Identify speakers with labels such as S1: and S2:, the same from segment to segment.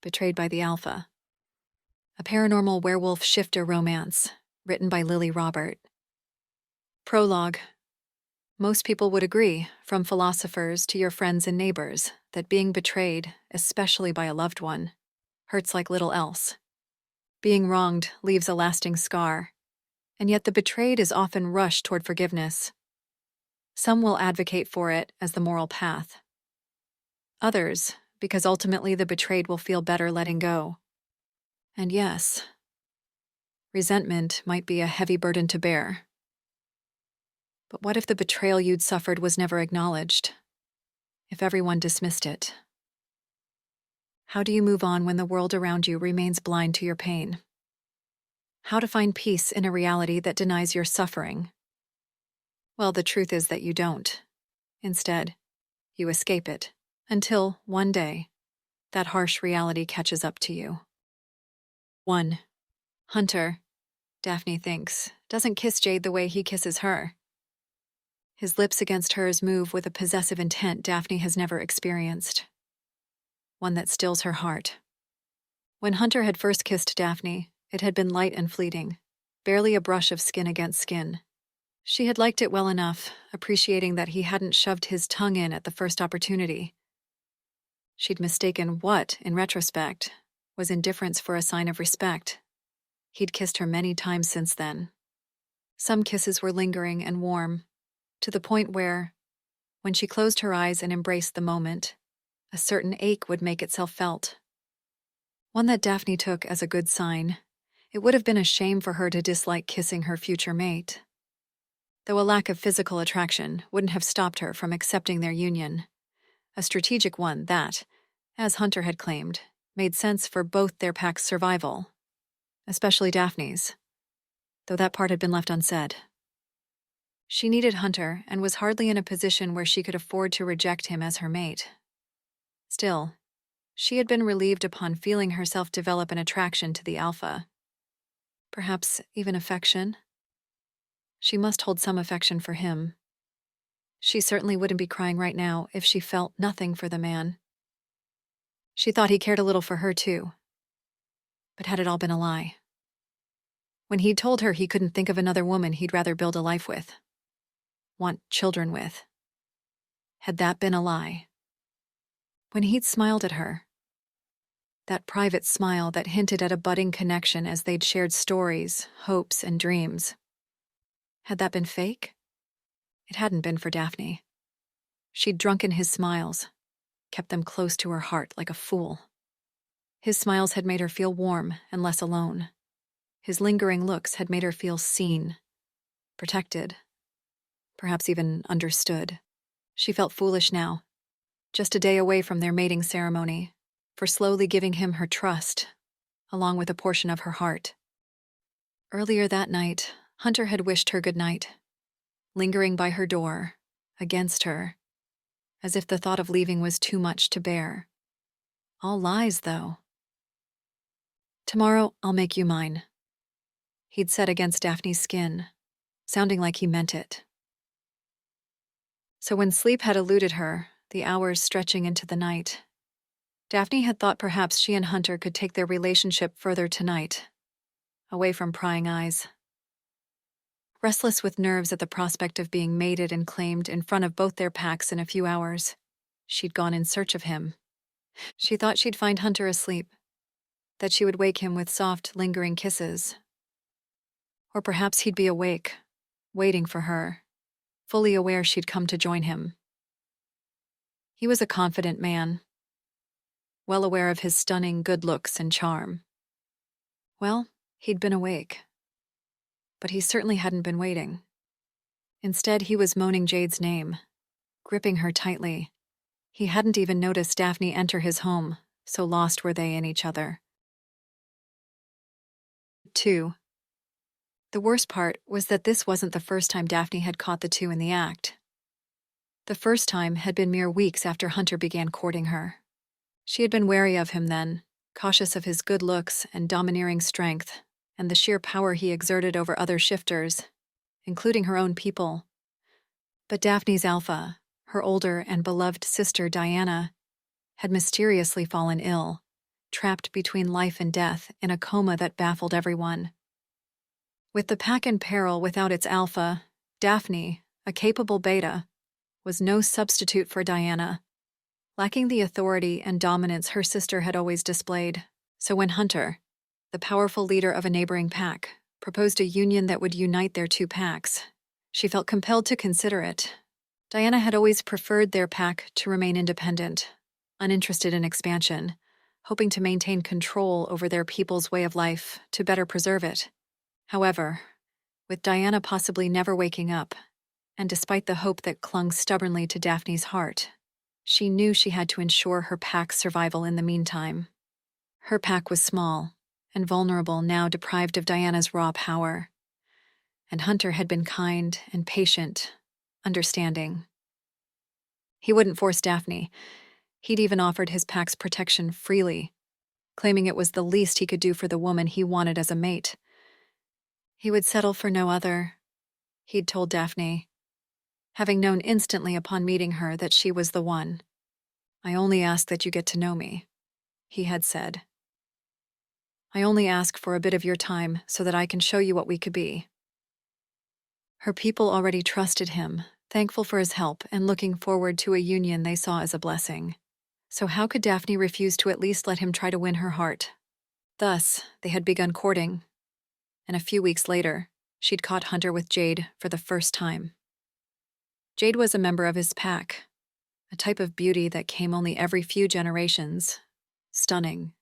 S1: Betrayed by the Alpha. A paranormal werewolf shifter romance, written by Lily Robert. Prologue. Most people would agree, from philosophers to your friends and neighbors, that being betrayed, especially by a loved one, hurts like little else. Being wronged leaves a lasting scar, and yet the betrayed is often rushed toward forgiveness. Some will advocate for it as the moral path. Others, because ultimately the betrayed will feel better letting go. And yes, resentment might be a heavy burden to bear. But what if the betrayal you'd suffered was never acknowledged? If everyone dismissed it? How do you move on when the world around you remains blind to your pain? How to find peace in a reality that denies your suffering? Well, the truth is that you don't. Instead, you escape it, until, one day, that harsh reality catches up to you. 1. Hunter, Daphne thinks, doesn't kiss Jade the way he kisses her. His lips against hers move with a possessive intent Daphne has never experienced. One that stills her heart. When Hunter had first kissed Daphne, it had been light and fleeting, barely a brush of skin against skin. She had liked it well enough, appreciating that he hadn't shoved his tongue in at the first opportunity. She'd mistaken what, in retrospect, was indifference for a sign of respect. He'd kissed her many times since then. Some kisses were lingering and warm, to the point where, when she closed her eyes and embraced the moment, a certain ache would make itself felt. One that Daphne took as a good sign. It would have been a shame for her to dislike kissing her future mate. Though a lack of physical attraction wouldn't have stopped her from accepting their union. A strategic one that, as Hunter had claimed, made sense for both their pack's survival. Especially Daphne's. Though that part had been left unsaid. She needed Hunter and was hardly in a position where she could afford to reject him as her mate. Still, she had been relieved upon feeling herself develop an attraction to the Alpha. Perhaps even affection? She must hold some affection for him. She certainly wouldn't be crying right now if she felt nothing for the man. She thought he cared a little for her too. But had it all been a lie? When he'd told her he couldn't think of another woman he'd rather build a life with, want children with, had that been a lie? When he'd smiled at her, that private smile that hinted at a budding connection as they'd shared stories, hopes, and dreams, had that been fake? It hadn't been for Daphne. She'd drunken his smiles, kept them close to her heart like a fool. His smiles had made her feel warm and less alone. His lingering looks had made her feel seen, protected, perhaps even understood. She felt foolish now, just a day away from their mating ceremony, for slowly giving him her trust, along with a portion of her heart. Earlier that night, Hunter had wished her good night, lingering by her door, against her, as if the thought of leaving was too much to bear. All lies, though. "Tomorrow I'll make you mine," he'd said against Daphne's skin, sounding like he meant it. So when sleep had eluded her, the hours stretching into the night, Daphne had thought perhaps she and Hunter could take their relationship further tonight, away from prying eyes. Restless with nerves at the prospect of being mated and claimed in front of both their packs in a few hours, she'd gone in search of him. She thought she'd find Hunter asleep, that she would wake him with soft, lingering kisses. Or perhaps he'd be awake, waiting for her, fully aware she'd come to join him. He was a confident man, well aware of his stunning good looks and charm. Well, he'd been awake. But he certainly hadn't been waiting. Instead, he was moaning Jade's name, gripping her tightly. He hadn't even noticed Daphne enter his home, so lost were they in each other. 2. The worst part was that this wasn't the first time Daphne had caught the two in the act. The first time had been mere weeks after Hunter began courting her. She had been wary of him then, cautious of his good looks and domineering strength, and the sheer power he exerted over other shifters, including her own people. But Daphne's Alpha, her older and beloved sister Diana, had mysteriously fallen ill, trapped between life and death in a coma that baffled everyone. With the pack in peril without its alpha, Daphne, a capable beta, was no substitute for Diana, lacking the authority and dominance her sister had always displayed. So when Hunter, the powerful leader of a neighboring pack, proposed a union that would unite their two packs, she felt compelled to consider it. Diana had always preferred their pack to remain independent, uninterested in expansion, hoping to maintain control over their people's way of life to better preserve it. However, with Diana possibly never waking up, and despite the hope that clung stubbornly to Daphne's heart, she knew she had to ensure her pack's survival in the meantime. Her pack was small and vulnerable, now deprived of Diana's raw power. And Hunter had been kind and patient, understanding. He wouldn't force Daphne. He'd even offered his pack's protection freely, claiming it was the least he could do for the woman he wanted as a mate. He would settle for no other, he'd told Daphne, having known instantly upon meeting her that she was the one. "I only ask that you get to know me," he had said. "I only ask for a bit of your time so that I can show you what we could be." Her people already trusted him, thankful for his help and looking forward to a union they saw as a blessing. So how could Daphne refuse to at least let him try to win her heart? Thus, they had begun courting, and a few weeks later, she'd caught Hunter with Jade for the first time. Jade was a member of his pack, a type of beauty that came only every few generations. Stunning,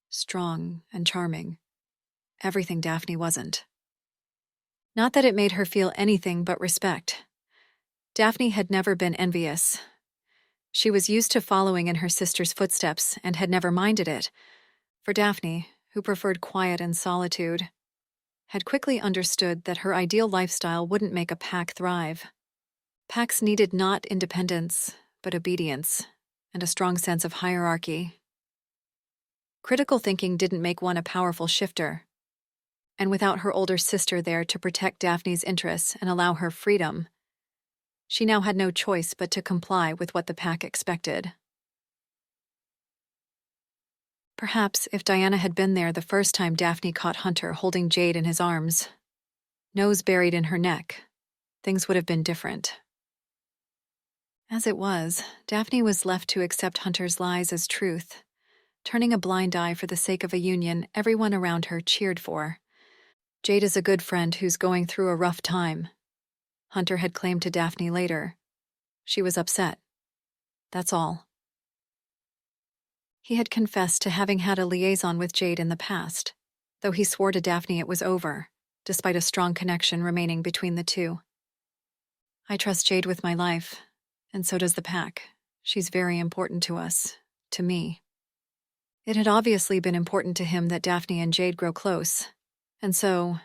S1: strong, and charming. Everything Daphne wasn't. Not that it made her feel anything but respect. Daphne had never been envious. She was used to following in her sister's footsteps and had never minded it. For Daphne, who preferred quiet and solitude, had quickly understood that her ideal lifestyle wouldn't make a pack thrive. Packs needed not independence, but obedience, and a strong sense of hierarchy. Critical thinking didn't make one a powerful shifter, and without her older sister there to protect Daphne's interests and allow her freedom, she now had no choice but to comply with what the pack expected. Perhaps if Diana had been there the first time Daphne caught Hunter holding Jade in his arms, nose buried in her neck, things would have been different. As it was, Daphne was left to accept Hunter's lies as truth, turning a blind eye for the sake of a union everyone around her cheered for. "Jade is a good friend who's going through a rough time," Hunter had claimed to Daphne later. "She was upset. That's all." He had confessed to having had a liaison with Jade in the past, though he swore to Daphne it was over, despite a strong connection remaining between the two. "I trust Jade with my life, and so does the pack. She's very important to us, to me." It had obviously been important to him that Daphne and Jade grow close, and so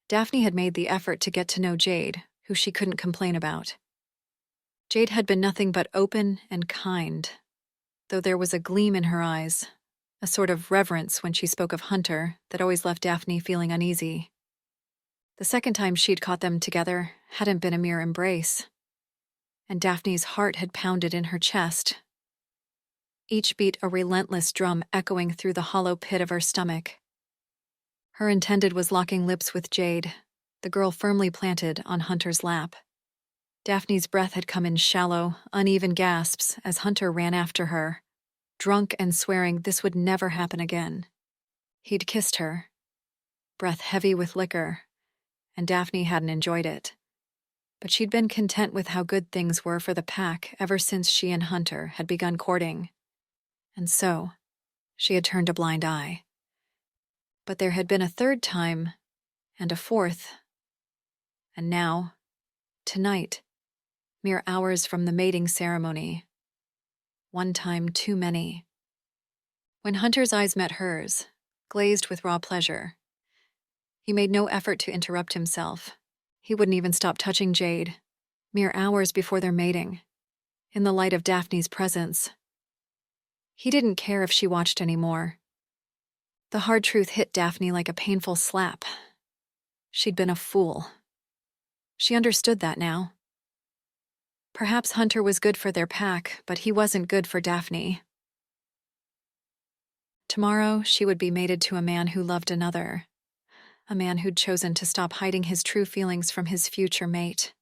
S1: Daphne had made the effort to get to know Jade, who she couldn't complain about. Jade had been nothing but open and kind, though there was a gleam in her eyes, a sort of reverence when she spoke of Hunter that always left Daphne feeling uneasy. The second time she'd caught them together hadn't been a mere embrace, and Daphne's heart had pounded in her chest, each beat a relentless drum echoing through the hollow pit of her stomach. Her intended was locking lips with Jade, the girl firmly planted on Hunter's lap. Daphne's breath had come in shallow, uneven gasps as Hunter ran after her, drunk and swearing this would never happen again. He'd kissed her, breath heavy with liquor, and Daphne hadn't enjoyed it. But she'd been content with how good things were for the pack ever since she and Hunter had begun courting. And so, she had turned a blind eye. But there had been a third time, and a fourth. And now, tonight, mere hours from the mating ceremony, one time too many. When Hunter's eyes met hers, glazed with raw pleasure, he made no effort to interrupt himself. He wouldn't even stop touching Jade, mere hours before their mating, in the light of Daphne's presence. He didn't care if she watched anymore. The hard truth hit Daphne like a painful slap. She'd been a fool. She understood that now. Perhaps Hunter was good for their pack, but he wasn't good for Daphne. Tomorrow, she would be mated to a man who loved another, a man who'd chosen to stop hiding his true feelings from his future mate,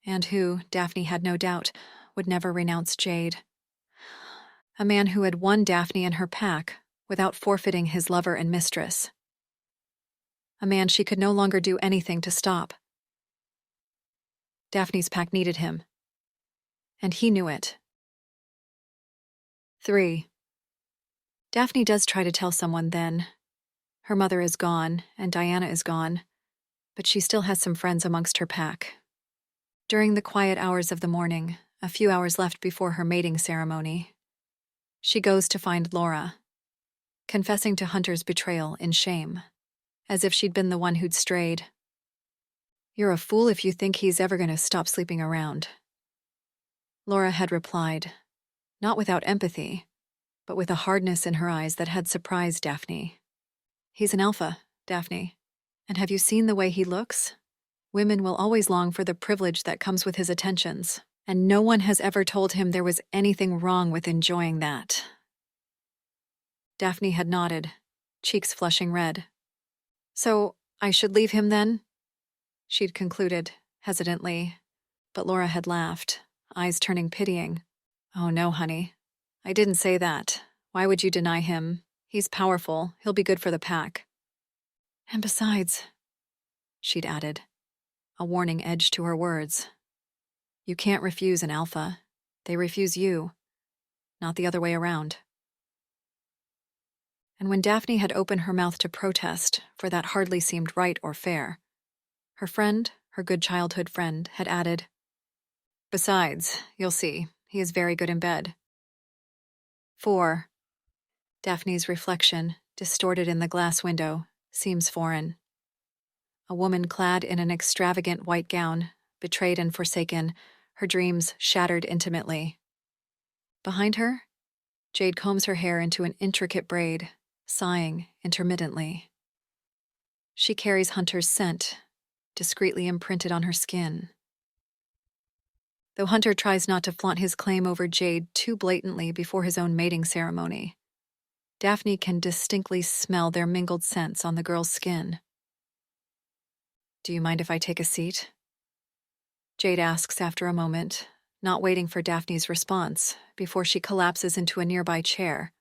S1: and who, Daphne had no doubt, would never renounce Jade. A man who had won Daphne and her pack without forfeiting his lover and mistress. A man she could no longer do anything to stop. Daphne's pack needed him, and he knew it. 3. Daphne does try to tell someone then. Her mother is gone, and Diana is gone, but she still has some friends amongst her pack. During the quiet hours of the morning, a few hours left before her mating ceremony, she goes to find Laura, confessing to Hunter's betrayal in shame, as if she'd been the one who'd strayed. "You're a fool if you think he's ever going to stop sleeping around." Laura had replied, not without empathy, but with a hardness in her eyes that had surprised Daphne. "He's an alpha, Daphne. And have you seen the way he looks? Women will always long for the privilege that comes with his attentions, and no one has ever told him there was anything wrong with enjoying that." Daphne had nodded, cheeks flushing red. "So, I should leave him then?" she'd concluded, hesitantly, but Laura had laughed, eyes turning pitying. "Oh no, honey. I didn't say that. Why would you deny him? He's powerful. He'll be good for the pack. And besides," she'd added, a warning edge to her words, "you can't refuse an alpha. They refuse you, not the other way around." And when Daphne had opened her mouth to protest, for that hardly seemed right or fair, her friend, her good childhood friend, had added, "Besides, you'll see, he is very good in bed." 4. Daphne's reflection, distorted in the glass window, seems foreign. A woman clad in an extravagant white gown, betrayed and forsaken, her dreams shattered intimately. Behind her, Jade combs her hair into an intricate braid, sighing intermittently. She carries Hunter's scent, discreetly imprinted on her skin. Though Hunter tries not to flaunt his claim over Jade too blatantly before his own mating ceremony, Daphne can distinctly smell their mingled scents on the girl's skin. "Do you mind if I take a seat?" Jade asks after a moment, not waiting for Daphne's response before she collapses into a nearby chair,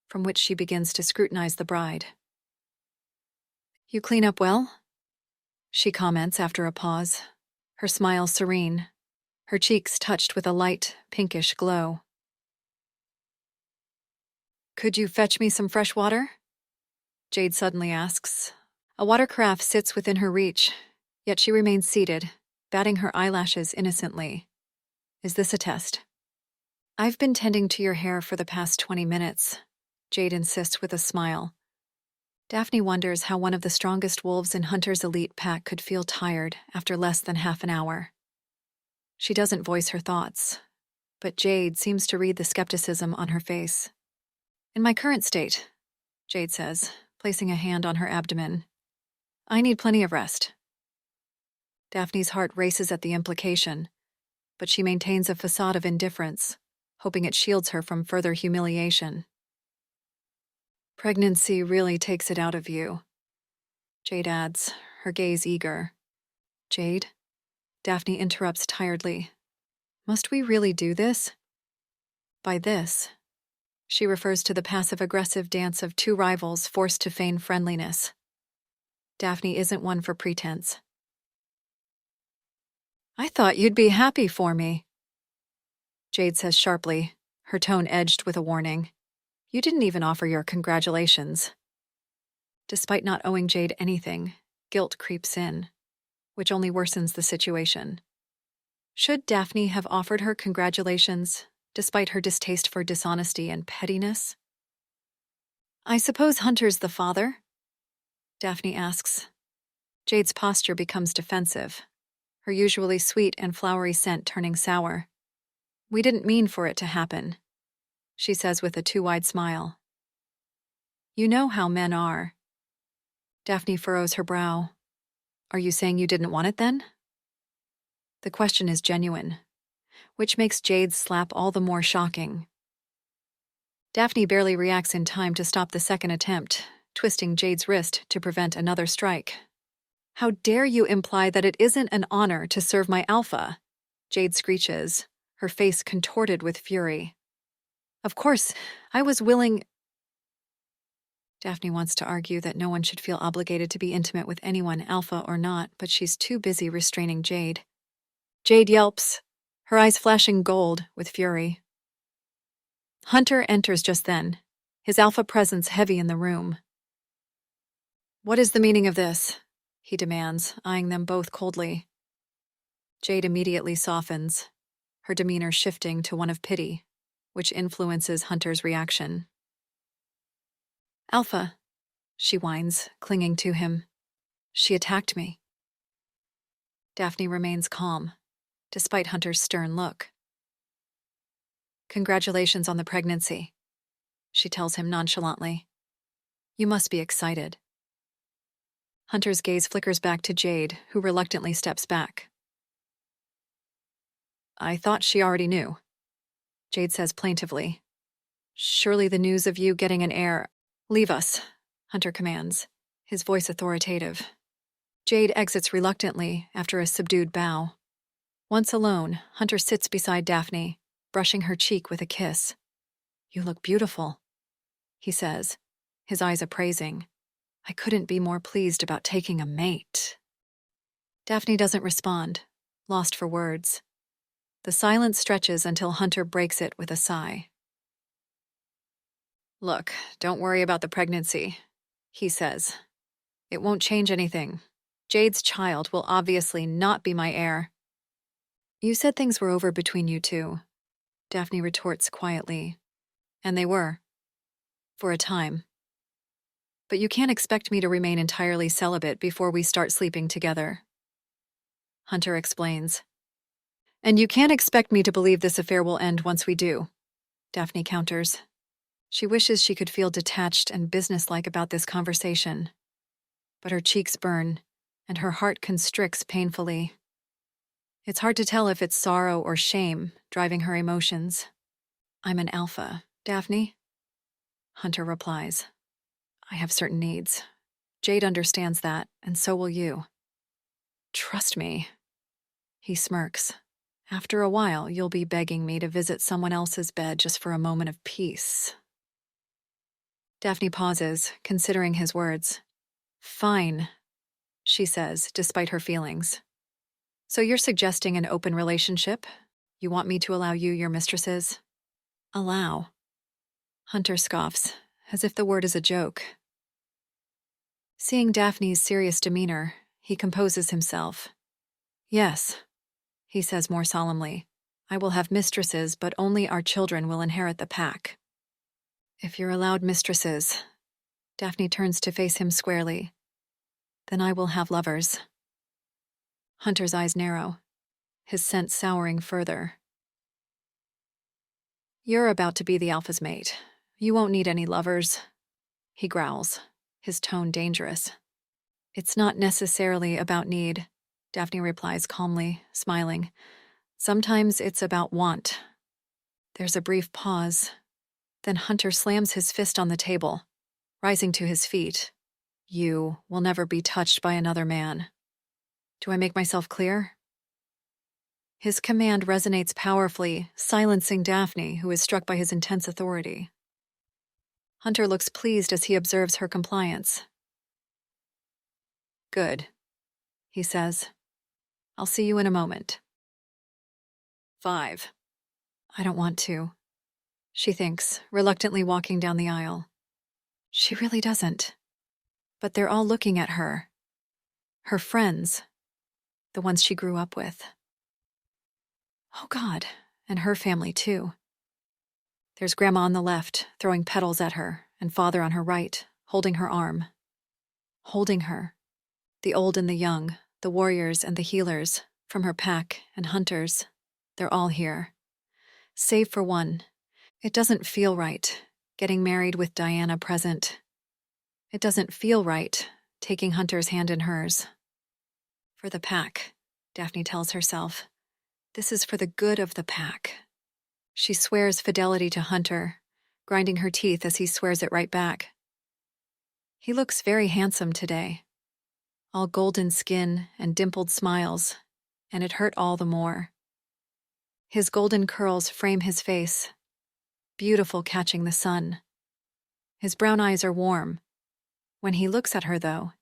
S1: from which she begins to scrutinize the bride. "You clean up well?" she comments after a pause, her smile serene, her cheeks touched with a light, pinkish glow. "Could you fetch me some fresh water?" Jade suddenly asks. A water carafe sits within her reach, yet she remains seated, batting her eyelashes innocently. "Is this a test?" "I've been tending to your hair for the past 20 minutes, Jade insists with a smile. Daphne wonders how one of the strongest wolves in Hunter's elite pack could feel tired after less than half an hour. She doesn't voice her thoughts, but Jade seems to read the skepticism on her face. "In my current state," Jade says, placing a hand on her abdomen, "I need plenty of rest." Daphne's heart races at the implication, but she maintains a facade of indifference, hoping it shields her from further humiliation. "Pregnancy really takes it out of you," Jade adds, her gaze eager. "Jade?" Daphne interrupts tiredly. "Must we really do this?" By this, she refers to the passive-aggressive dance of two rivals forced to feign friendliness. Daphne isn't one for pretense. "I thought you'd be happy for me," Jade says sharply, her tone edged with a warning. "You didn't even offer your congratulations." Despite not owing Jade anything, guilt creeps in, which only worsens the situation. Should Daphne have offered her congratulations, despite her distaste for dishonesty and pettiness? "I suppose Hunter's the father?" Daphne asks. Jade's posture becomes defensive, her usually sweet and flowery scent turning sour. "We didn't mean for it to happen," she says with a too-wide smile. "You know how men are." Daphne furrows her brow. "Are you saying you didn't want it then?" The question is genuine, which makes Jade's slap all the more shocking. Daphne barely reacts in time to stop the second attempt, twisting Jade's wrist to prevent another strike. "How dare you imply that it isn't an honor to serve my alpha?" Jade screeches, her face contorted with fury. "Of course, I was willing—" Daphne wants to argue that no one should feel obligated to be intimate with anyone, alpha or not, but she's too busy restraining Jade. Jade yelps, her eyes flashing gold with fury. Hunter enters just then, his alpha presence heavy in the room. "What is the meaning of this?" he demands, eyeing them both coldly. Jade immediately softens, her demeanor shifting to one of pity, which influences Hunter's reaction. "Alpha," she whines, clinging to him. "She attacked me." Daphne remains calm, despite Hunter's stern look. "Congratulations on the pregnancy," she tells him nonchalantly. "You must be excited." Hunter's gaze flickers back to Jade, who reluctantly steps back. "I thought she already knew," Jade says plaintively. "Surely the news of you getting an heir—" "Leave us," Hunter commands, his voice authoritative. Jade exits reluctantly after a subdued bow. Once alone, Hunter sits beside Daphne, brushing her cheek with a kiss. "You look beautiful," he says, his eyes appraising. "I couldn't be more pleased about taking a mate." Daphne doesn't respond, lost for words. The silence stretches until Hunter breaks it with a sigh. "Look, don't worry about the pregnancy," he says. "It won't change anything. Jade's child will obviously not be my heir." "You said things were over between you two," Daphne retorts quietly. "And they were. For a time. But you can't expect me to remain entirely celibate before we start sleeping together." Hunter explains. "And you can't expect me to believe this affair will end once we do," Daphne counters. She wishes she could feel detached and businesslike about this conversation. But her cheeks burn, and her heart constricts painfully. It's hard to tell if it's sorrow or shame driving her emotions. "I'm an alpha, Daphne," Hunter replies. "I have certain needs. Jade understands that, and so will you. Trust me." He smirks. "After a while, you'll be begging me to visit someone else's bed just for a moment of peace." Daphne pauses, considering his words. "Fine," she says, despite her feelings. "So you're suggesting an open relationship? You want me to allow you your mistresses?" "Allow?" Hunter scoffs, as if the word is a joke. Seeing Daphne's serious demeanor, he composes himself. "Yes," he says more solemnly. "I will have mistresses, but only our children will inherit the pack." "If you're allowed mistresses," Daphne turns to face him squarely, "then I will have lovers." Hunter's eyes narrow, his scent souring further. "You're about to be the alpha's mate. You won't need any lovers," he growls, his tone dangerous. "It's not necessarily about need," Daphne replies calmly, smiling. "Sometimes it's about want." There's a brief pause. Then Hunter slams his fist on the table, rising to his feet. "You will never be touched by another man. Do I make myself clear?" His command resonates powerfully, silencing Daphne, who is struck by his intense authority. Hunter looks pleased as he observes her compliance. "Good," he says. "I'll see you in a moment." 5. "I don't want to," she thinks, reluctantly walking down the aisle. She really doesn't. But they're all looking at her. Her friends. The ones she grew up with. Oh God, and her family too. There's Grandma on the left, throwing petals at her, and Father on her right, holding her arm. Holding her. The old and the young, the warriors and the healers, from her pack and hunters. They're all here. Save for one. It doesn't feel right, getting married with Diana present. It doesn't feel right, taking Hunter's hand in hers. For the pack, Daphne tells herself. This is for the good of the pack. She swears fidelity to Hunter, grinding her teeth as he swears it right back. He looks very handsome today, all golden skin and dimpled smiles, and it hurt all the more. His golden curls frame his face, beautiful catching the sun. His brown eyes are warm. When he looks at her, though,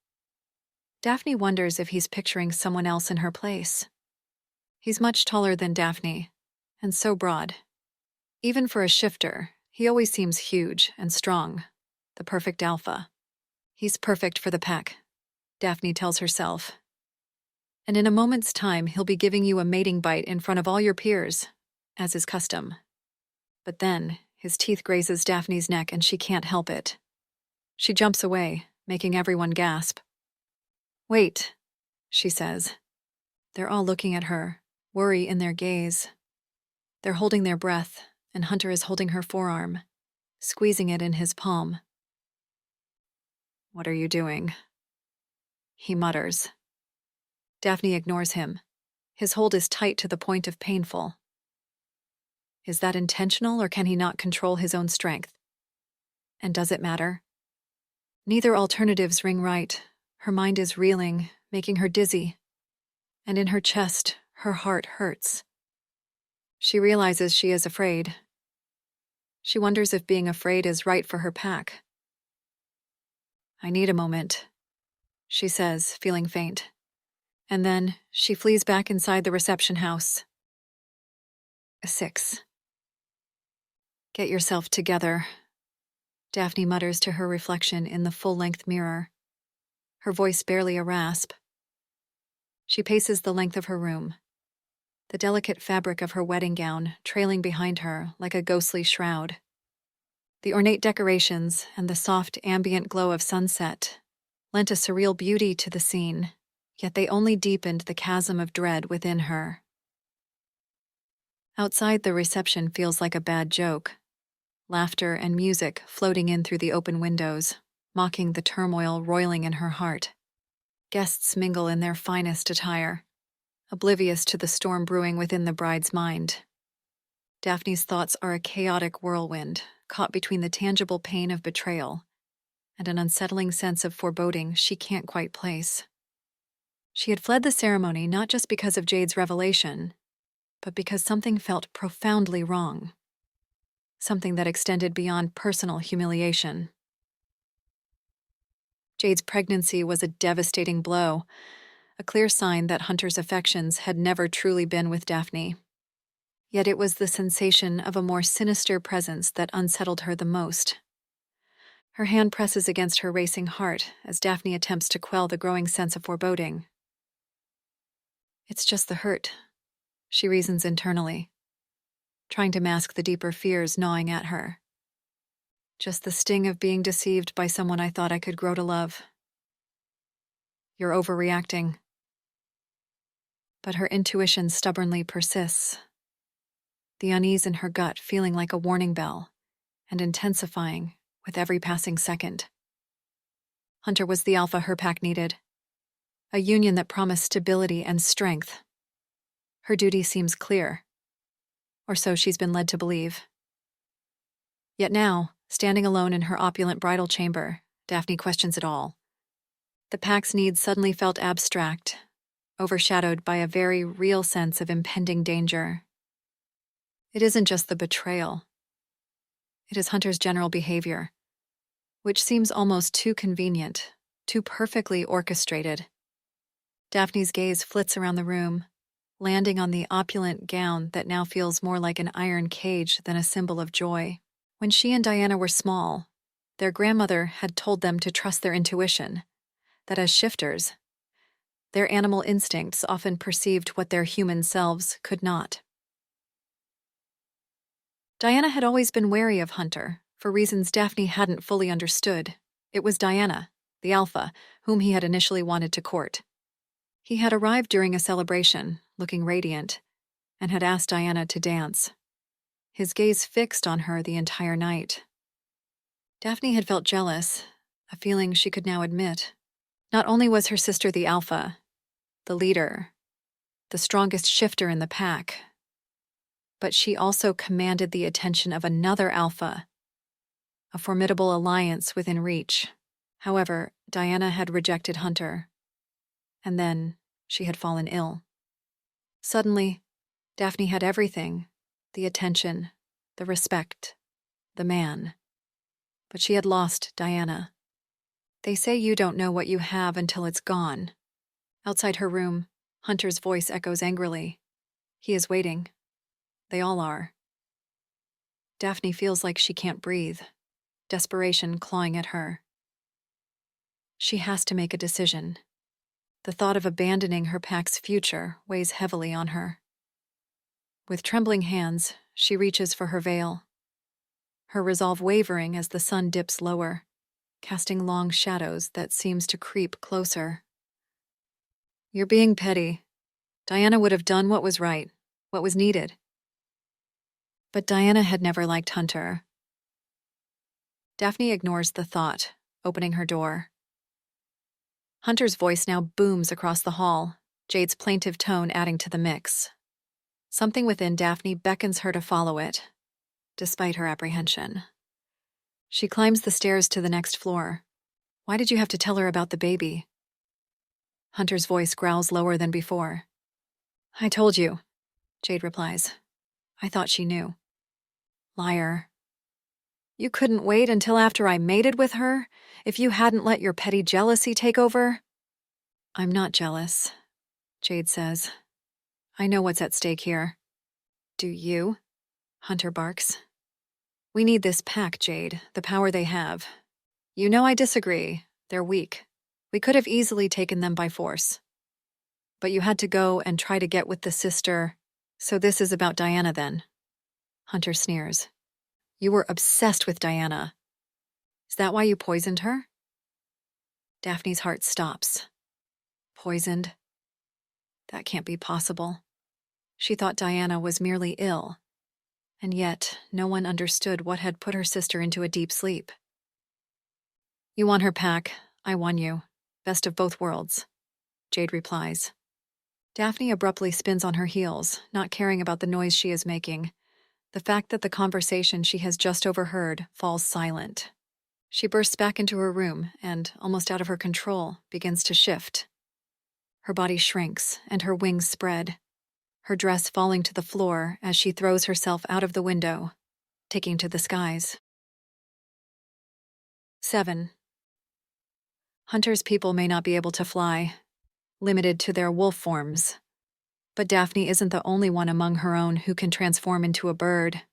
S1: Daphne wonders if he's picturing someone else in her place. He's much taller than Daphne, and so broad. Even for a shifter, he always seems huge and strong, the perfect alpha. He's perfect for the pack, Daphne tells herself. And in a moment's time, he'll be giving you a mating bite in front of all your peers, as is custom. But then, his teeth grazes Daphne's neck and she can't help it. She jumps away, making everyone gasp. "Wait," she says. They're all looking at her, worry in their gaze. They're holding their breath, and Hunter is holding her forearm, squeezing it in his palm. "What are you doing?" he mutters. Daphne ignores him. His hold is tight to the point of painful. Is that intentional, or can he not control his own strength? And does it matter? Neither alternatives ring right. Her mind is reeling, making her dizzy. And in her chest, her heart hurts. She realizes she is afraid. She wonders if being afraid is right for her pack. "I need a moment," she says, feeling faint. And then she flees back inside the reception house. 6. "Get yourself together," Daphne mutters to her reflection in the full-length mirror, her voice barely a rasp. She paces the length of her room, the delicate fabric of her wedding gown trailing behind her like a ghostly shroud. The ornate decorations and the soft ambient glow of sunset lent a surreal beauty to the scene, yet they only deepened the chasm of dread within her. Outside, the reception feels like a bad joke, laughter and music floating in through the open windows, mocking the turmoil roiling in her heart. Guests mingle in their finest attire, oblivious to the storm brewing within the bride's mind. Daphne's thoughts are a chaotic whirlwind, caught between the tangible pain of betrayal and an unsettling sense of foreboding she can't quite place. She had fled the ceremony not just because of Jade's revelation, but because something felt profoundly wrong. Something that extended beyond personal humiliation. Jade's pregnancy was a devastating blow, a clear sign that Hunter's affections had never truly been with Daphne. Yet it was the sensation of a more sinister presence that unsettled her the most. Her hand presses against her racing heart as Daphne attempts to quell the growing sense of foreboding. "It's just the hurt," she reasons internally, trying to mask the deeper fears gnawing at her. "Just the sting of being deceived by someone I thought I could grow to love." "You're overreacting." But her intuition stubbornly persists, the unease in her gut feeling like a warning bell and intensifying with every passing second. Hunter was the alpha her pack needed, a union that promised stability and strength. Her duty seems clear, or so she's been led to believe. Yet now, standing alone in her opulent bridal chamber, Daphne questions it all. The pack's needs suddenly felt abstract, overshadowed by a very real sense of impending danger. It isn't just the betrayal. It is Hunter's general behavior, which seems almost too convenient, too perfectly orchestrated. Daphne's gaze flits around the room, landing on the opulent gown that now feels more like an iron cage than a symbol of joy. When she and Diana were small, their grandmother had told them to trust their intuition, that as shifters, their animal instincts often perceived what their human selves could not. Diana had always been wary of Hunter, for reasons Daphne hadn't fully understood. It was Diana, the alpha, whom he had initially wanted to court. He had arrived during a celebration, looking radiant, and had asked Diana to dance. His gaze fixed on her the entire night. Daphne had felt jealous, a feeling she could now admit. Not only was her sister the alpha, the leader, the strongest shifter in the pack, but she also commanded the attention of another alpha, a formidable alliance within reach. However, Diana had rejected Hunter, and then she had fallen ill. Suddenly, Daphne had everything: the attention, the respect, the man. But she had lost Diana. They say you don't know what you have until it's gone. Outside her room, Hunter's voice echoes angrily. He is waiting. They all are. Daphne feels like she can't breathe, desperation clawing at her. She has to make a decision. The thought of abandoning her pack's future weighs heavily on her. With trembling hands, she reaches for her veil, her resolve wavering as the sun dips lower, casting long shadows that seems to creep closer. You're being petty. Diana would have done what was right, what was needed. But Diana had never liked Hunter. Daphne ignores the thought, opening her door. Hunter's voice now booms across the hall, Jade's plaintive tone adding to the mix. Something within Daphne beckons her to follow it, despite her apprehension. She climbs the stairs to the next floor. Why did you have to tell her about the baby? Hunter's voice growls lower than before. I told you, Jade replies. I thought she knew. Liar. You couldn't wait until after I mated with her, if you hadn't let your petty jealousy take over? I'm not jealous, Jade says. I know what's at stake here. Do you? Hunter barks. We need this pack, Jade, the power they have. You know I disagree. They're weak. We could have easily taken them by force. But you had to go and try to get with the sister, so this is about Diana then. Hunter sneers. You were obsessed with Diana. Is that why you poisoned her? Daphne's heart stops. Poisoned? That can't be possible. She thought Diana was merely ill, and yet no one understood what had put her sister into a deep sleep. You won her pack, I won you. Best of both worlds, Jade replies. Daphne abruptly spins on her heels, not caring about the noise she is making. The fact that the conversation she has just overheard falls silent. She bursts back into her room and, almost out of her control, begins to shift. Her body shrinks and her wings spread, her dress falling to the floor as she throws herself out of the window, taking to the skies. 7. Hunter's people may not be able to fly, limited to their wolf forms. But Daphne isn't the only one among her own who can transform into a bird.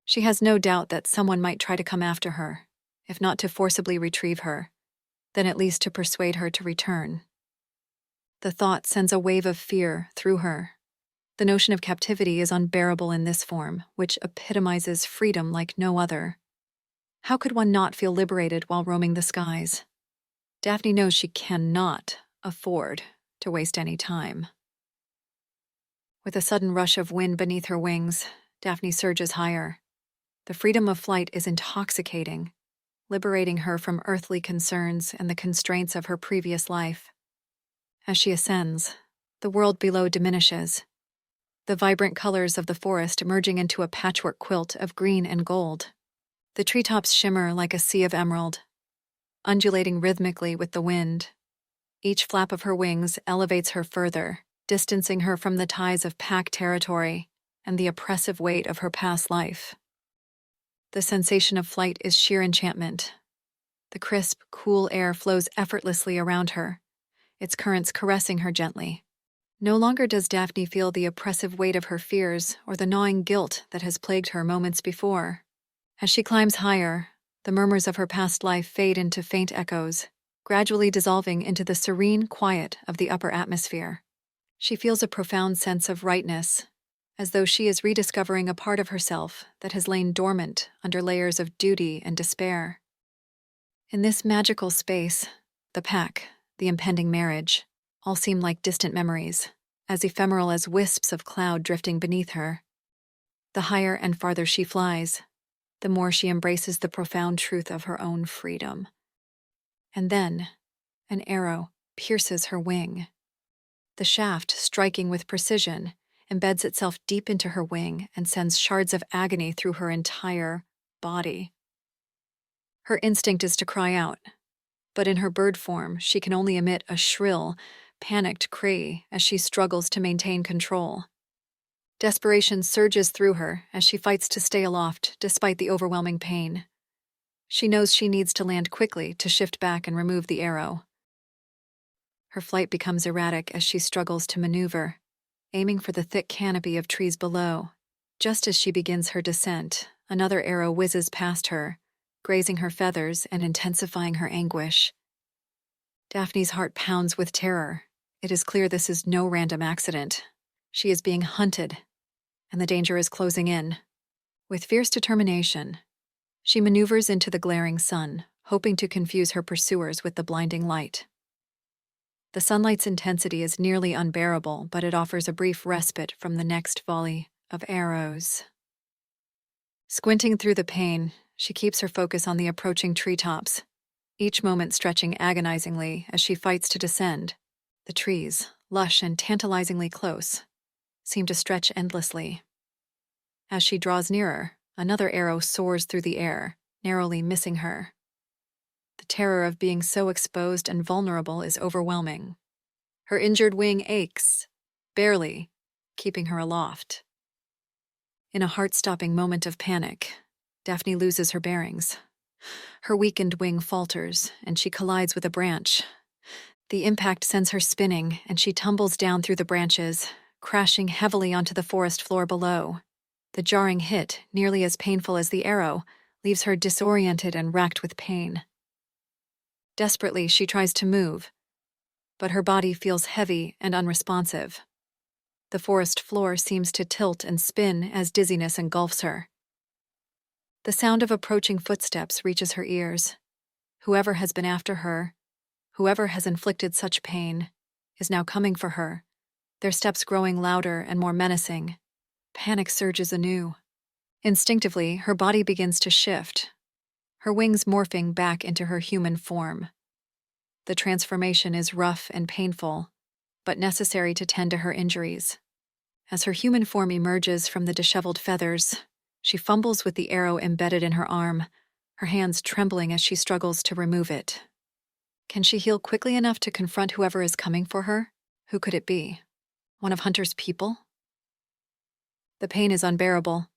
S1: She has no doubt that someone might try to come after her, if not to forcibly retrieve her, then at least to persuade her to return. The thought sends a wave of fear through her. The notion of captivity is unbearable in this form, which epitomizes freedom like no other. How could one not feel liberated while roaming the skies? Daphne knows she cannot afford to waste any time. With a sudden rush of wind beneath her wings, Daphne surges higher. The freedom of flight is intoxicating, liberating her from earthly concerns and the constraints of her previous life. As she ascends, the world below diminishes, the vibrant colors of the forest merging into a patchwork quilt of green and gold. The treetops shimmer like a sea of emerald, undulating rhythmically with the wind. Each flap of her wings elevates her further, distancing her from the ties of pack territory and the oppressive weight of her past life. The sensation of flight is sheer enchantment. The crisp, cool air flows effortlessly around her, its currents caressing her gently. No longer does Daphne feel the oppressive weight of her fears or the gnawing guilt that has plagued her moments before. As she climbs higher, the murmurs of her past life fade into faint echoes, gradually dissolving into the serene quiet of the upper atmosphere. She feels a profound sense of rightness, as though she is rediscovering a part of herself that has lain dormant under layers of duty and despair. In this magical space, the pack, the impending marriage, all seem like distant memories, as ephemeral as wisps of cloud drifting beneath her. The higher and farther she flies, the more she embraces the profound truth of her own freedom. And then, an arrow pierces her wing. The shaft, striking with precision, embeds itself deep into her wing and sends shards of agony through her entire body. Her instinct is to cry out, but in her bird form, she can only emit a shrill, panicked cry as she struggles to maintain control. Desperation surges through her as she fights to stay aloft despite the overwhelming pain. She knows she needs to land quickly to shift back and remove the arrow. Her flight becomes erratic as she struggles to maneuver, aiming for the thick canopy of trees below. Just as she begins her descent, another arrow whizzes past her, grazing her feathers and intensifying her anguish. Daphne's heart pounds with terror. It is clear this is no random accident. She is being hunted, and the danger is closing in. With fierce determination, she maneuvers into the glaring sun, hoping to confuse her pursuers with the blinding light. The sunlight's intensity is nearly unbearable, but it offers a brief respite from the next volley of arrows. Squinting through the pain, she keeps her focus on the approaching treetops, each moment stretching agonizingly as she fights to descend. The trees, lush and tantalizingly close, seem to stretch endlessly. As she draws nearer, another arrow soars through the air, narrowly missing her. The terror of being so exposed and vulnerable is overwhelming. Her injured wing aches, barely keeping her aloft. In a heart-stopping moment of panic, Daphne loses her bearings. Her weakened wing falters, and she collides with a branch. The impact sends her spinning, and she tumbles down through the branches, crashing heavily onto the forest floor below. The jarring hit, nearly as painful as the arrow, leaves her disoriented and racked with pain. Desperately, she tries to move, but her body feels heavy and unresponsive. The forest floor seems to tilt and spin as dizziness engulfs her. The sound of approaching footsteps reaches her ears. Whoever has been after her, whoever has inflicted such pain, is now coming for her, their steps growing louder and more menacing. Panic surges anew. Instinctively, her body begins to shift, her wings morphing back into her human form. The transformation is rough and painful, but necessary to tend to her injuries. As her human form emerges from the disheveled feathers, she fumbles with the arrow embedded in her arm, her hands trembling as she struggles to remove it. Can she heal quickly enough to confront whoever is coming for her? Who could it be? One of Hunter's people? The pain is unbearable,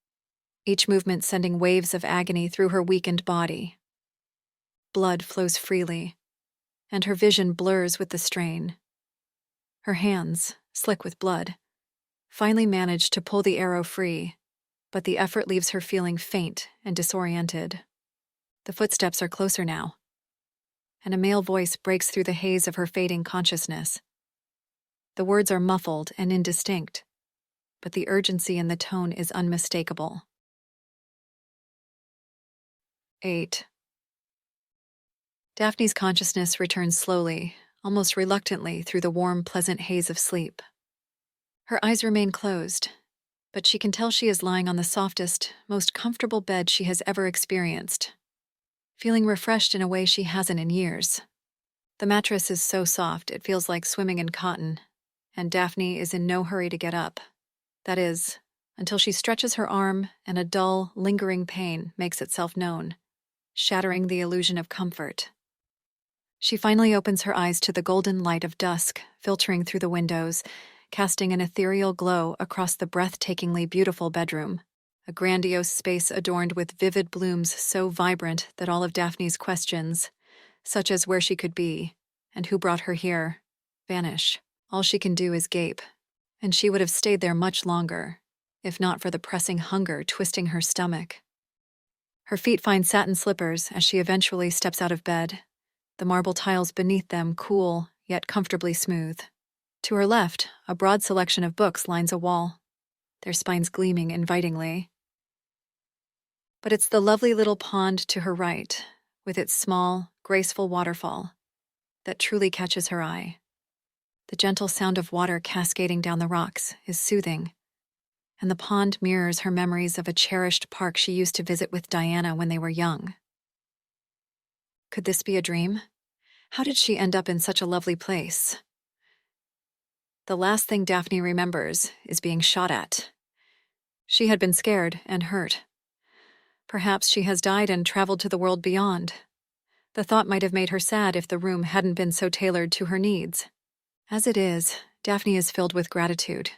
S1: each movement sending waves of agony through her weakened body. Blood flows freely, and her vision blurs with the strain. Her hands, slick with blood, finally manage to pull the arrow free, but the effort leaves her feeling faint and disoriented. The footsteps are closer now, and a male voice breaks through the haze of her fading consciousness. The words are muffled and indistinct, but the urgency in the tone is unmistakable. 8. Daphne's consciousness returns slowly, almost reluctantly through the warm, pleasant haze of sleep. Her eyes remain closed, but she can tell she is lying on the softest, most comfortable bed she has ever experienced, feeling refreshed in a way she hasn't in years. The mattress is so soft it feels like swimming in cotton, and Daphne is in no hurry to get up. That is, until she stretches her arm and a dull, lingering pain makes itself known, shattering the illusion of comfort. She finally opens her eyes to the golden light of dusk filtering through the windows, casting an ethereal glow across the breathtakingly beautiful bedroom, a grandiose space adorned with vivid blooms so vibrant that all of Daphne's questions, such as where she could be and who brought her here, vanish. All she can do is gape, and she would have stayed there much longer, if not for the pressing hunger twisting her stomach. Her feet find satin slippers as she eventually steps out of bed, the marble tiles beneath them cool yet comfortably smooth. To her left, a broad selection of books lines a wall, their spines gleaming invitingly. But it's the lovely little pond to her right, with its small, graceful waterfall, that truly catches her eye. The gentle sound of water cascading down the rocks is soothing, and the pond mirrors her memories of a cherished park she used to visit with Diana when they were young. Could this be a dream? How did she end up in such a lovely place? The last thing Daphne remembers is being shot at. She had been scared and hurt, Perhaps she has died and traveled to the world beyond. The thought might have made her sad if the room hadn't been so tailored to her needs. As it is, Daphne is filled with gratitude,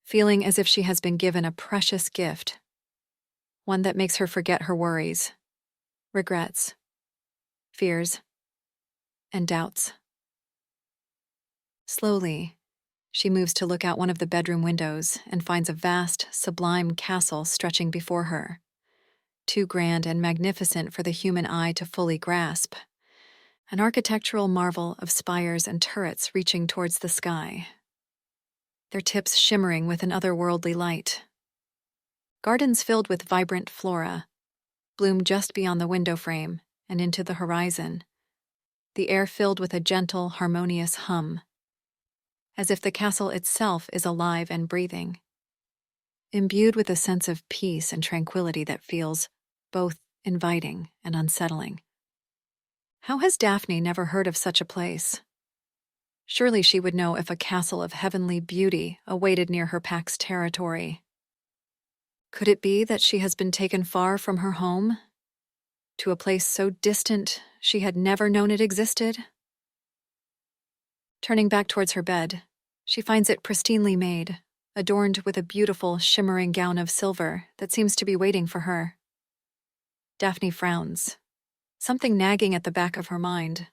S1: feeling as if she has been given a precious gift, one that makes her forget her worries, regrets, fears, and doubts. Slowly, she moves to look out one of the bedroom windows and finds a vast, sublime castle stretching before her, too grand and magnificent for the human eye to fully grasp. An architectural marvel of spires and turrets reaching towards the sky, their tips shimmering with an otherworldly light. Gardens filled with vibrant flora bloom just beyond the window frame and into the horizon, the air filled with a gentle, harmonious hum, as if the castle itself is alive and breathing, imbued with a sense of peace and tranquility that feels both inviting and unsettling. How has Daphne never heard of such a place? Surely she would know if a castle of heavenly beauty awaited near her pack's territory. Could it be that she has been taken far from her home, to a place so distant she had never known it existed? Turning back towards her bed, she finds it pristinely made, adorned with a beautiful, shimmering gown of silver that seems to be waiting for her. Daphne frowns, something nagging at the back of her mind.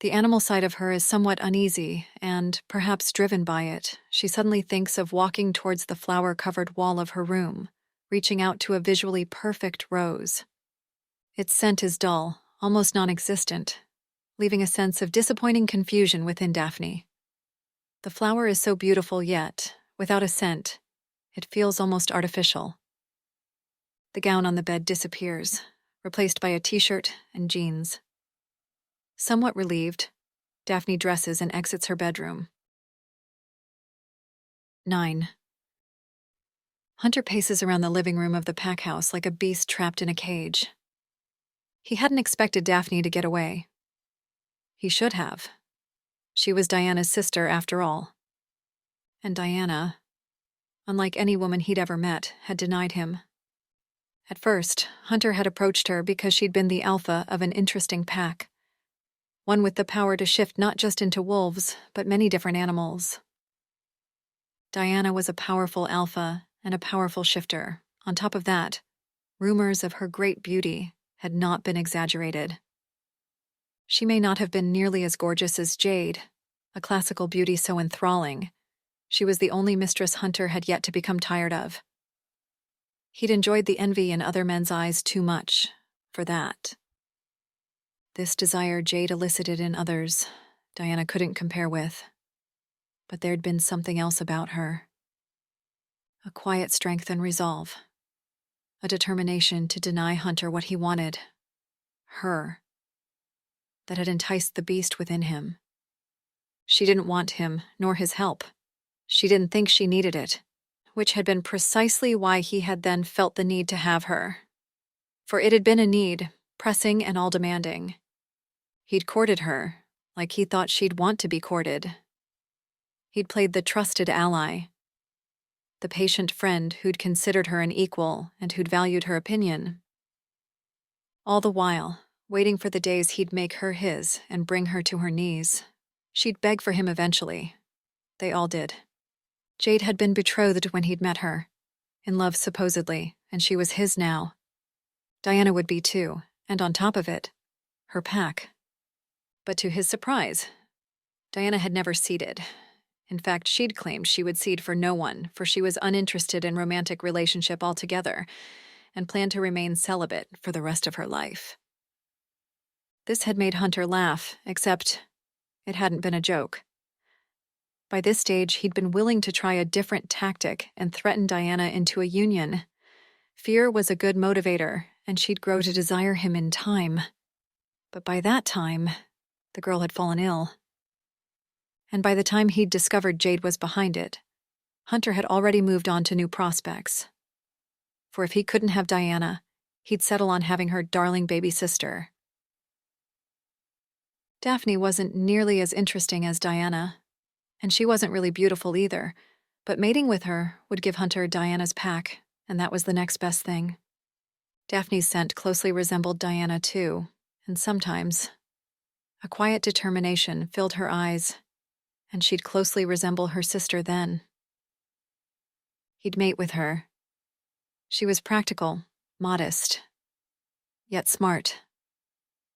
S1: The animal side of her is somewhat uneasy, and, perhaps driven by it, she suddenly thinks of walking towards the flower-covered wall of her room, reaching out to a visually perfect rose. Its scent is dull, almost non-existent, leaving a sense of disappointing confusion within Daphne. The flower is so beautiful yet, without a scent, it feels almost artificial. The gown on the bed disappears, replaced by a t-shirt and jeans. Somewhat relieved, Daphne dresses and exits her bedroom. 9. Hunter paces around the living room of the pack house like a beast trapped in a cage. He hadn't expected Daphne to get away. He should have. She was Diana's sister, after all. And Diana, unlike any woman he'd ever met, had denied him. At first, Hunter had approached her because she'd been the alpha of an interesting pack, one with the power to shift not just into wolves, but many different animals. Diana was a powerful alpha and a powerful shifter. On top of that, rumors of her great beauty had not been exaggerated. She may not have been nearly as gorgeous as Jade, a classical beauty so enthralling. She was the only mistress Hunter had yet to become tired of. He'd enjoyed the envy in other men's eyes too much for that. This desire Jade elicited in others, Diana couldn't compare with. But there'd been something else about her. A quiet strength and resolve. A determination to deny Hunter what he wanted. Her. That had enticed the beast within him. She didn't want him, nor his help. She didn't think she needed it, which had been precisely why he had then felt the need to have her. For it had been a need, pressing and all-demanding. He'd courted her, like he thought she'd want to be courted. He'd played the trusted ally, the patient friend who'd considered her an equal and who'd valued her opinion. All the while, waiting for the days he'd make her his and bring her to her knees. She'd beg for him eventually. They all did. Jade had been betrothed when he'd met her, in love supposedly, and she was his now. Diana would be too, and on top of it, her pack. But to his surprise, Diana had never ceded. In fact, she'd claimed she would cede for no one, for she was uninterested in romantic relationship altogether, and planned to remain celibate for the rest of her life. This had made Hunter laugh, except it hadn't been a joke. By this stage, he'd been willing to try a different tactic and threaten Diana into a union. Fear was a good motivator, and she'd grow to desire him in time. But by that time, the girl had fallen ill. And by the time he'd discovered Jade was behind it, Hunter had already moved on to new prospects. For if he couldn't have Diana, he'd settle on having her darling baby sister. Daphne wasn't nearly as interesting as Diana, and she wasn't really beautiful either, but mating with her would give Hunter Diana's pack, and that was the next best thing. Daphne's scent closely resembled Diana too, and sometimes a quiet determination filled her eyes, and she'd closely resemble her sister then. He'd mate with her. She was practical, modest, yet smart.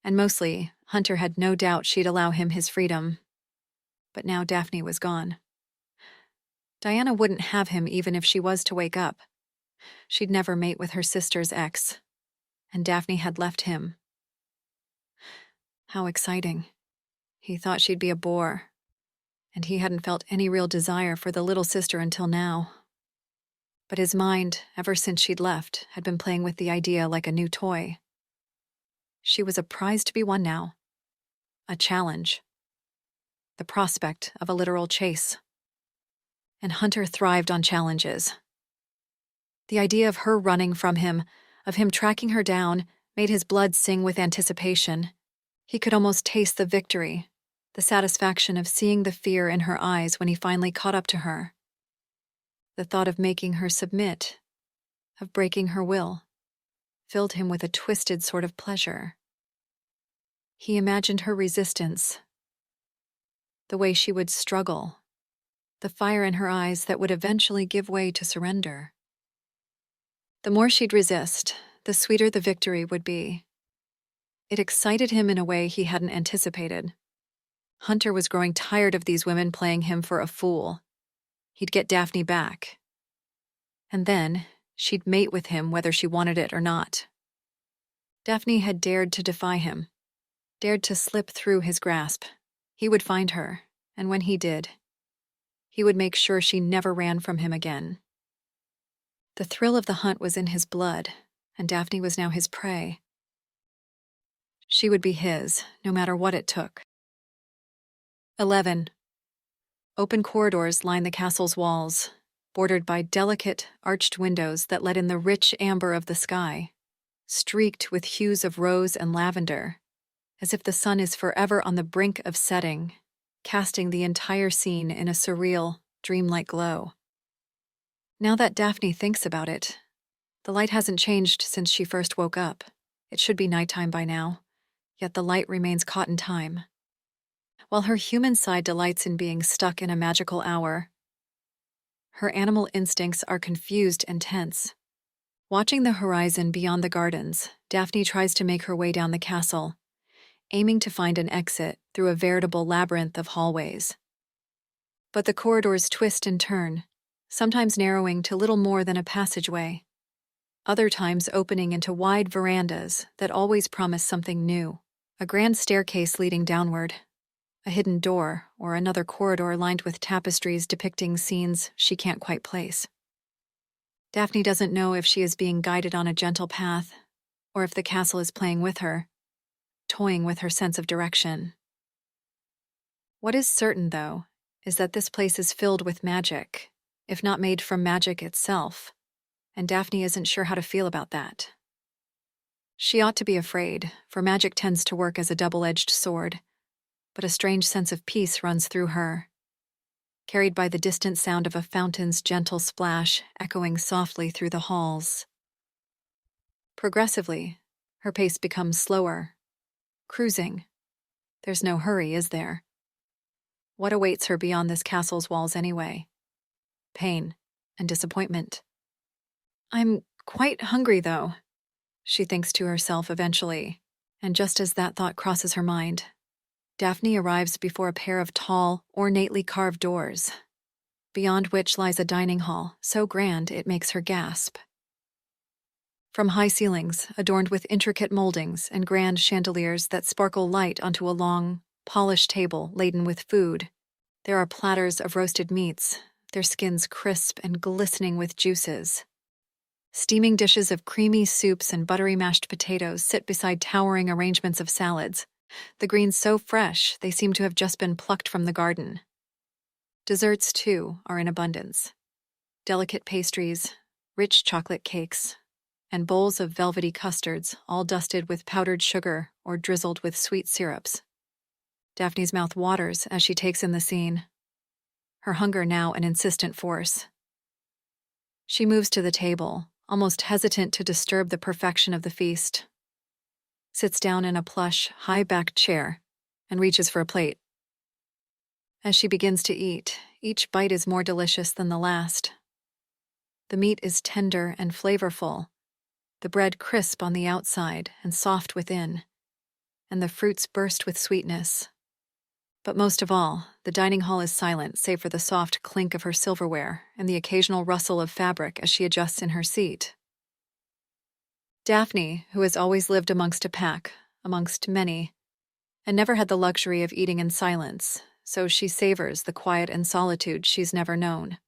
S1: And mostly, Hunter had no doubt she'd allow him his freedom. But now Daphne was gone. Diana wouldn't have him even if she was to wake up. She'd never mate with her sister's ex, and Daphne had left him. How exciting. He thought she'd be a bore, and he hadn't felt any real desire for the little sister until now. But his mind, ever since she'd left, had been playing with the idea like a new toy. She was a prize to be won now. A challenge. The prospect of a literal chase. And Hunter thrived on challenges. The idea of her running from him, of him tracking her down, made his blood sing with anticipation. He could almost taste the victory, the satisfaction of seeing the fear in her eyes when he finally caught up to her. The thought of making her submit, of breaking her will, filled him with a twisted sort of pleasure. He imagined her resistance, the way she would struggle, the fire in her eyes that would eventually give way to surrender. The more she'd resist, the sweeter the victory would be. It excited him in a way he hadn't anticipated. Hunter was growing tired of these women playing him for a fool. He'd get Daphne back. And then, she'd mate with him whether she wanted it or not. Daphne had dared to defy him, dared to slip through his grasp. He would find her, and when he did, he would make sure she never ran from him again. The thrill of the hunt was in his blood, and Daphne was now his prey. She would be his, no matter what it took. 11. Open corridors line the castle's walls, bordered by delicate, arched windows that let in the rich amber of the sky, streaked with hues of rose and lavender, as if the sun is forever on the brink of setting, casting the entire scene in a surreal, dreamlike glow. Now that Daphne thinks about it, the light hasn't changed since she first woke up. It should be nighttime by now, yet the light remains caught in time. While her human side delights in being stuck in a magical hour, her animal instincts are confused and tense. Watching the horizon beyond the gardens, Daphne tries to make her way down the castle, aiming to find an exit through a veritable labyrinth of hallways. But the corridors twist and turn, sometimes narrowing to little more than a passageway, other times opening into wide verandas that always promise something new, a grand staircase leading downward, a hidden door, or another corridor lined with tapestries depicting scenes she can't quite place. Daphne doesn't know if she is being guided on a gentle path, or if the castle is playing with her, toying with her sense of direction. What is certain, though, is that this place is filled with magic, if not made from magic itself, and Daphne isn't sure how to feel about that. She ought to be afraid, for magic tends to work as a double-edged sword, but a strange sense of peace runs through her, carried by the distant sound of a fountain's gentle splash echoing softly through the halls. Progressively, her pace becomes slower, cruising. There's no hurry, is there? What awaits her beyond this castle's walls anyway? Pain and disappointment. I'm quite hungry, though, she thinks to herself eventually, and just as that thought crosses her mind, Daphne arrives before a pair of tall, ornately carved doors, beyond which lies a dining hall so grand it makes her gasp. From high ceilings, adorned with intricate moldings and grand chandeliers that sparkle light onto a long, polished table laden with food, there are platters of roasted meats, their skins crisp and glistening with juices. Steaming dishes of creamy soups and buttery mashed potatoes sit beside towering arrangements of salads, the greens so fresh they seem to have just been plucked from the garden. Desserts, too, are in abundance. Delicate pastries, rich chocolate cakes, and bowls of velvety custards, all dusted with powdered sugar or drizzled with sweet syrups. Daphne's mouth waters as she takes in the scene, her hunger now an insistent force. She moves to the table, almost hesitant to disturb the perfection of the feast. Sits down in a plush, high-backed chair and reaches for a plate. As she begins to eat, each bite is more delicious than the last. The meat is tender and flavorful, the bread crisp on the outside and soft within, and the fruits burst with sweetness. But most of all, the dining hall is silent save for the soft clink of her silverware and the occasional rustle of fabric as she adjusts in her seat. Daphne, who has always lived amongst a pack, amongst many, and never had the luxury of eating in silence, so she savors the quiet and solitude she's never known,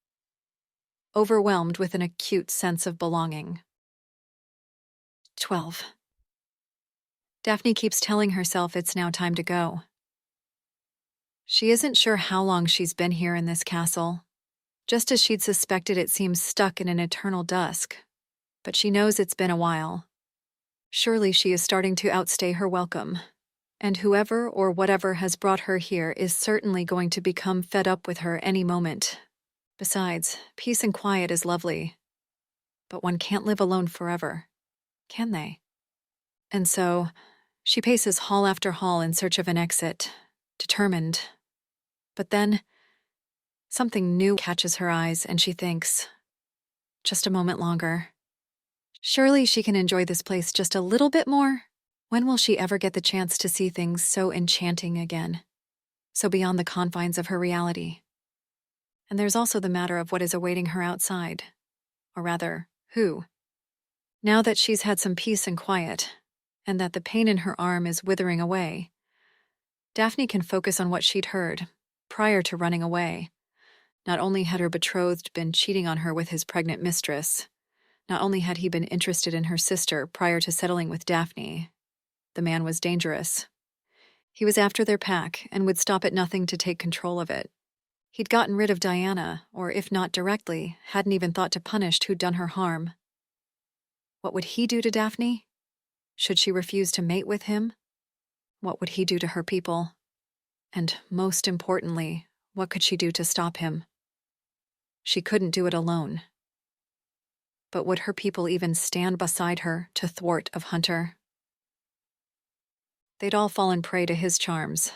S1: overwhelmed with an acute sense of belonging. 12. Daphne keeps telling herself it's now time to go. She isn't sure how long she's been here in this castle. Just as she'd suspected, it seems stuck in an eternal dusk. But she knows it's been a while. Surely she is starting to outstay her welcome. And whoever or whatever has brought her here is certainly going to become fed up with her any moment. Besides, peace and quiet is lovely. But one can't live alone forever, can they? And so, she paces hall after hall in search of an exit, determined. But then, something new catches her eyes and she thinks, just a moment longer. Surely she can enjoy this place just a little bit more? When will she ever get the chance to see things so enchanting again? So beyond the confines of her reality? And there's also the matter of what is awaiting her outside. Or rather, who? Now that she's had some peace and quiet, and that the pain in her arm is withering away, Daphne can focus on what she'd heard prior to running away. Not only had her betrothed been cheating on her with his pregnant mistress, not only had he been interested in her sister prior to settling with Daphne, the man was dangerous. He was after their pack and would stop at nothing to take control of it. He'd gotten rid of Diana, or if not directly, hadn't even thought to punish who'd done her harm. What would he do to Daphne? Should she refuse to mate with him? What would he do to her people? And most importantly, what could she do to stop him? She couldn't do it alone. But would her people even stand beside her to thwart of Hunter? They'd all fallen prey to his charms,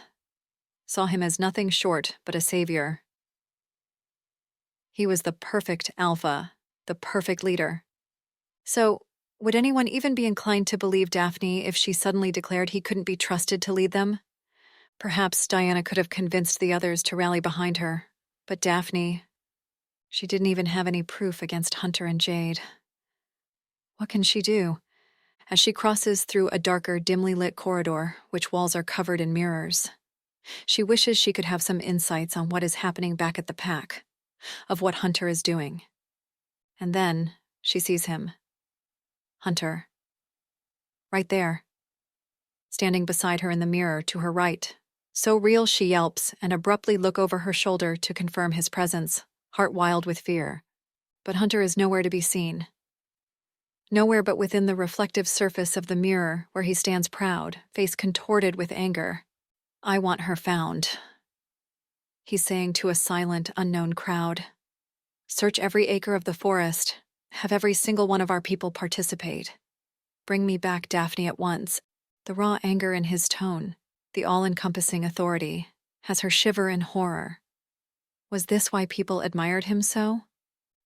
S1: saw him as nothing short but a savior. He was the perfect alpha, the perfect leader. So, would anyone even be inclined to believe Daphne if she suddenly declared he couldn't be trusted to lead them? Perhaps Diana could have convinced the others to rally behind her, but Daphne, she didn't even have any proof against Hunter and Jade. What can she do? As she crosses through a darker, dimly lit corridor, which walls are covered in mirrors, she wishes she could have some insights on what is happening back at the pack, of what Hunter is doing. And then she sees him. Hunter. Right there. Standing beside her in the mirror to her right. So real she yelps and abruptly look over her shoulder to confirm his presence, heart wild with fear. But Hunter is nowhere to be seen. Nowhere but within the reflective surface of the mirror where he stands proud, face contorted with anger. I want her found. He's saying to a silent, unknown crowd. Search every acre of the forest. Have every single one of our people participate. Bring me back Daphne at once. The raw anger in his tone, the all-encompassing authority, has her shiver in horror. Was this why people admired him so?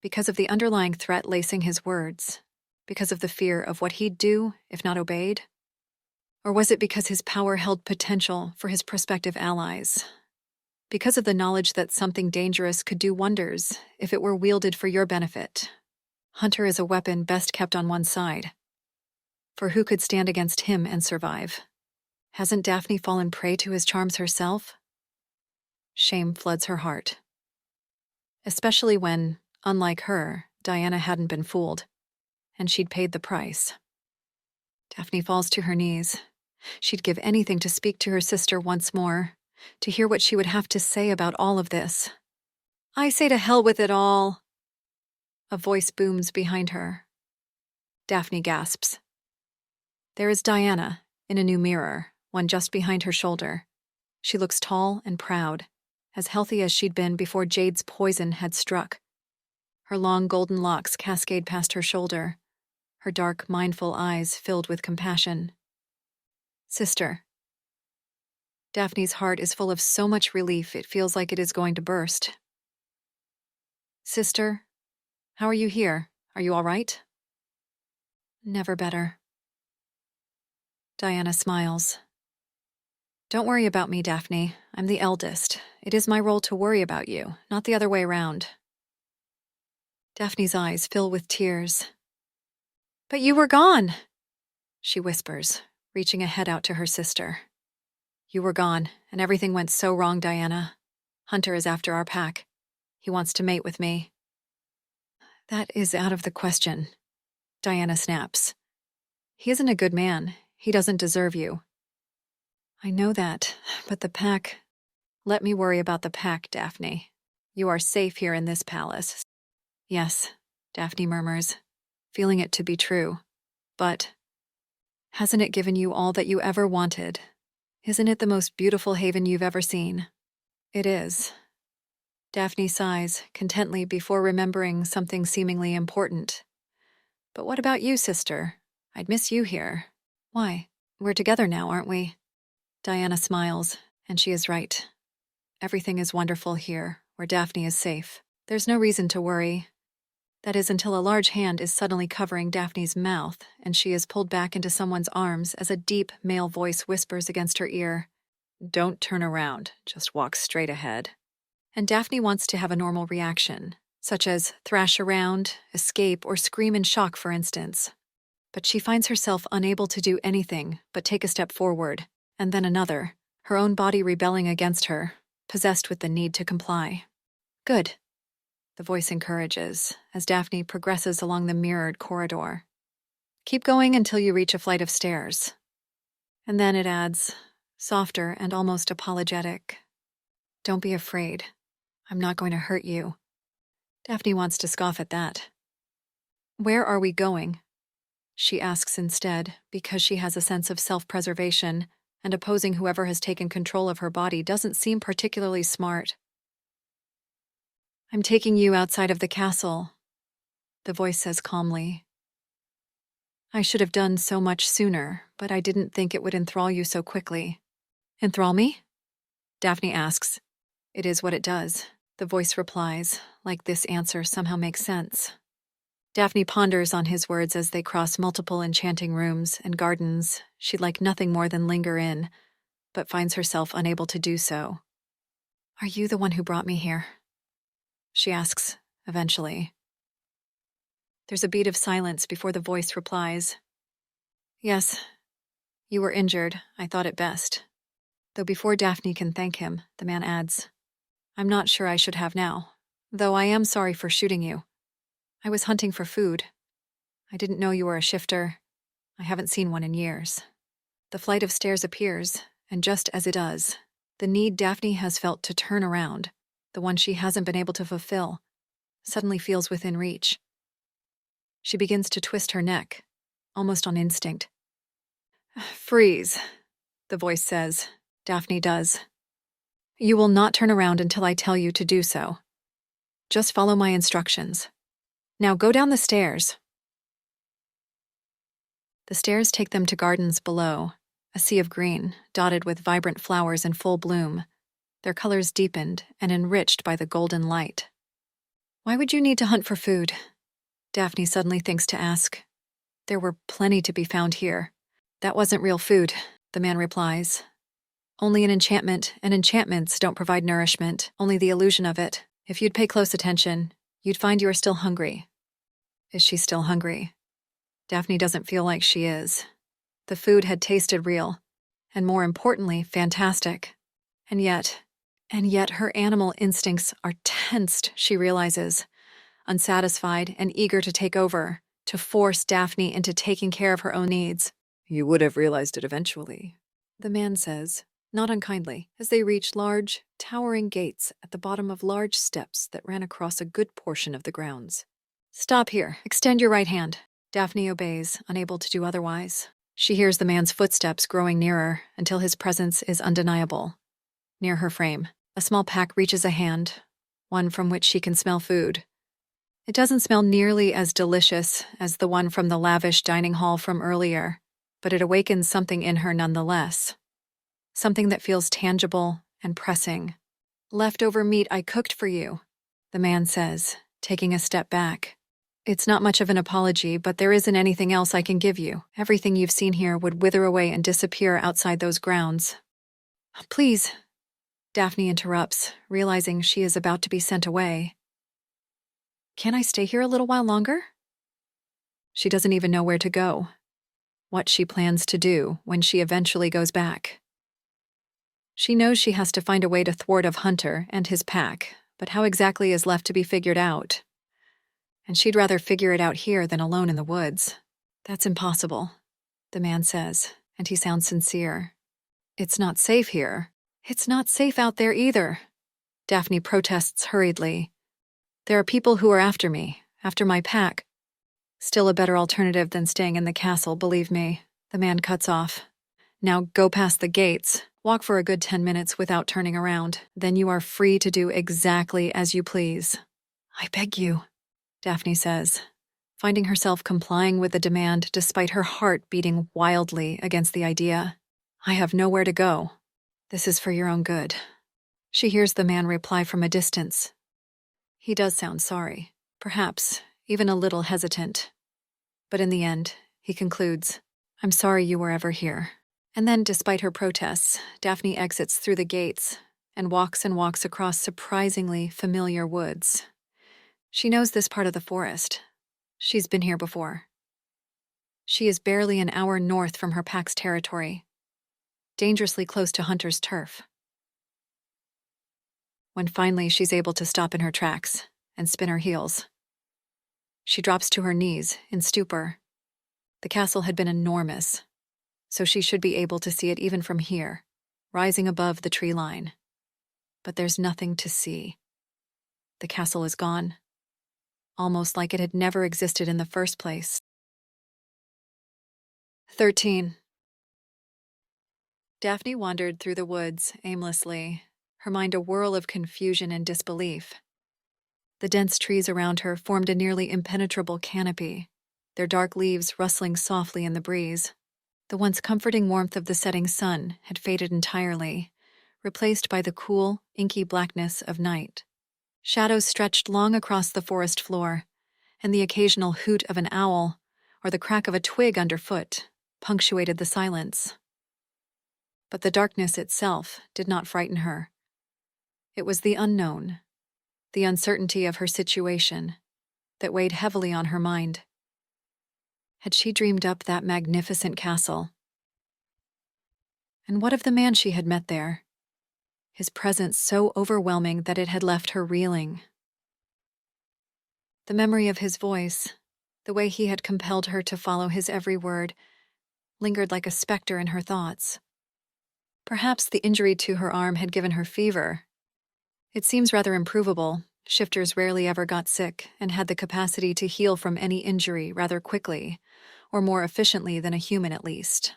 S1: Because of the underlying threat lacing his words? Because of the fear of what he'd do if not obeyed? Or was it because his power held potential for his prospective allies? Because of the knowledge that something dangerous could do wonders if it were wielded for your benefit? Hunter is a weapon best kept on one side. For who could stand against him and survive? Hasn't Daphne fallen prey to his charms herself? Shame floods her heart. Especially when, unlike her, Diana hadn't been fooled, and she'd paid the price. Daphne falls to her knees. She'd give anything to speak to her sister once more, to hear what she would have to say about all of this. I say to hell with it all. A voice booms behind her. Daphne gasps. There is Diana, in a new mirror, one just behind her shoulder. She looks tall and proud, as healthy as she'd been before Jade's poison had struck. Her long golden locks cascade past her shoulder, her dark, mindful eyes filled with compassion. Sister. Daphne's heart is full of so much relief it feels like it is going to burst. Sister, how are you here? Are you all right? Never better. Diana smiles. Don't worry about me, Daphne. I'm the eldest. It is my role to worry about you, not the other way around. Daphne's eyes fill with tears. But you were gone, she whispers, reaching a head out to her sister. You were gone, and everything went so wrong, Diana. Hunter is after our pack. He wants to mate with me. That is out of the question, Diana snaps. He isn't a good man. He doesn't deserve you. I know that, but the pack... Let me worry about the pack, Daphne. You are safe here in this palace. Yes, Daphne murmurs, feeling it to be true. But hasn't it given you all that you ever wanted? Isn't it the most beautiful haven you've ever seen? It is. Daphne sighs contently before remembering something seemingly important. But what about you, sister? I'd miss you here. Why? We're together now, aren't we? Diana smiles, and she is right. Everything is wonderful here, where Daphne is safe. There's no reason to worry. That is until a large hand is suddenly covering Daphne's mouth, and she is pulled back into someone's arms as a deep male voice whispers against her ear. Don't turn around, just walk straight ahead. And Daphne wants to have a normal reaction, such as thrash around, escape, or scream in shock, for instance. But she finds herself unable to do anything but take a step forward, and then another, her own body rebelling against her, possessed with the need to comply. Good, the voice encourages, as Daphne progresses along the mirrored corridor. Keep going until you reach a flight of stairs. And then it adds, softer and almost apologetic. Don't be afraid. I'm not going to hurt you. Daphne wants to scoff at that. Where are we going? She asks instead, because she has a sense of self-preservation, and opposing whoever has taken control of her body doesn't seem particularly smart. I'm taking you outside of the castle, the voice says calmly. I should have done so much sooner, but I didn't think it would enthrall you so quickly. Enthrall me? Daphne asks. It is what it does, the voice replies, like this answer somehow makes sense. Daphne ponders on his words as they cross multiple enchanting rooms and gardens she'd like nothing more than linger in, but finds herself unable to do so. Are you the one who brought me here? She asks, eventually. There's a beat of silence before the voice replies. Yes, you were injured. I thought it best. Though before Daphne can thank him, the man adds, I'm not sure I should have now, though I am sorry for shooting you. I was hunting for food. I didn't know you were a shifter. I haven't seen one in years. The flight of stairs appears, and just as it does, the need Daphne has felt to turn around, the one she hasn't been able to fulfill, suddenly feels within reach. She begins to twist her neck, almost on instinct. Freeze, the voice says. Daphne does. You will not turn around until I tell you to do so. Just follow my instructions. Now go down the stairs. The stairs take them to gardens below, a sea of green, dotted with vibrant flowers in full bloom, their colors deepened and enriched by the golden light. Why would you need to hunt for food? Daphne suddenly thinks to ask. There were plenty to be found here. That wasn't real food, the man replies. Only an enchantment, and enchantments don't provide nourishment, only the illusion of it. If you'd pay close attention, you'd find you are still hungry. Is she still hungry? Daphne doesn't feel like she is. The food had tasted real, and more importantly, fantastic. And yet her animal instincts are tensed, she realizes, unsatisfied and eager to take over, to force Daphne into taking care of her own needs. You would have realized it eventually, the man says, not unkindly, as they reach large, towering gates at the bottom of large steps that ran across a good portion of the grounds. Stop here. Extend your right hand. Daphne obeys, unable to do otherwise. She hears the man's footsteps growing nearer until his presence is undeniable. Near her frame, a small pack reaches a hand, one from which she can smell food. It doesn't smell nearly as delicious as the one from the lavish dining hall from earlier, but it awakens something in her nonetheless. Something that feels tangible and pressing. "Leftover meat I cooked for you," the man says, taking a step back. "It's not much of an apology, but there isn't anything else I can give you. Everything you've seen here would wither away and disappear outside those grounds." "Please," Daphne interrupts, realizing she is about to be sent away. "Can I stay here a little while longer?" She doesn't even know where to go, what she plans to do when she eventually goes back. She knows she has to find a way to thwart of Hunter and his pack, but how exactly is left to be figured out? And she'd rather figure it out here than alone in the woods. "That's impossible," the man says, and he sounds sincere. "It's not safe here." "It's not safe out there either," Daphne protests hurriedly. "There are people who are after me, after my pack." "Still a better alternative than staying in the castle, believe me," the man cuts off. "Now go past the gates, walk for a good 10 minutes without turning around. Then you are free to do exactly as you please." "I beg you," Daphne says, finding herself complying with the demand despite her heart beating wildly against the idea. "I have nowhere to go. This is for your own good." She hears the man reply from a distance. He does sound sorry, perhaps even a little hesitant. But in the end, he concludes, "I'm sorry you were ever here." And then, despite her protests, Daphne exits through the gates and walks across surprisingly familiar woods. She knows this part of the forest. She's been here before. She is barely an hour north from her pack's territory, dangerously close to Hunter's turf. When finally she's able to stop in her tracks and spin her heels, she drops to her knees in stupor. The castle had been enormous, so she should be able to see it even from here, rising above the tree line. But there's nothing to see. The castle is gone, almost like it had never existed in the first place. 13. Daphne wandered through the woods aimlessly, her mind a whirl of confusion and disbelief. The dense trees around her formed a nearly impenetrable canopy, their dark leaves rustling softly in the breeze. The once comforting warmth of the setting sun had faded entirely, replaced by the cool, inky blackness of night. Shadows stretched long across the forest floor, and the occasional hoot of an owl or the crack of a twig underfoot punctuated the silence. But the darkness itself did not frighten her. It was the unknown, the uncertainty of her situation, that weighed heavily on her mind. Had she dreamed up that magnificent castle? And what of the man she had met there? His presence so overwhelming that it had left her reeling. The memory of his voice, the way he had compelled her to follow his every word, lingered like a specter in her thoughts. Perhaps the injury to her arm had given her fever. It seems rather improvable. Shifters rarely ever got sick and had the capacity to heal from any injury rather quickly, or more efficiently than a human at least.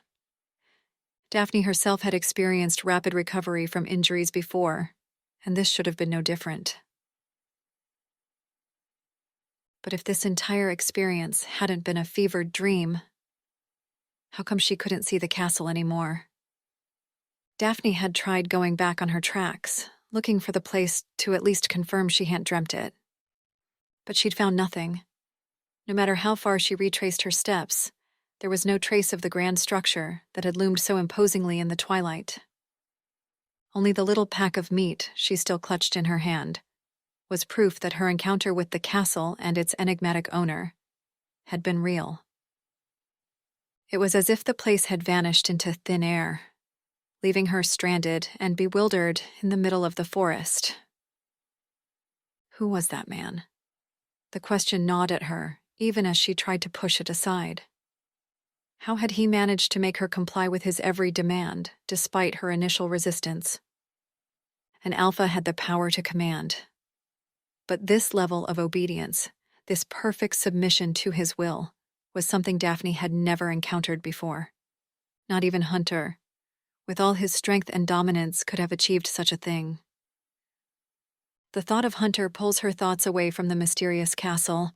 S1: Daphne herself had experienced rapid recovery from injuries before, and this should have been no different. But if this entire experience hadn't been a fevered dream, how come she couldn't see the castle anymore? Daphne had tried going back on her tracks, looking for the place to at least confirm she hadn't dreamt it. But she'd found nothing. No matter how far she retraced her steps, there was no trace of the grand structure that had loomed so imposingly in the twilight. Only the little pack of meat she still clutched in her hand was proof that her encounter with the castle and its enigmatic owner had been real. It was as if the place had vanished into thin air, leaving her stranded and bewildered in the middle of the forest. Who was that man? The question gnawed at her, even as she tried to push it aside. How had he managed to make her comply with his every demand, despite her initial resistance? An alpha had the power to command. But this level of obedience, this perfect submission to his will, was something Daphne had never encountered before. Not even Hunter, with all his strength and dominance, could have achieved such a thing. The thought of Hunter pulls her thoughts away from the mysterious castle,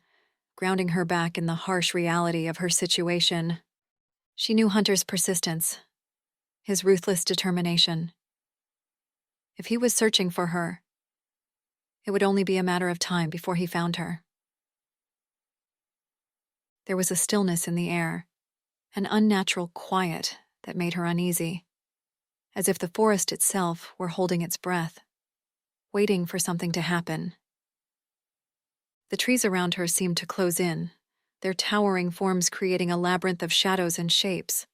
S1: grounding her back in the harsh reality of her situation. She knew Hunter's persistence, his ruthless determination. If he was searching for her, it would only be a matter of time before he found her. There was a stillness in the air, an unnatural quiet that made her uneasy, as if the forest itself were holding its breath, waiting for something to happen. The trees around her seemed to close in, their towering forms creating a labyrinth of shadows and shapes.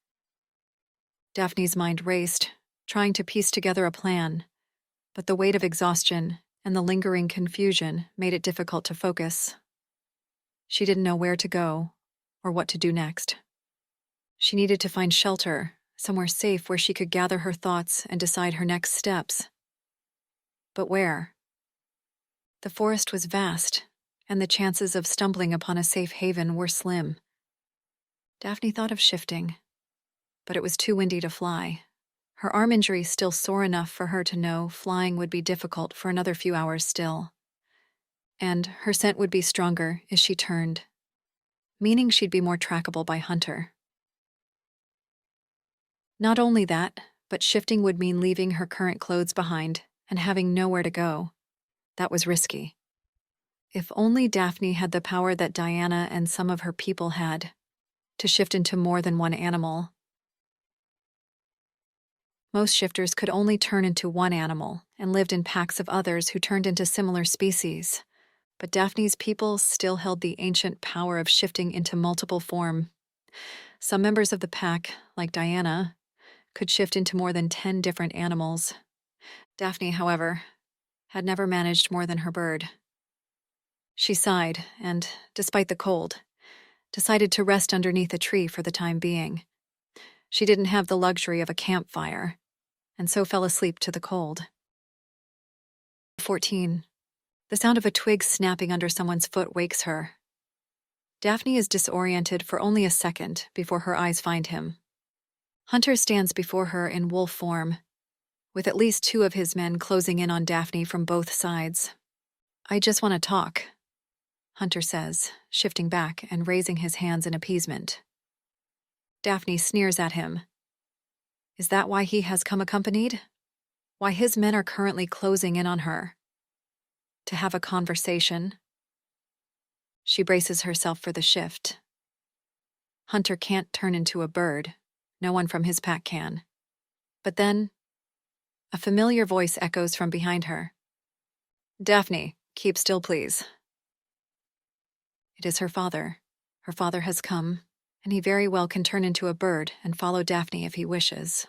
S1: Daphne's mind raced, trying to piece together a plan, but the weight of exhaustion and the lingering confusion made it difficult to focus. She didn't know where to go or what to do next. She needed to find shelter, somewhere safe where she could gather her thoughts and decide her next steps. But where? The forest was vast, and the chances of stumbling upon a safe haven were slim. Daphne thought of shifting, but it was too windy to fly. Her arm injury still sore enough for her to know flying would be difficult for another few hours still. And her scent would be stronger as she turned, meaning she'd be more trackable by Hunter. Not only that, but shifting would mean leaving her current clothes behind and having nowhere to go. That was risky. If only Daphne had the power that Diana and some of her people had, to shift into more than one animal. Most shifters could only turn into one animal and lived in packs of others who turned into similar species. But Daphne's people still held the ancient power of shifting into multiple form. Some members of the pack, like Diana, could shift into more than 10 different animals. Daphne, however, had never managed more than her bird. She sighed and, despite the cold, decided to rest underneath a tree for the time being. She didn't have the luxury of a campfire, and so fell asleep to the cold. 14. The sound of a twig snapping under someone's foot wakes her. Daphne is disoriented for only a second before her eyes find him. Hunter stands before her in wolf form, with at least 2 of his men closing in on Daphne from both sides. "I just want to talk," Hunter says, shifting back and raising his hands in appeasement. Daphne sneers at him. Is that why he has come accompanied? Why his men are currently closing in on her? To have a conversation? She braces herself for the shift. Hunter can't turn into a bird. No one from his pack can. But then, a familiar voice echoes from behind her. "Daphne, keep still, please." It is her father. Her father has come, and he very well can turn into a bird and follow Daphne if he wishes.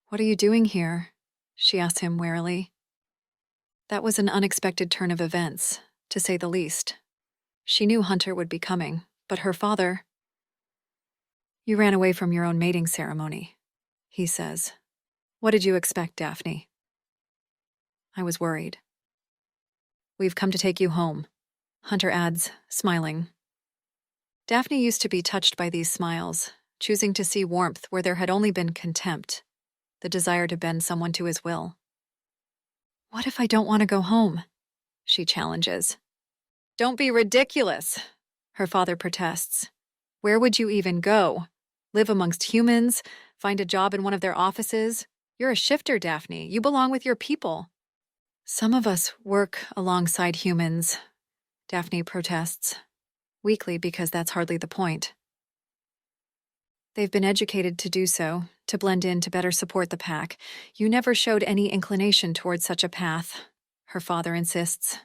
S1: "What are you doing here?" she asks him warily. That was an unexpected turn of events, to say the least. She knew Hunter would be coming, but her father... "You ran away from your own mating ceremony," he says. "What did you expect, Daphne?" "I was worried." "We've come to take you home," Hunter adds, smiling. Daphne used to be touched by these smiles, choosing to see warmth where there had only been contempt, the desire to bend someone to his will. "What if I don't want to go home?" she challenges. "Don't be ridiculous," her father protests. "Where would you even go? Live amongst humans? Find a job in one of their offices? You're a shifter, Daphne. You belong with your people." "Some of us work alongside humans," Daphne protests, weakly because that's hardly the point. "They've been educated to do so, to blend in to better support the pack. You never showed any inclination towards such a path," her father insists.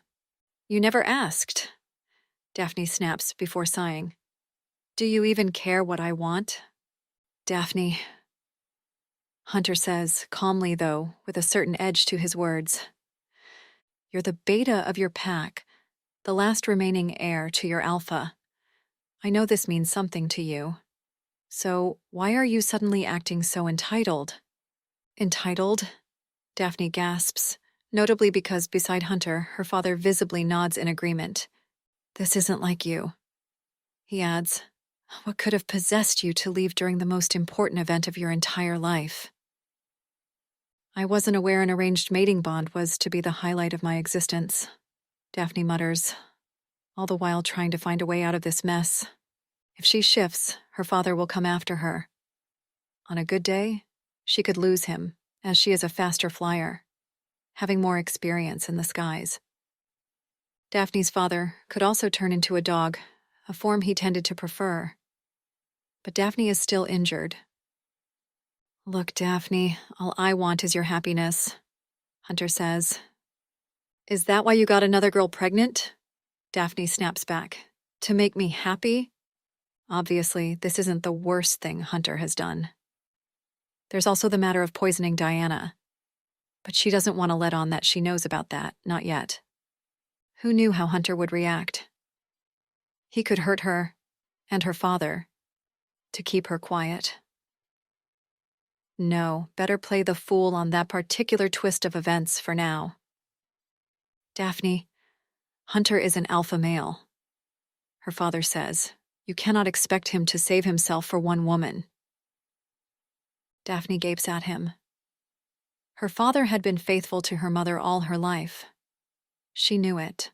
S1: "You never asked," Daphne snaps before sighing. "Do you even care what I want?" "Daphne," Hunter says, calmly though, with a certain edge to his words. "You're the beta of your pack, the last remaining heir to your alpha. I know this means something to you. So why are you suddenly acting so entitled?" "Entitled?" Daphne gasps, notably because beside Hunter, her father visibly nods in agreement. "This isn't like you." He adds, "What could have possessed you to leave during the most important event of your entire life?" I wasn't aware an arranged mating bond was to be the highlight of my existence, Daphne mutters, all the while trying to find a way out of this mess. If she shifts, her father will come after her. On a good day, she could lose him, as she is a faster flyer, having more experience in the skies. Daphne's father could also turn into a dog, a form he tended to prefer. But Daphne is still injured. Look, Daphne, all I want is your happiness, Hunter says. Is that why you got another girl pregnant? Daphne snaps back. To make me happy? Obviously, this isn't the worst thing Hunter has done. There's also the matter of poisoning Diana. But she doesn't want to let on that she knows about that, not yet. Who knew how Hunter would react? He could hurt her, and her father, to keep her quiet. No, better play the fool on that particular twist of events for now. Daphne, Hunter is an alpha male. Her father says, you cannot expect him to save himself for one woman. Daphne gapes at him. Her father had been faithful to her mother all her life. She knew it.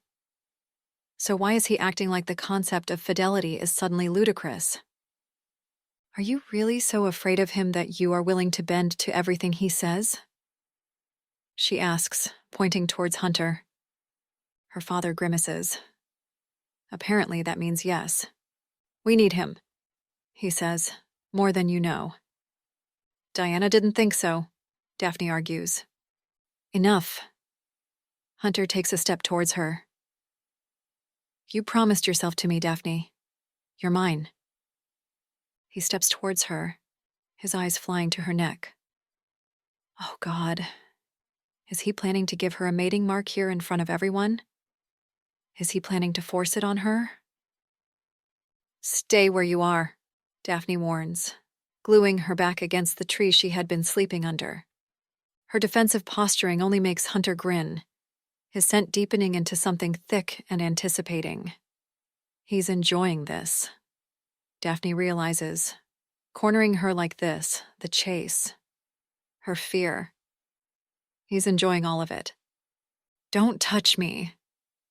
S1: So why is he acting like the concept of fidelity is suddenly ludicrous? Are you really so afraid of him that you are willing to bend to everything he says? She asks, pointing towards Hunter. Her father grimaces. Apparently that means yes. We need him, he says, more than you know. Diana didn't think so, Daphne argues. Enough. Hunter takes a step towards her. You promised yourself to me, Daphne. You're mine. He steps towards her, his eyes flying to her neck. Oh, God. Is he planning to give her a mating mark here in front of everyone? Is he planning to force it on her? Stay where you are, Daphne warns, gluing her back against the tree she had been sleeping under. Her defensive posturing only makes Hunter grin, his scent deepening into something thick and anticipating. He's enjoying this. Daphne realizes, cornering her like this, the chase, her fear. He's enjoying all of it. Don't touch me,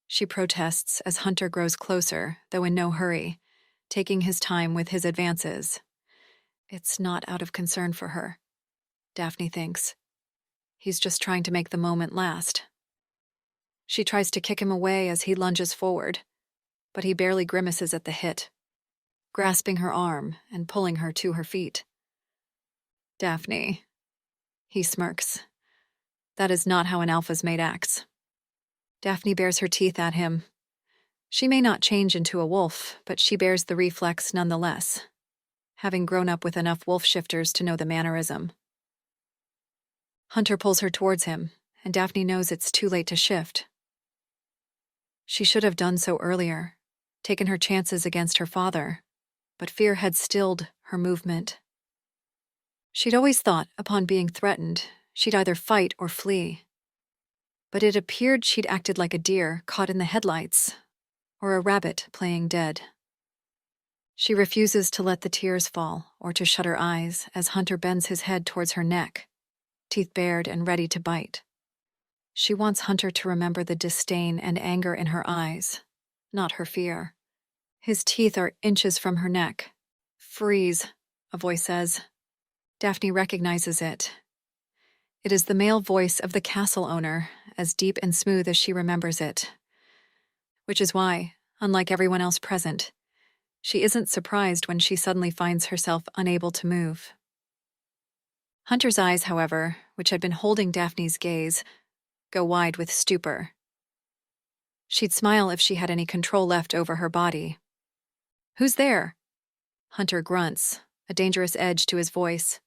S1: she protests as Hunter grows closer, though in no hurry, taking his time with his advances. It's not out of concern for her, Daphne thinks. He's just trying to make the moment last. She tries to kick him away as he lunges forward, but he barely grimaces at the hit, grasping her arm and pulling her to her feet. Daphne, he smirks. That is not how an alpha's mate acts. Daphne bares her teeth at him. She may not change into a wolf, but she bears the reflex nonetheless, having grown up with enough wolf shifters to know the mannerism. Hunter pulls her towards him, and Daphne knows it's too late to shift. She should have done so earlier, taken her chances against her father, but fear had stilled her movement. She'd always thought, upon being threatened, she'd either fight or flee. But it appeared she'd acted like a deer caught in the headlights, or a rabbit playing dead. She refuses to let the tears fall or to shut her eyes as Hunter bends his head towards her neck, teeth bared and ready to bite. She wants Hunter to remember the disdain and anger in her eyes, not her fear. His teeth are inches from her neck. Freeze, a voice says. Daphne recognizes it. It is the male voice of the castle owner, as deep and smooth as she remembers it. Which is why, unlike everyone else present, she isn't surprised when she suddenly finds herself unable to move. Hunter's eyes, however, which had been holding Daphne's gaze, go wide with stupor. She'd smile if she had any control left over her body. Who's there? Hunter grunts, a dangerous edge to his voice.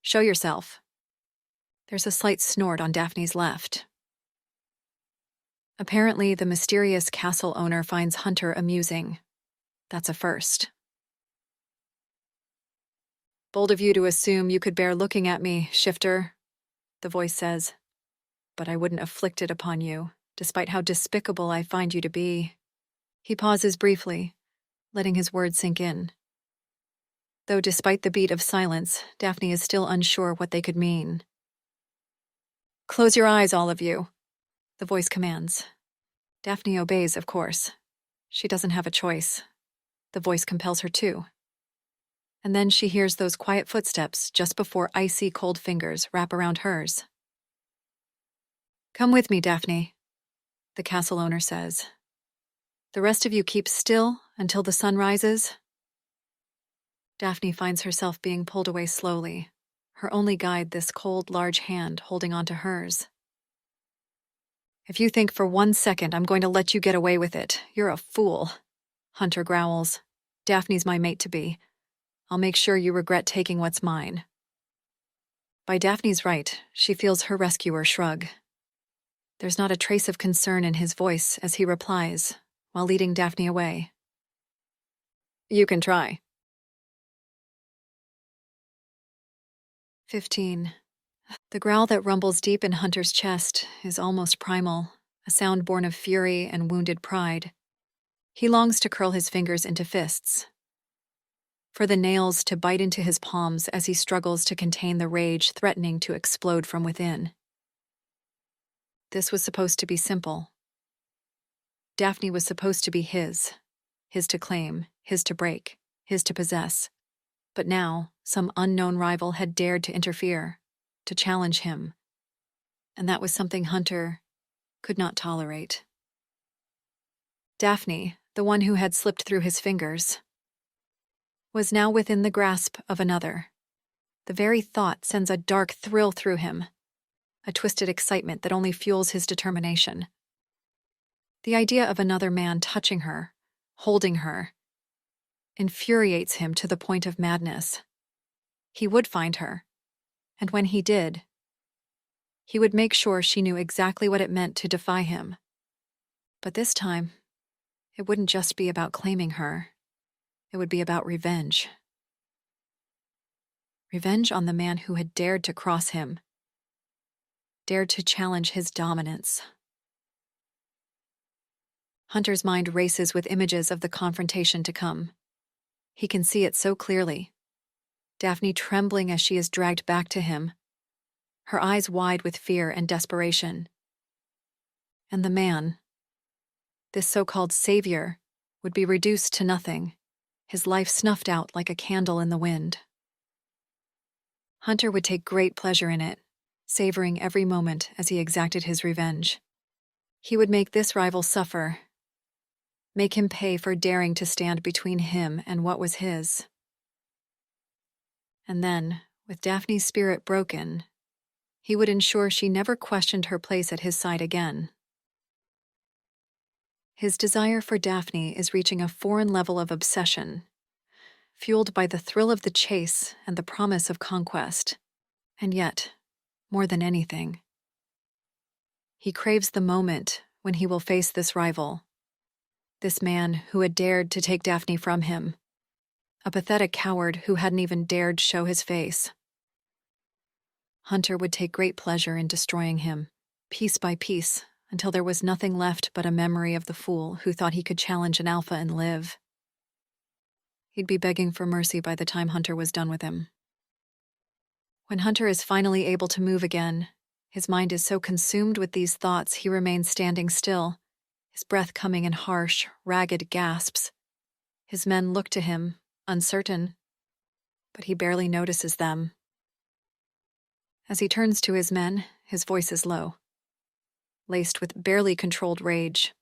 S1: Show yourself. There's a slight snort on Daphne's left. Apparently, the mysterious castle owner finds Hunter amusing. That's a first. Bold of you to assume you could bear looking at me, shifter, the voice says. But I wouldn't afflict it upon you, despite how despicable I find you to be. He pauses briefly, letting his words sink in. Though despite the beat of silence, Daphne is still unsure what they could mean. Close your eyes, all of you, the voice commands. Daphne obeys, of course. She doesn't have a choice. The voice compels her to. And then she hears those quiet footsteps just before icy cold fingers wrap around hers. Come with me, Daphne, the castle owner says. The rest of you keep still until the sun rises. Daphne finds herself being pulled away slowly, her only guide this cold, large hand holding onto hers. If you think for 1 second I'm going to let you get away with it, you're a fool, Hunter growls. Daphne's my mate-to-be. I'll make sure you regret taking what's mine. By Daphne's right, she feels her rescuer shrug. There's not a trace of concern in his voice as he replies, while leading Daphne away. You can try. 15. The growl that rumbles deep in Hunter's chest is almost primal, a sound born of fury and wounded pride. He longs to curl his fingers into fists, for the nails to bite into his palms as he struggles to contain the rage threatening to explode from within. This was supposed to be simple. Daphne was supposed to be his to claim, his to break, his to possess. But now, some unknown rival had dared to interfere, to challenge him. And that was something Hunter could not tolerate. Daphne, the one who had slipped through his fingers, was now within the grasp of another. The very thought sends a dark thrill through him, a twisted excitement that only fuels his determination. The idea of another man touching her, holding her, infuriates him to the point of madness. He would find her, and when he did, he would make sure she knew exactly what it meant to defy him. But this time, it wouldn't just be about claiming her. It would be about revenge. Revenge on the man who had dared to cross him, dared to challenge his dominance. Hunter's mind races with images of the confrontation to come. He can see it so clearly. Daphne trembling as she is dragged back to him, her eyes wide with fear and desperation. And the man, this so-called savior, would be reduced to nothing, his life snuffed out like a candle in the wind. Hunter would take great pleasure in it, savoring every moment as he exacted his revenge. He would make this rival suffer, make him pay for daring to stand between him and what was his. And then, with Daphne's spirit broken, he would ensure she never questioned her place at his side again. His desire for Daphne is reaching a foreign level of obsession, fueled by the thrill of the chase and the promise of conquest. And yet, more than anything, he craves the moment when he will face this rival, this man who had dared to take Daphne from him, a pathetic coward who hadn't even dared show his face. Hunter would take great pleasure in destroying him, piece by piece, until there was nothing left but a memory of the fool who thought he could challenge an alpha and live. He'd be begging for mercy by the time Hunter was done with him. When Hunter is finally able to move again, his mind is so consumed with these thoughts he remains standing still, his breath coming in harsh, ragged gasps. His men look to him, uncertain, but he barely notices them. As he turns to his men, his voice is low, laced with barely controlled rage.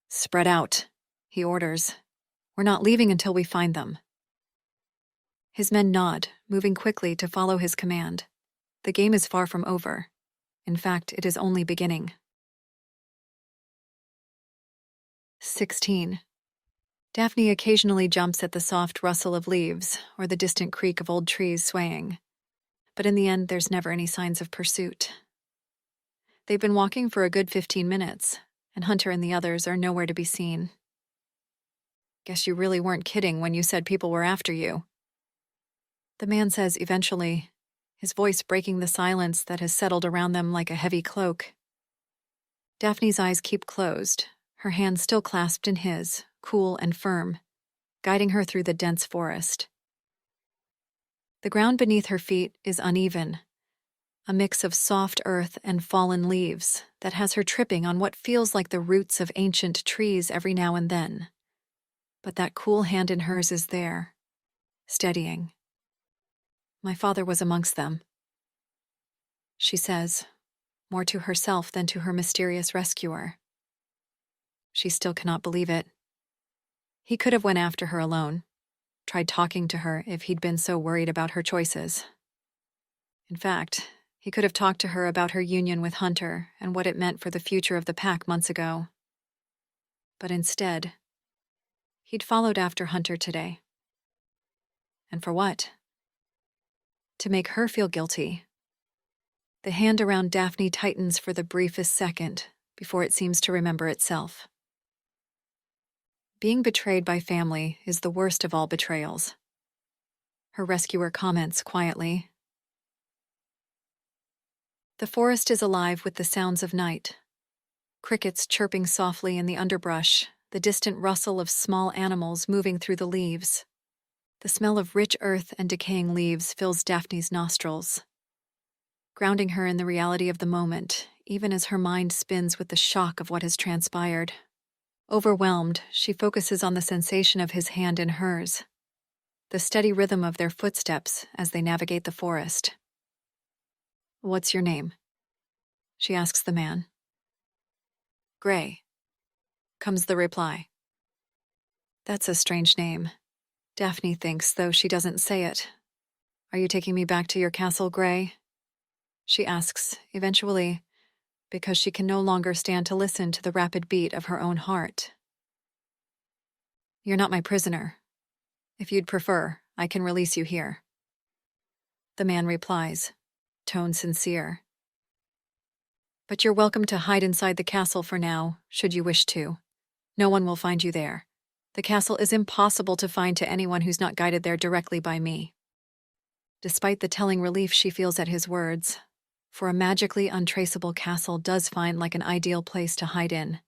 S1: "Spread out," he orders. "We're not leaving until we find them." His men nod, moving quickly to follow his command. The game is far from over. In fact, it is only beginning. 16. Daphne occasionally jumps at the soft rustle of leaves or the distant creak of old trees swaying. But in the end, there's never any signs of pursuit. They've been walking for a good 15 minutes, and Hunter and the others are nowhere to be seen. "Guess you really weren't kidding when you said people were after you," the man says eventually, his voice breaking the silence that has settled around them like a heavy cloak. Daphne's eyes keep closed, her hand still clasped in his, cool and firm, guiding her through the dense forest. The ground beneath her feet is uneven, a mix of soft earth and fallen leaves that has her tripping on what feels like the roots of ancient trees every now and then. But that cool hand in hers is there, steadying. My father was amongst them, she says, more to herself than to her mysterious rescuer. She still cannot believe it. He could have went after her alone, tried talking to her if he'd been so worried about her choices. In fact, he could have talked to her about her union with Hunter and what it meant for the future of the pack months ago. But instead, he'd followed after Hunter today. And for what? To make her feel guilty. The hand around Daphne tightens for the briefest second before it seems to remember itself. Being betrayed by family is the worst of all betrayals. Her rescuer comments quietly. The forest is alive with the sounds of night. Crickets chirping softly in the underbrush, the distant rustle of small animals moving through the leaves. The smell of rich earth and decaying leaves fills Daphne's nostrils, grounding her in the reality of the moment, even as her mind spins with the shock of what has transpired. Overwhelmed, she focuses on the sensation of his hand in hers, the steady rhythm of their footsteps as they navigate the forest. "What's your name?" she asks the man. "Gray," comes the reply. That's a strange name, Daphne thinks, though she doesn't say it. "Are you taking me back to your castle, Gray?" she asks, eventually, because she can no longer stand to listen to the rapid beat of her own heart. "You're not my prisoner. If you'd prefer, I can release you here." The man replies, tone sincere. "But you're welcome to hide inside the castle for now, should you wish to. No one will find you there. The castle is impossible to find to anyone who's not guided there directly by me." Despite the telling relief she feels at his words, for a magically untraceable castle does find like an ideal place to hide in,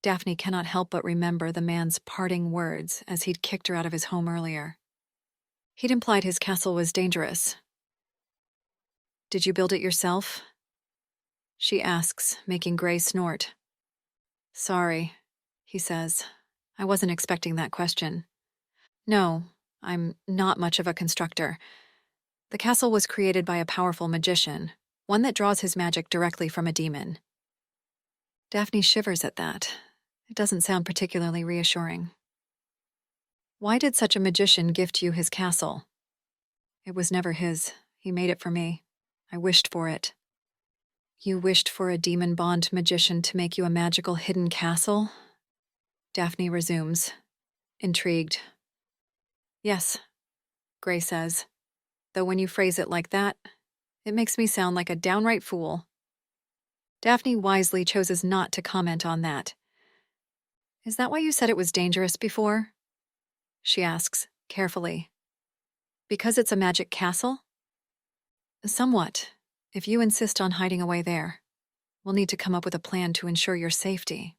S1: Daphne cannot help but remember the man's parting words as he'd kicked her out of his home earlier. He'd implied his castle was dangerous. "Did you build it yourself?" she asks, making Gray snort. "Sorry," he says. "I wasn't expecting that question. No, I'm not much of a constructor. The castle was created by a powerful magician, one that draws his magic directly from a demon." Daphne shivers at that. It doesn't sound particularly reassuring. "Why did such a magician gift you his castle?" "It was never his. He made it for me. I wished for it." "You wished for a demon-bond magician to make you a magical hidden castle?" Daphne resumes, intrigued. "Yes," Gray says, "though when you phrase it like that, it makes me sound like a downright fool." Daphne wisely chooses not to comment on that. "Is that why you said it was dangerous before?" she asks, carefully. "Because it's a magic castle?" "Somewhat, if you insist on hiding away there. We'll need to come up with a plan to ensure your safety."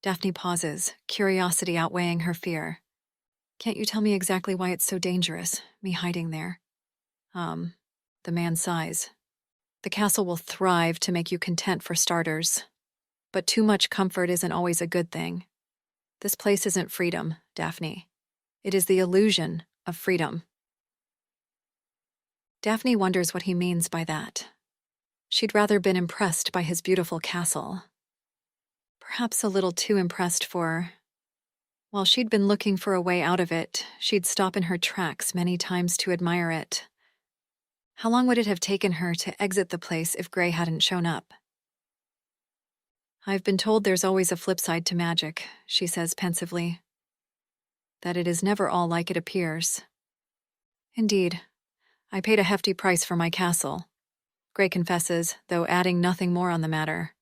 S1: Daphne pauses, curiosity outweighing her fear. "Can't you tell me exactly why it's so dangerous, me hiding there?" The man sighs. "The castle will thrive to make you content for starters. But too much comfort isn't always a good thing. This place isn't freedom, Daphne. It is the illusion of freedom." Daphne wonders what he means by that. She'd rather been impressed by his beautiful castle. Perhaps a little too impressed for... While she'd been looking for a way out of it, she'd stop in her tracks many times to admire it. How long would it have taken her to exit the place if Gray hadn't shown up? "I've been told there's always a flip side to magic," she says pensively. "That it is never all like it appears." "Indeed. I paid a hefty price for my castle," Gray confesses, though adding nothing more on the matter.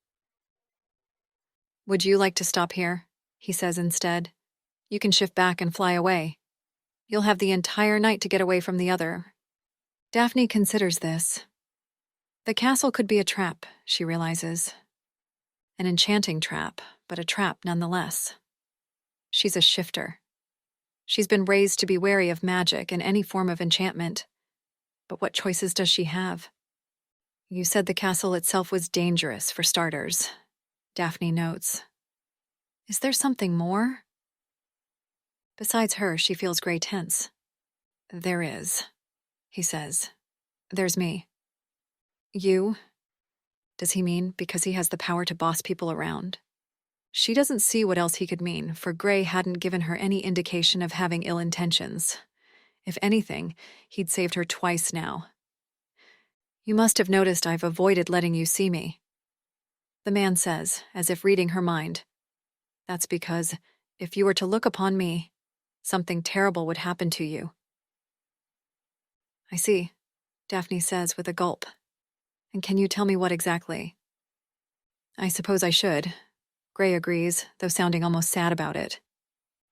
S1: "Would you like to stop here?" he says instead. "You can shift back and fly away. You'll have the entire night to get away from the other." Daphne considers this. The castle could be a trap, she realizes. An enchanting trap, but a trap nonetheless. She's a shifter. She's been raised to be wary of magic and any form of enchantment. But what choices does she have? You said the castle itself was dangerous, for starters, Daphne notes. Is there something more? Besides her, she feels Gray tense. There is, he says. There's me. You? Does he mean because he has the power to boss people around? She doesn't see what else he could mean, for Gray hadn't given her any indication of having ill intentions. If anything, he'd saved her twice now. You must have noticed I've avoided letting you see me, the man says, as if reading her mind. That's because, if you were to look upon me, something terrible would happen to you. I see, Daphne says with a gulp. And can you tell me what exactly? I suppose I should. Gray agrees, though sounding almost sad about it.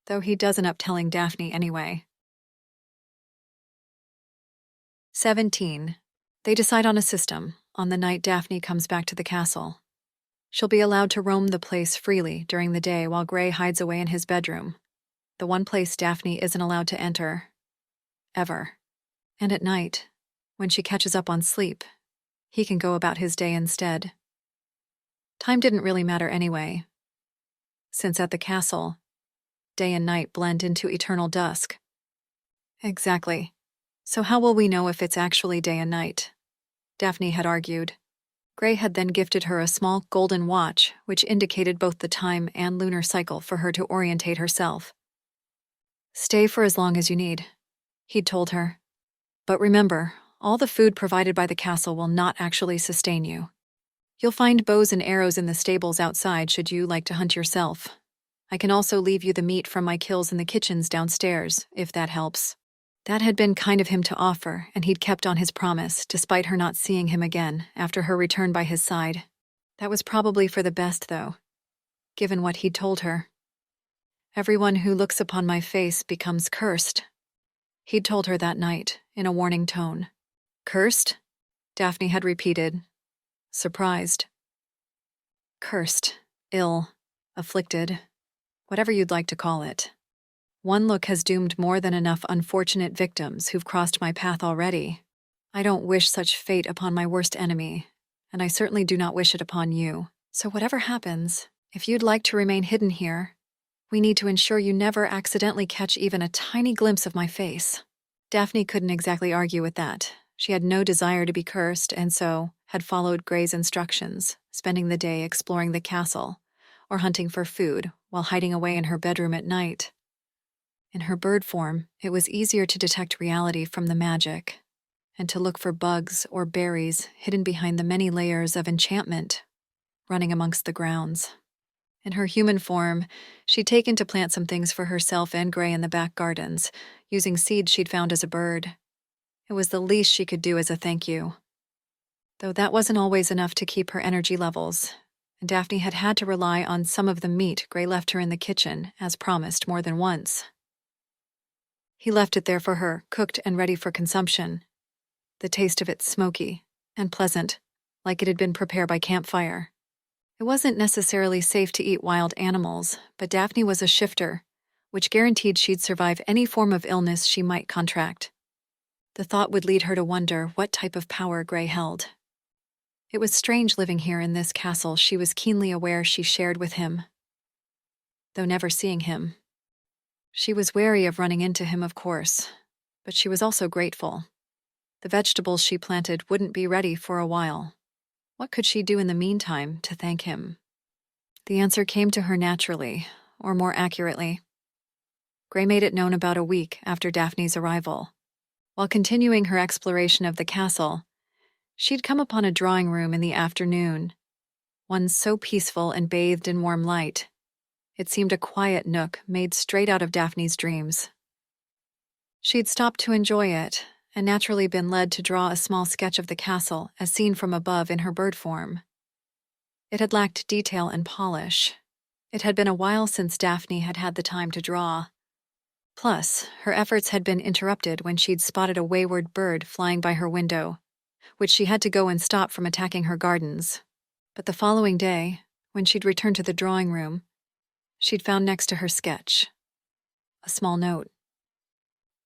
S1: Though he does end up telling Daphne anyway. 17. They decide on a system on the night Daphne comes back to the castle. She'll be allowed to roam the place freely during the day while Gray hides away in his bedroom, the one place Daphne isn't allowed to enter. Ever. And at night, when she catches up on sleep, he can go about his day instead. Time didn't really matter anyway, since at the castle, day and night blend into eternal dusk. Exactly. So how will we know if it's actually day and night? Daphne had argued. Gray had then gifted her a small golden watch, which indicated both the time and lunar cycle for her to orientate herself. Stay for as long as you need, he'd told her. But remember, all the food provided by the castle will not actually sustain you. You'll find bows and arrows in the stables outside should you like to hunt yourself. I can also leave you the meat from my kills in the kitchens downstairs, if that helps. That had been kind of him to offer, and he'd kept on his promise, despite her not seeing him again after her return by his side. That was probably for the best, though, given what he'd told her. Everyone who looks upon my face becomes cursed, he'd told her that night, in a warning tone. Cursed? Daphne had repeated, surprised. Cursed, ill, afflicted, whatever you'd like to call it. One look has doomed more than enough unfortunate victims who've crossed my path already. I don't wish such fate upon my worst enemy, and I certainly do not wish it upon you. So whatever happens, if you'd like to remain hidden here, we need to ensure you never accidentally catch even a tiny glimpse of my face. Daphne couldn't exactly argue with that. She had no desire to be cursed, and so had followed Gray's instructions, spending the day exploring the castle, or hunting for food while hiding away in her bedroom at night. In her bird form, it was easier to detect reality from the magic, and to look for bugs or berries hidden behind the many layers of enchantment running amongst the grounds. In her human form, she'd taken to plant some things for herself and Gray in the back gardens, using seeds she'd found as a bird. It was the least she could do as a thank you. Though that wasn't always enough to keep her energy levels, and Daphne had had to rely on some of the meat Gray left her in the kitchen, as promised more than once. He left it there for her, cooked and ready for consumption. The taste of it smoky and pleasant, like it had been prepared by campfire. It wasn't necessarily safe to eat wild animals, but Daphne was a shifter, which guaranteed she'd survive any form of illness she might contract. The thought would lead her to wonder what type of power Gray held. It was strange living here in this castle she was keenly aware she shared with him. Though never seeing him. She was wary of running into him, of course, but she was also grateful. The vegetables she planted wouldn't be ready for a while. What could she do in the meantime to thank him? The answer came to her naturally, or more accurately. Gray made it known about a week after Daphne's arrival. While continuing her exploration of the castle, she'd come upon a drawing room in the afternoon, one so peaceful and bathed in warm light. It seemed a quiet nook made straight out of Daphne's dreams. She'd stopped to enjoy it, and naturally been led to draw a small sketch of the castle as seen from above in her bird form. It had lacked detail and polish. It had been a while since Daphne had had the time to draw. Plus, her efforts had been interrupted when she'd spotted a wayward bird flying by her window, which she had to go and stop from attacking her gardens. But the following day, when she'd returned to the drawing room, she'd found next to her sketch a small note.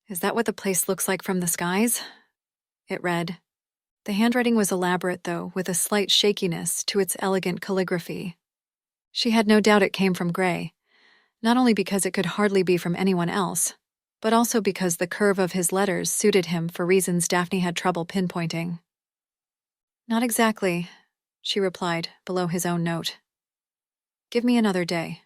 S1: "Is that what the place looks like from the skies?" It read. The handwriting was elaborate, though, with a slight shakiness to its elegant calligraphy. She had no doubt it came from Gray, not only because it could hardly be from anyone else, but also because the curve of his letters suited him for reasons Daphne had trouble pinpointing. "Not exactly," she replied below his own note. "Give me another day."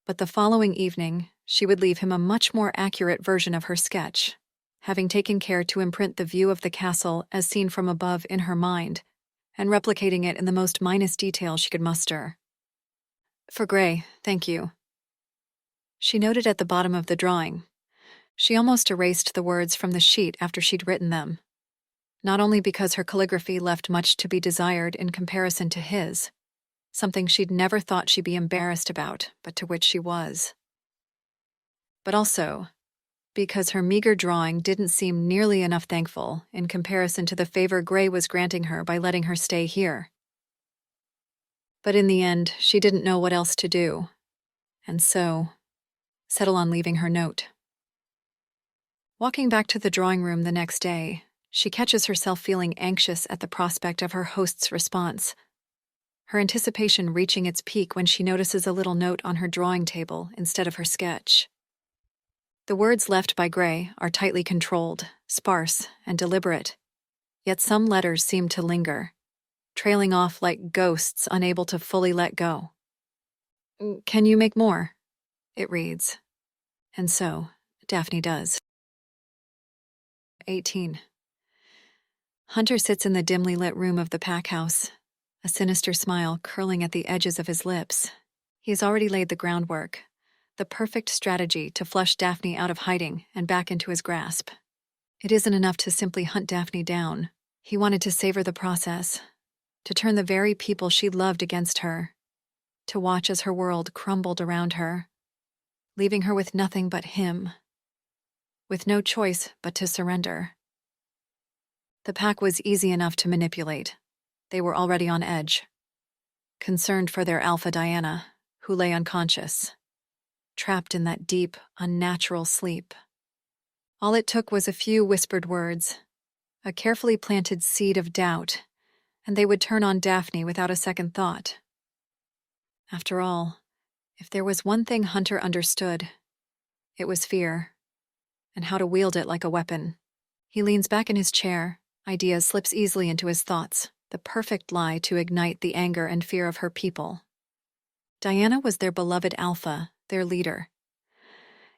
S1: But the following evening, she would leave him a much more accurate version of her sketch, having taken care to imprint the view of the castle as seen from above in her mind, and replicating it in the most minute detail she could muster. "For Gray, thank you," she noted at the bottom of the drawing. She almost erased the words from the sheet after she'd written them, not only because her calligraphy left much to be desired in comparison to his, something she'd never thought she'd be embarrassed about, but to which she was, but also because her meager drawing didn't seem nearly enough thankful in comparison to the favor Gray was granting her by letting her stay here. But in the end, she didn't know what else to do, and so settle on leaving her note. Walking back to the drawing room the next day, she catches herself feeling anxious at the prospect of her host's response, her anticipation reaching its peak when she notices a little note on her drawing table instead of her sketch. The words left by Gray are tightly controlled, sparse, and deliberate, yet some letters seem to linger, trailing off like ghosts unable to fully let go. "Can you make more?" it reads. And so, Daphne does. 18. Hunter sits in the dimly lit room of the pack house, a sinister smile curling at the edges of his lips. He has already laid the groundwork, the perfect strategy to flush Daphne out of hiding and back into his grasp. It isn't enough to simply hunt Daphne down. He wanted to savor the process, to turn the very people she loved against her, to watch as her world crumbled around her, leaving her with nothing but him, with no choice but to surrender. The pack was easy enough to manipulate. They were already on edge, concerned for their alpha Diana, who lay unconscious, trapped in that deep, unnatural sleep. All it took was a few whispered words, a carefully planted seed of doubt, and they would turn on Daphne without a second thought. After all, if there was one thing Hunter understood, it was fear, and how to wield it like a weapon. He leans back in his chair, ideas slips easily into his thoughts, the perfect lie to ignite the anger and fear of her people. Diana was their beloved alpha, their leader,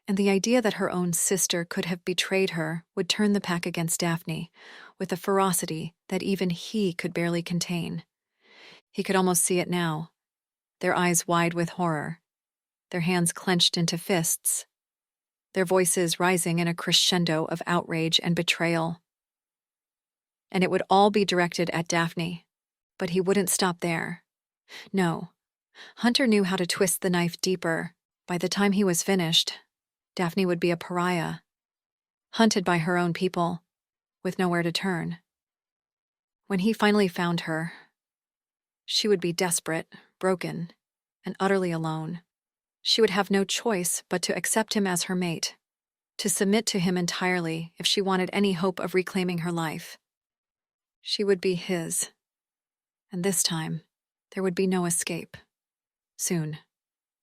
S1: and the idea that her own sister could have betrayed her would turn the pack against Daphne with a ferocity that even he could barely contain. He could almost see it now, their eyes wide with horror, their hands clenched into fists, their voices rising in a crescendo of outrage and betrayal. And it would all be directed at Daphne, but he wouldn't stop there. No, Hunter knew how to twist the knife deeper. By the time he was finished, Daphne would be a pariah, hunted by her own people, with nowhere to turn. When he finally found her, she would be desperate, broken, and utterly alone. She would have no choice but to accept him as her mate, to submit to him entirely if she wanted any hope of reclaiming her life. She would be his, and this time, there would be no escape. Soon,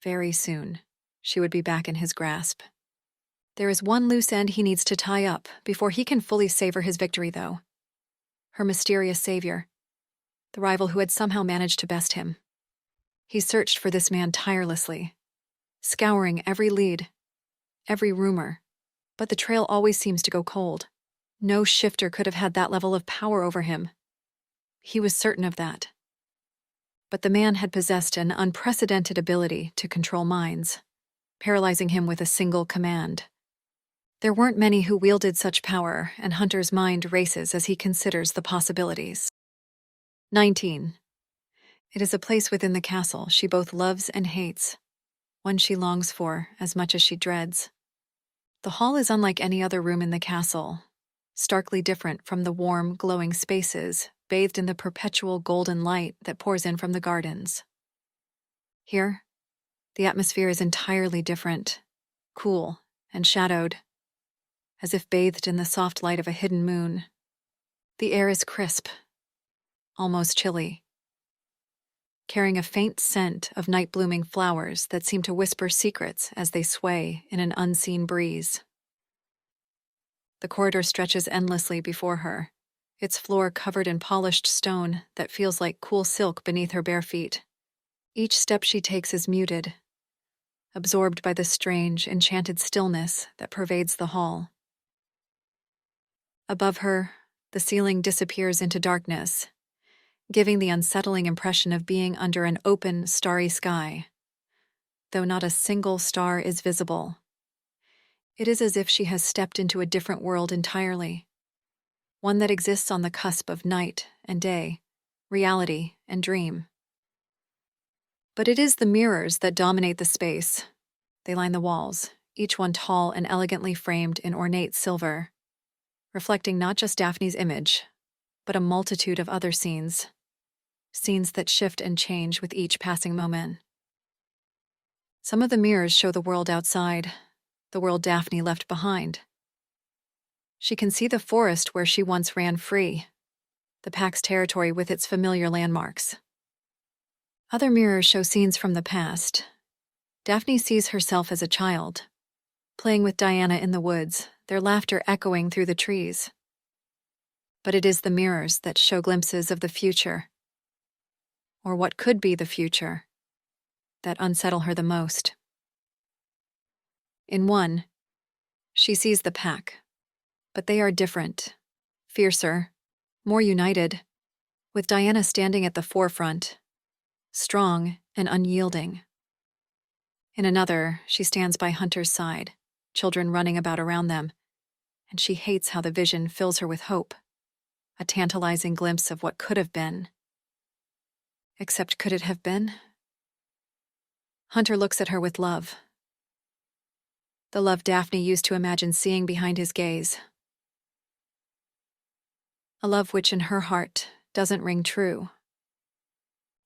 S1: very soon, she would be back in his grasp. There is one loose end he needs to tie up before he can fully savor his victory, though. Her mysterious savior, the rival who had somehow managed to best him. He searched for this man tirelessly, scouring every lead, every rumor, but the trail always seems to go cold. No shifter could have had that level of power over him. He was certain of that. But the man had possessed an unprecedented ability to control minds, paralyzing him with a single command. There weren't many who wielded such power, and Hunter's mind races as he considers the possibilities. 19. It is a place within the castle she both loves and hates, one she longs for as much as she dreads. The hall is unlike any other room in the castle, starkly different from the warm, glowing spaces bathed in the perpetual golden light that pours in from the gardens. Here, the atmosphere is entirely different, cool and shadowed, as if bathed in the soft light of a hidden moon. The air is crisp, almost chilly, carrying a faint scent of night-blooming flowers that seem to whisper secrets as they sway in an unseen breeze. The corridor stretches endlessly before her, its floor covered in polished stone that feels like cool silk beneath her bare feet. Each step she takes is muted, absorbed by the strange, enchanted stillness that pervades the hall. Above her, the ceiling disappears into darkness, giving the unsettling impression of being under an open, starry sky, though not a single star is visible. It is as if she has stepped into a different world entirely, one that exists on the cusp of night and day, reality and dream. But it is the mirrors that dominate the space. They line the walls, each one tall and elegantly framed in ornate silver, reflecting not just Daphne's image, but a multitude of other scenes that shift and change with each passing moment. Some of the mirrors show the world outside, the world Daphne left behind. She can see the forest where she once ran free, the pack's territory with its familiar landmarks. Other mirrors show scenes from the past. Daphne sees herself as a child, playing with Diana in the woods, their laughter echoing through the trees. But it is the mirrors that show glimpses of the future, or what could be the future, that unsettle her the most. In one, she sees the pack, but they are different, fiercer, more united, with Diana standing at the forefront, strong and unyielding. In another, she stands by Hunter's side, children running about around them, and she hates how the vision fills her with hope, a tantalizing glimpse of what could have been. Except could it have been? Hunter looks at her with love. The love Daphne used to imagine seeing behind his gaze. A love which in her heart doesn't ring true.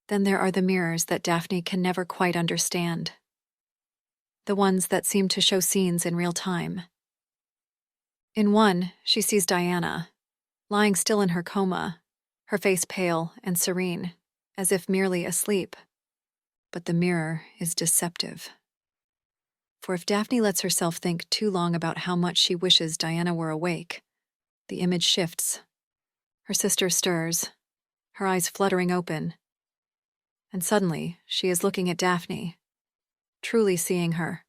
S1: Then there are the mirrors that Daphne can never quite understand. The ones that seem to show scenes in real time. In one, she sees Diana, lying still in her coma, her face pale and serene, as if merely asleep. But the mirror is deceptive. For if Daphne lets herself think too long about how much she wishes Diana were awake, the image shifts. Her sister stirs, her eyes fluttering open, and suddenly she is looking at Daphne, truly seeing her.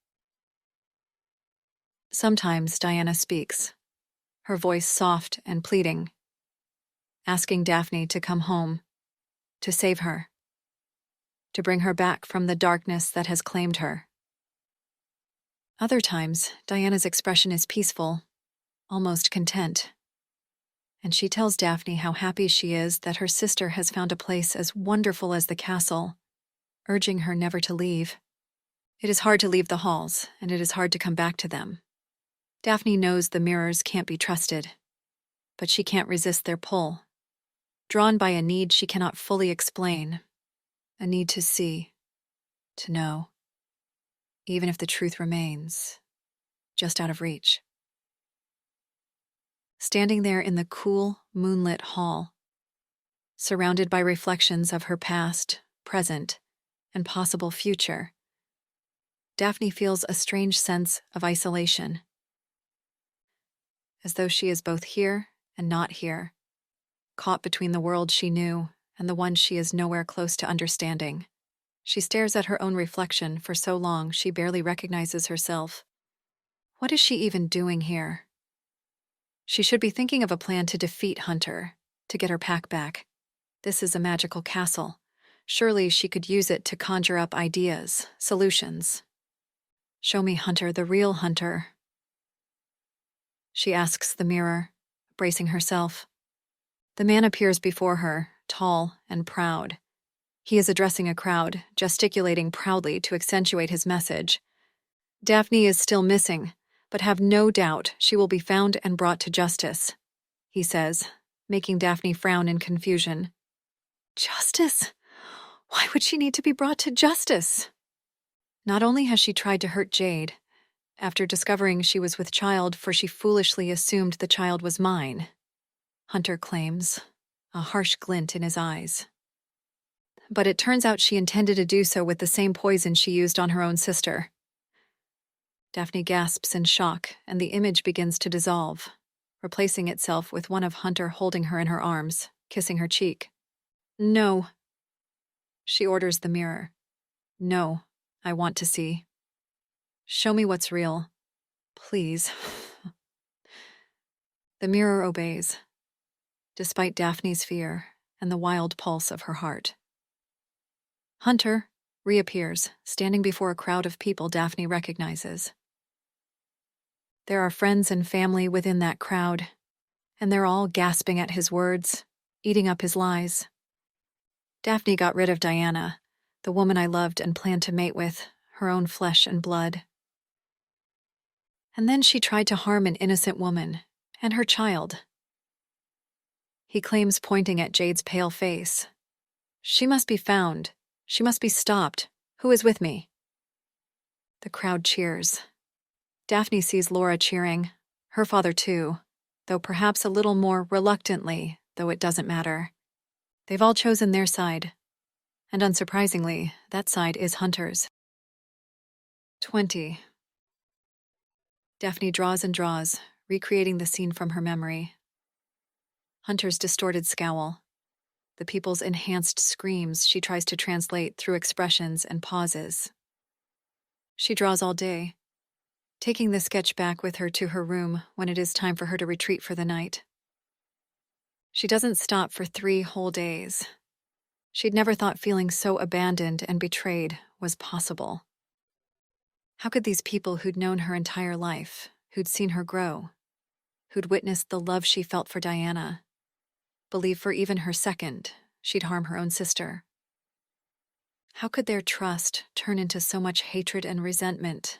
S1: Sometimes Diana speaks, her voice soft and pleading, asking Daphne to come home, to save her, to bring her back from the darkness that has claimed her. Other times, Diana's expression is peaceful, almost content, and she tells Daphne how happy she is that her sister has found a place as wonderful as the castle, urging her never to leave. It is hard to leave the halls, and it is hard to come back to them. Daphne knows the mirrors can't be trusted, but she can't resist their pull, drawn by a need she cannot fully explain, a need to see, to know, even if the truth remains just out of reach. Standing there in the cool, moonlit hall, surrounded by reflections of her past, present, and possible future, Daphne feels a strange sense of isolation, as though she is both here and not here, caught between the world she knew and the one she is nowhere close to understanding. She stares at her own reflection for so long she barely recognizes herself. What is she even doing here? She should be thinking of a plan to defeat Hunter, to get her pack back. This is a magical castle. Surely she could use it to conjure up ideas, solutions. Show me Hunter, the real Hunter. She asks the mirror, bracing herself. The man appears before her, tall and proud. He is addressing a crowd, gesticulating proudly to accentuate his message. Daphne is still missing, but have no doubt she will be found and brought to justice, he says, making Daphne frown in confusion. Justice? Why would she need to be brought to justice? Not only has she tried to hurt Jade, after discovering she was with child for she foolishly assumed the child was mine. Hunter claims, a harsh glint in his eyes. But it turns out she intended to do so with the same poison she used on her own sister. Daphne gasps in shock, and the image begins to dissolve, replacing itself with one of Hunter holding her in her arms, kissing her cheek. No. She orders the mirror. No, I want to see. Show me what's real. Please. The mirror obeys, despite Daphne's fear and the wild pulse of her heart. Hunter reappears, standing before a crowd of people Daphne recognizes. There are friends and family within that crowd, and they're all gasping at his words, eating up his lies. Daphne got rid of Diana, the woman I loved and planned to mate with, her own flesh and blood. And then she tried to harm an innocent woman, and her child. He claims, pointing at Jade's pale face. She must be found. She must be stopped. Who is with me? The crowd cheers. Daphne sees Laura cheering, her father too, though perhaps a little more reluctantly, though it doesn't matter. They've all chosen their side. And unsurprisingly, that side is Hunter's. 20. Daphne draws and draws, recreating the scene from her memory. Hunter's distorted scowl. The people's enhanced screams she tries to translate through expressions and pauses. She draws all day, taking the sketch back with her to her room when it is time for her to retreat for the night. She doesn't stop for 3 whole days. She'd never thought feeling so abandoned and betrayed was possible. How could these people who'd known her entire life, who'd seen her grow, who'd witnessed the love she felt for Diana, believe for even her second she'd harm her own sister? How could their trust turn into so much hatred and resentment,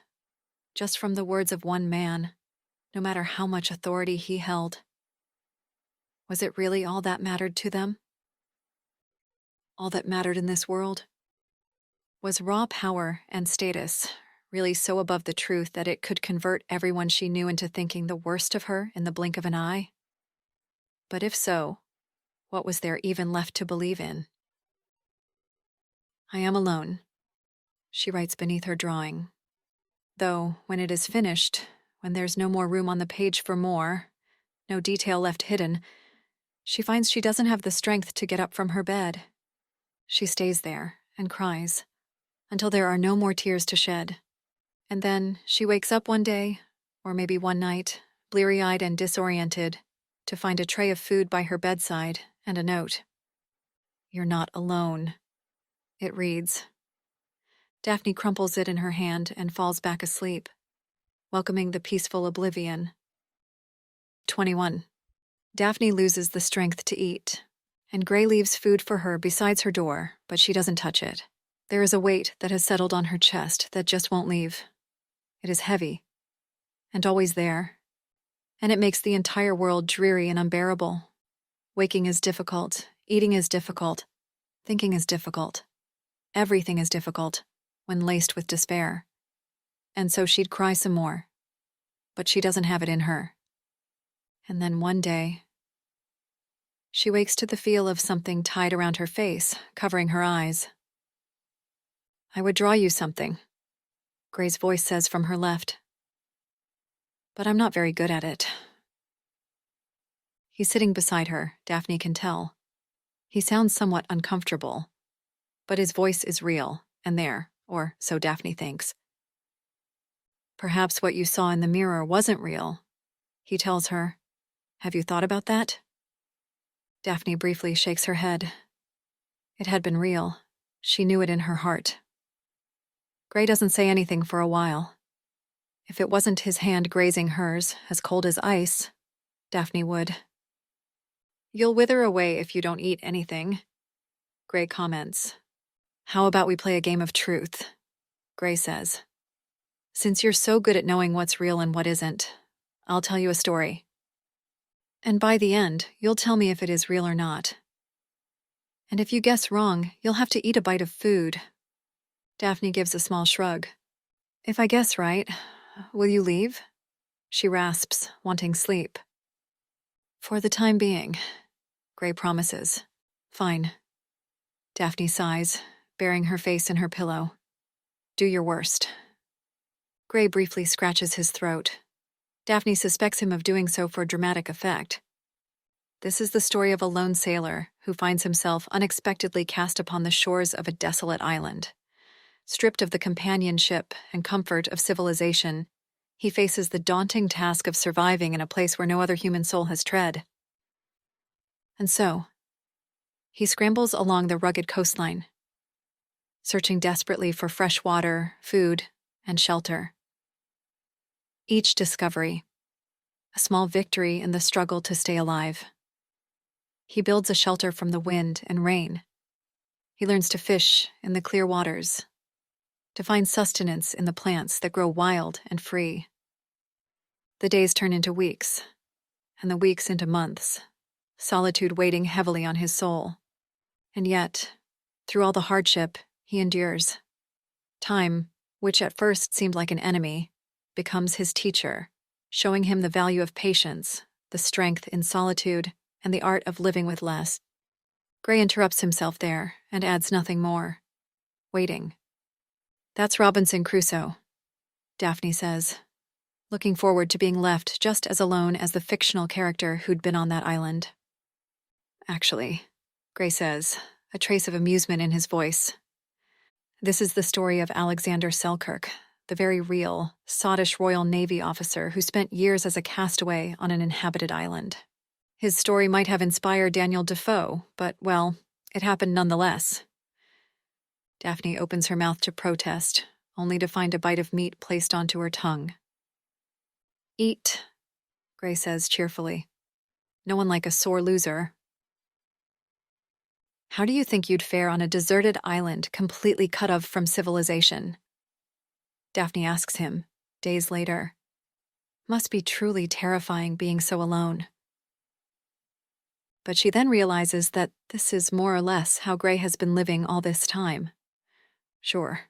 S1: just from the words of one man, no matter how much authority he held? Was it really all that mattered to them? All that mattered in this world? Was raw power and status really so above the truth that it could convert everyone she knew into thinking the worst of her in the blink of an eye? But if so, what was there even left to believe in? I am alone, she writes beneath her drawing. Though, when it is finished, when there's no more room on the page for more, no detail left hidden, she finds she doesn't have the strength to get up from her bed. She stays there and cries until there are no more tears to shed. And then she wakes up one day, or maybe one night, bleary-eyed and disoriented, to find a tray of food by her bedside and a note. You're not alone, it reads. Daphne crumples it in her hand and falls back asleep, welcoming the peaceful oblivion. 21. Daphne loses the strength to eat, and Gray leaves food for her besides her door, but she doesn't touch it. There is a weight that has settled on her chest that just won't leave. It is heavy, and always there, and it makes the entire world dreary and unbearable. Waking is difficult, eating is difficult, thinking is difficult. Everything is difficult when laced with despair. And so she'd cry some more, but she doesn't have it in her. And then one day, she wakes to the feel of something tied around her face, covering her eyes. I would draw you something, Gray's voice says from her left. But I'm not very good at it. He's sitting beside her, Daphne can tell. He sounds somewhat uncomfortable, but his voice is real and there, or so Daphne thinks. Perhaps what you saw in the mirror wasn't real, he tells her. Have you thought about that? Daphne briefly shakes her head. It had been real. She knew it in her heart. Gray doesn't say anything for a while. If it wasn't his hand grazing hers, as cold as ice, Daphne would. You'll wither away if you don't eat anything, Gray comments. How about we play a game of truth? Gray says. Since you're so good at knowing what's real and what isn't, I'll tell you a story. And by the end, you'll tell me if it is real or not. And if you guess wrong, you'll have to eat a bite of food. Daphne gives a small shrug. If I guess right, will you leave? She rasps, wanting sleep. For the time being, Gray promises. Fine. Daphne sighs, burying her face in her pillow. Do your worst. Gray briefly scratches his throat. Daphne suspects him of doing so for dramatic effect. This is the story of a lone sailor who finds himself unexpectedly cast upon the shores of a desolate island. Stripped of the companionship and comfort of civilization, he faces the daunting task of surviving in a place where no other human soul has tread. And so, he scrambles along the rugged coastline, searching desperately for fresh water, food, and shelter. Each discovery, a small victory in the struggle to stay alive. He builds a shelter from the wind and rain. He learns to fish in the clear waters, to find sustenance in the plants that grow wild and free. The days turn into weeks, and the weeks into months, solitude weighing heavily on his soul. And yet, through all the hardship, he endures. Time, which at first seemed like an enemy, becomes his teacher, showing him the value of patience, the strength in solitude, and the art of living with less. Gray interrupts himself there and adds nothing more. Waiting. That's Robinson Crusoe, Daphne says, looking forward to being left just as alone as the fictional character who'd been on that island. Actually, Gray says, a trace of amusement in his voice. This is the story of Alexander Selkirk, the very real, sottish Royal Navy officer who spent years as a castaway on an inhabited island. His story might have inspired Daniel Defoe, but, well, it happened nonetheless. Daphne opens her mouth to protest, only to find a bite of meat placed onto her tongue. Eat, Gray says cheerfully. No one like a sore loser. How do you think you'd fare on a deserted island completely cut off from civilization? Daphne asks him, days later. Must be truly terrifying being so alone. But she then realizes that this is more or less how Gray has been living all this time. Sure,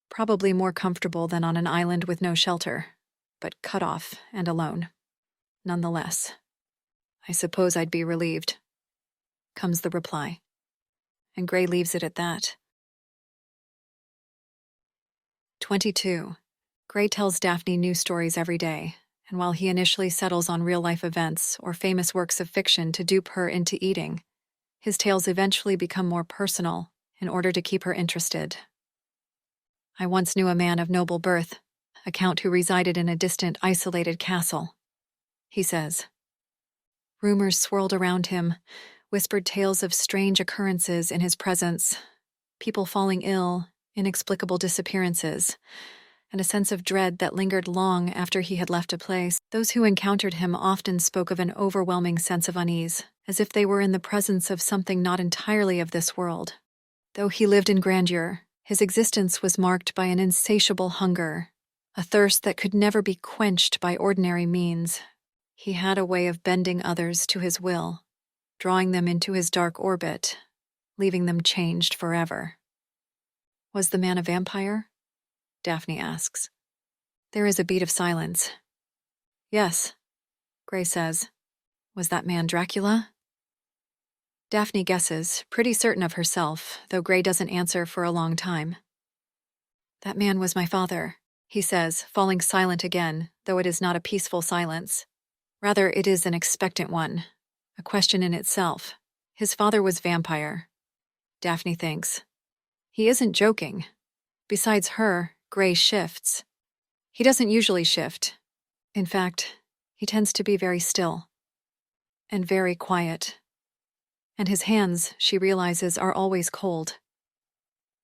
S1: probably more comfortable than on an island with no shelter, but cut off and alone. Nonetheless, I suppose I'd be relieved, comes the reply. And Gray leaves it at that. 22. Gray tells Daphne new stories every day, and while he initially settles on real-life events or famous works of fiction to dupe her into eating, his tales eventually become more personal in order to keep her interested. I once knew a man of noble birth, a count who resided in a distant, isolated castle, he says. Rumors swirled around him, whispered tales of strange occurrences in his presence, people falling ill, inexplicable disappearances, and a sense of dread that lingered long after he had left a place. Those who encountered him often spoke of an overwhelming sense of unease, as if they were in the presence of something not entirely of this world. Though he lived in grandeur, his existence was marked by an insatiable hunger, a thirst that could never be quenched by ordinary means. He had a way of bending others to his will, drawing them into his dark orbit, leaving them changed forever. Was the man a vampire? Daphne asks. There is a beat of silence. Yes, Gray says. Was that man Dracula? Daphne guesses, pretty certain of herself, though Gray doesn't answer for a long time. That man was my father, he says, falling silent again, though it is not a peaceful silence. Rather, it is an expectant one, a question in itself. His father was vampire, Daphne thinks. He isn't joking. Besides her, Gray shifts. He doesn't usually shift. In fact, he tends to be very still. And very quiet. And his hands, she realizes, are always cold.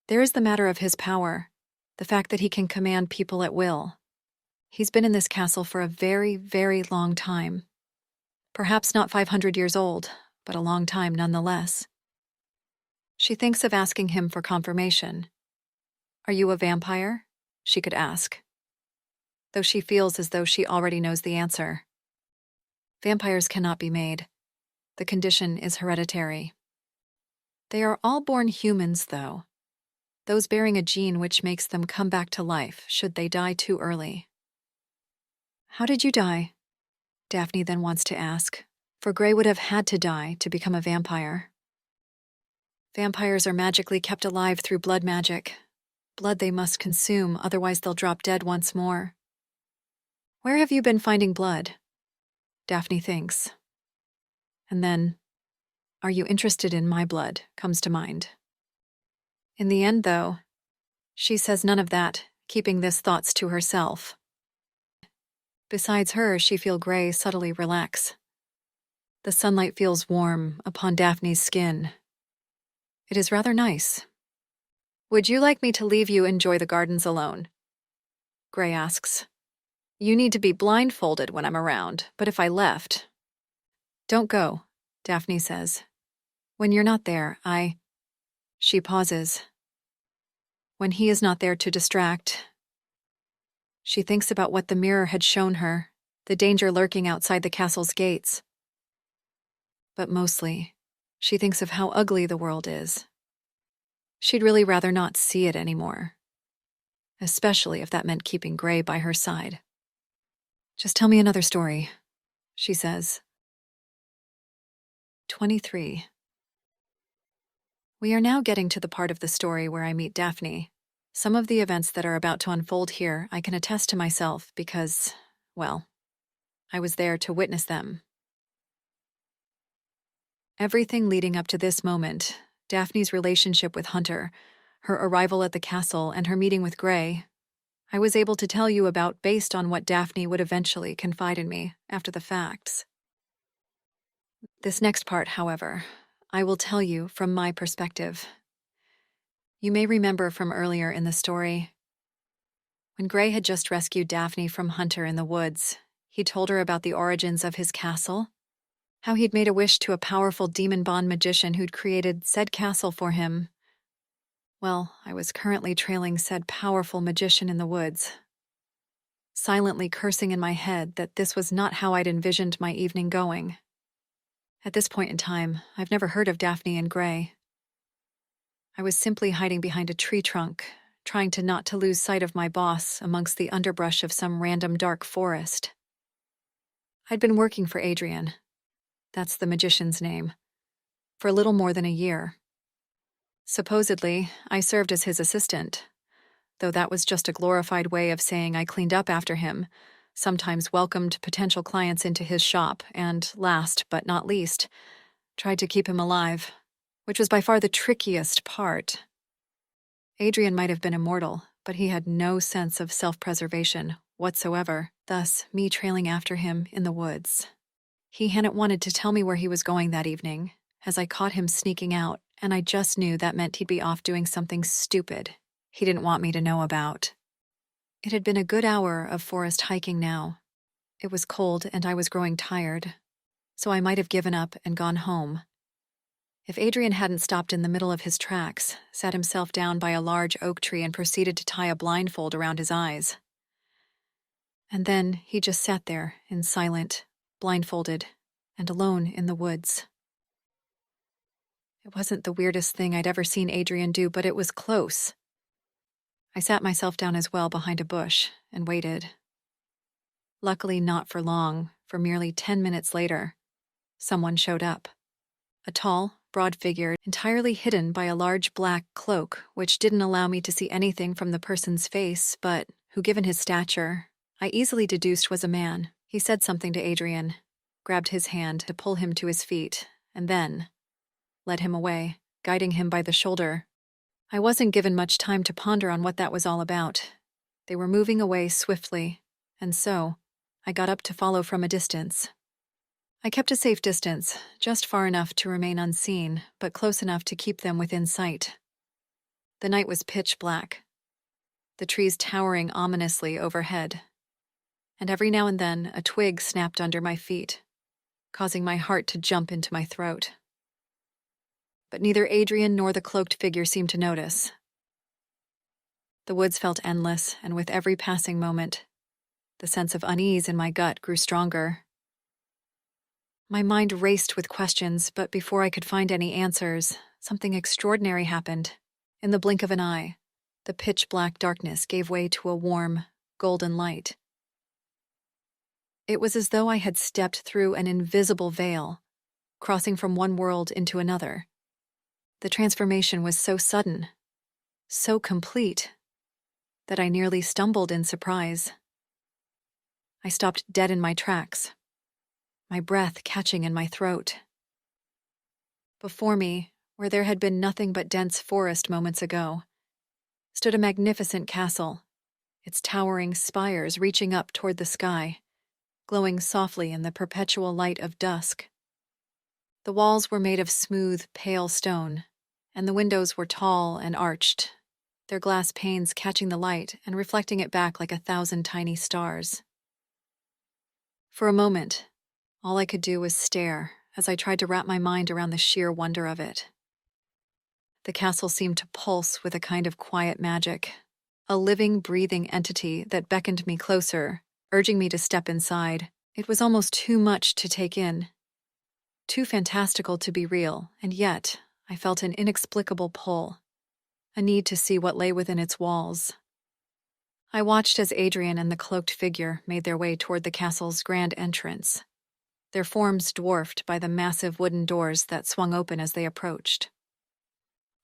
S1: There is the matter of his power, the fact that he can command people at will. He's been in this castle for a very, very long time. Perhaps not 500 years old, but a long time nonetheless. She thinks of asking him for confirmation. Are you a vampire? She could ask. Though she feels as though she already knows the answer. Vampires cannot be made. The condition is hereditary. They are all born humans, though. Those bearing a gene which makes them come back to life should they die too early. How did you die? Daphne then wants to ask, For Gray would have had to die to become a vampire. Vampires are magically kept alive through blood magic. Blood they must consume, otherwise they'll drop dead once more. Where have you been finding blood? Daphne thinks. And then, are you interested in my blood, comes to mind. In the end, though, she says none of that, keeping this thoughts to herself. Besides her, she feels Gray subtly relax. The sunlight feels warm upon Daphne's skin. It is rather nice. Would you like me to leave you enjoy the gardens alone? Gray asks. You need to be blindfolded when I'm around, but if I left... Don't go, Daphne says. When you're not there, She pauses. When he is not there to distract. She thinks about what the mirror had shown her, the danger lurking outside the castle's gates. But mostly, she thinks of how ugly the world is. She'd really rather not see it anymore, especially if that meant keeping Gray by her side. Just tell me another story, she says. 23. We are now getting to the part of the story where I meet Daphne. Some of the events that are about to unfold here I can attest to myself because, well, I was there to witness them. Everything leading up to this moment, Daphne's relationship with Hunter, her arrival at the castle, and her meeting with Gray, I was able to tell you about based on what Daphne would eventually confide in me after the facts. This next part, however, I will tell you from my perspective. You may remember from earlier in the story, when Gray had just rescued Daphne from Hunter in the woods, he told her about the origins of his castle, how he'd made a wish to a powerful demon-bond magician who'd created said castle for him. Well, I was currently trailing said powerful magician in the woods, silently cursing in my head that this was not how I'd envisioned my evening going. At this point in time, I've never heard of Daphne and Gray. I was simply hiding behind a tree trunk, trying to not to lose sight of my boss amongst the underbrush of some random dark forest. I'd been working for Adrian, that's the magician's name, for a little more than a year. Supposedly, I served as his assistant, though that was just a glorified way of saying I cleaned up after him, sometimes welcomed potential clients into his shop, and last but not least, tried to keep him alive, which was by far the trickiest part. Adrian might have been immortal, but he had no sense of self-preservation whatsoever, thus me trailing after him in the woods. He hadn't wanted to tell me where he was going that evening, as I caught him sneaking out, and I just knew that meant he'd be off doing something stupid he didn't want me to know about. It had been a good hour of forest hiking now. It was cold and I was growing tired, so I might have given up and gone home. If Adrian hadn't stopped in the middle of his tracks, sat himself down by a large oak tree and proceeded to tie a blindfold around his eyes. And then he just sat there, in silent, blindfolded, and alone in the woods. It wasn't the weirdest thing I'd ever seen Adrian do, but it was close. I sat myself down as well behind a bush and waited. Luckily not for long, for merely 10 minutes later, someone showed up. A tall, broad figure, entirely hidden by a large black cloak, which didn't allow me to see anything from the person's face, but who, given his stature, I easily deduced was a man. He said something to Adrian, grabbed his hand to pull him to his feet, and then led him away, guiding him by the shoulder. I wasn't given much time to ponder on what that was all about. They were moving away swiftly, and so I got up to follow from a distance. I kept a safe distance, just far enough to remain unseen, but close enough to keep them within sight. The night was pitch black, the trees towering ominously overhead, and every now and then a twig snapped under my feet, causing my heart to jump into my throat. But neither Adrian nor the cloaked figure seemed to notice. The woods felt endless, and with every passing moment, the sense of unease in my gut grew stronger. My mind raced with questions, but before I could find any answers, something extraordinary happened. In the blink of an eye, the pitch-black darkness gave way to a warm, golden light. It was as though I had stepped through an invisible veil, crossing from one world into another. The transformation was so sudden, so complete, that I nearly stumbled in surprise. I stopped dead in my tracks, my breath catching in my throat. Before me, where there had been nothing but dense forest moments ago, stood a magnificent castle, its towering spires reaching up toward the sky, glowing softly in the perpetual light of dusk. The walls were made of smooth, pale stone, and the windows were tall and arched, their glass panes catching the light and reflecting it back like 1,000 tiny stars. For a moment, all I could do was stare as I tried to wrap my mind around the sheer wonder of it. The castle seemed to pulse with a kind of quiet magic, a living, breathing entity that beckoned me closer, urging me to step inside. It was almost too much to take in, too fantastical to be real, and yet I felt an inexplicable pull, a need to see what lay within its walls. I watched as Adrian and the cloaked figure made their way toward the castle's grand entrance, their forms dwarfed by the massive wooden doors that swung open as they approached.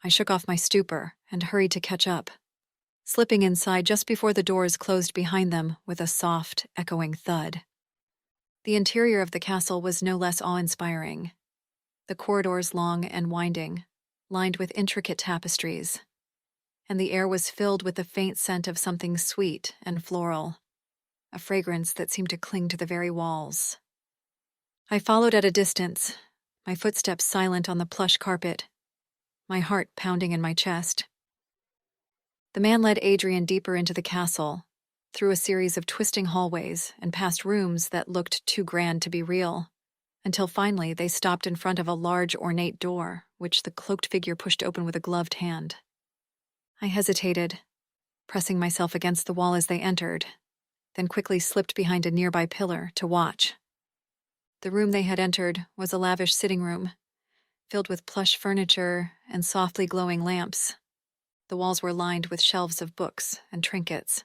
S1: I shook off my stupor and hurried to catch up, slipping inside just before the doors closed behind them with a soft, echoing thud. The interior of the castle was no less awe-inspiring, the corridors long and winding, lined with intricate tapestries, and the air was filled with the faint scent of something sweet and floral, a fragrance that seemed to cling to the very walls. I followed at a distance, my footsteps silent on the plush carpet, my heart pounding in my chest. The man led Adrian deeper into the castle, through a series of twisting hallways and past rooms that looked too grand to be real, until finally they stopped in front of a large ornate door, which the cloaked figure pushed open with a gloved hand. I hesitated, pressing myself against the wall as they entered, then quickly slipped behind a nearby pillar to watch. The room they had entered was a lavish sitting room, filled with plush furniture and softly glowing lamps. The walls were lined with shelves of books and trinkets,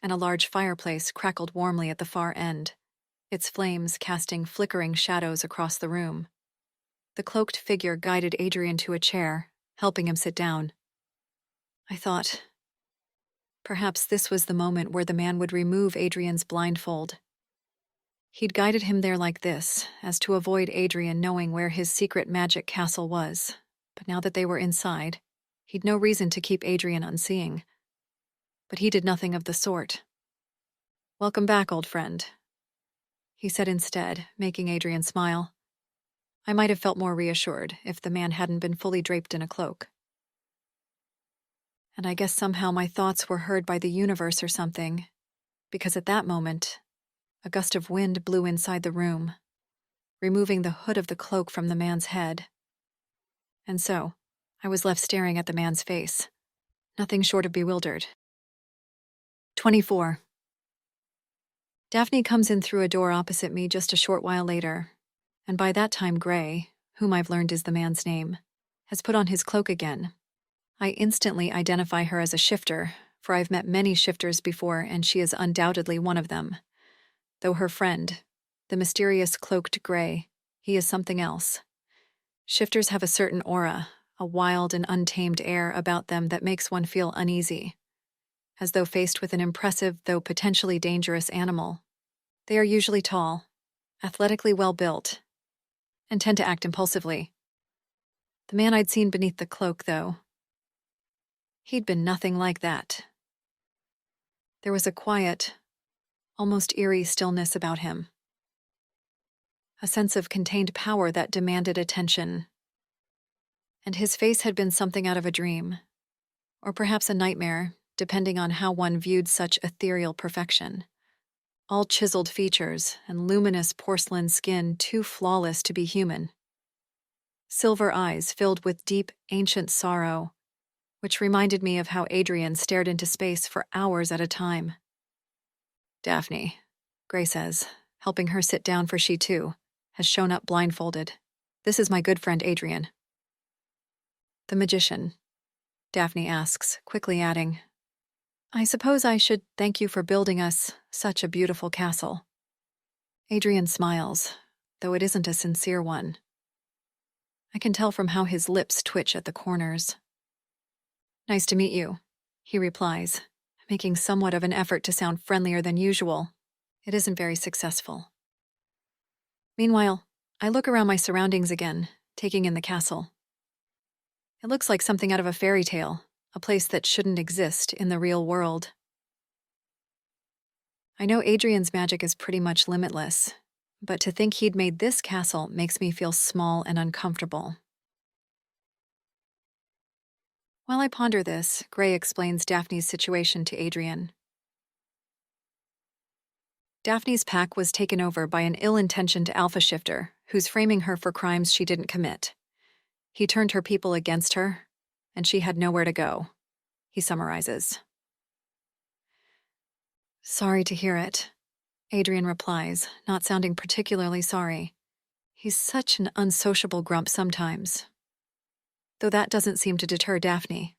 S1: and a large fireplace crackled warmly at the far end, its flames casting flickering shadows across the room. The cloaked figure guided Adrian to a chair, helping him sit down. I thought, perhaps this was the moment where the man would remove Adrian's blindfold. He'd guided him there like this, as to avoid Adrian knowing where his secret magic castle was, but now that they were inside, he'd no reason to keep Adrian unseeing. But he did nothing of the sort. "Welcome back, old friend," he said instead, making Adrian smile. I might have felt more reassured if the man hadn't been fully draped in a cloak. And I guess somehow my thoughts were heard by the universe or something, because at that moment, a gust of wind blew inside the room, removing the hood of the cloak from the man's head. And so, I was left staring at the man's face, nothing short of bewildered. 24. Daphne comes in through a door opposite me just a short while later, and by that time Gray, whom I've learned is the man's name, has put on his cloak again. I instantly identify her as a shifter, for I've met many shifters before and she is undoubtedly one of them. Though her friend, the mysterious cloaked Gray, he is something else. Shifters have a certain aura, a wild and untamed air about them that makes one feel uneasy, as though faced with an impressive though potentially dangerous animal. They are usually tall, athletically well-built, and tend to act impulsively. The man I'd seen beneath the cloak, though, he'd been nothing like that. There was a quiet, almost eerie stillness about him, a sense of contained power that demanded attention. And his face had been something out of a dream, or perhaps a nightmare, depending on how one viewed such ethereal perfection. All chiseled features and luminous porcelain skin too flawless to be human. Silver eyes filled with deep, ancient sorrow, which reminded me of how Adrian stared into space for hours at a time. "Daphne," Gray says, helping her sit down for she too has shown up blindfolded. "This is my good friend Adrian." "The magician?" Daphne asks, quickly adding, "I suppose I should thank you for building us such a beautiful castle." Adrian smiles, though it isn't a sincere one. I can tell from how his lips twitch at the corners. Nice to meet you, he replies, making somewhat of an effort to sound friendlier than usual. It isn't very successful. Meanwhile, I look around my surroundings again, taking in the castle. It looks like something out of a fairy tale, a place that shouldn't exist in the real world. I know Adrian's magic is pretty much limitless, but to think he'd made this castle makes me feel small and uncomfortable. While I ponder this, Gray explains Daphne's situation to Adrian. Daphne's pack was taken over by an ill-intentioned alpha shifter who's framing her for crimes she didn't commit. He turned her people against her, and she had nowhere to go, he summarizes. Sorry to hear it, Adrian replies, not sounding particularly sorry. He's such an unsociable grump sometimes. Though that doesn't seem to deter Daphne.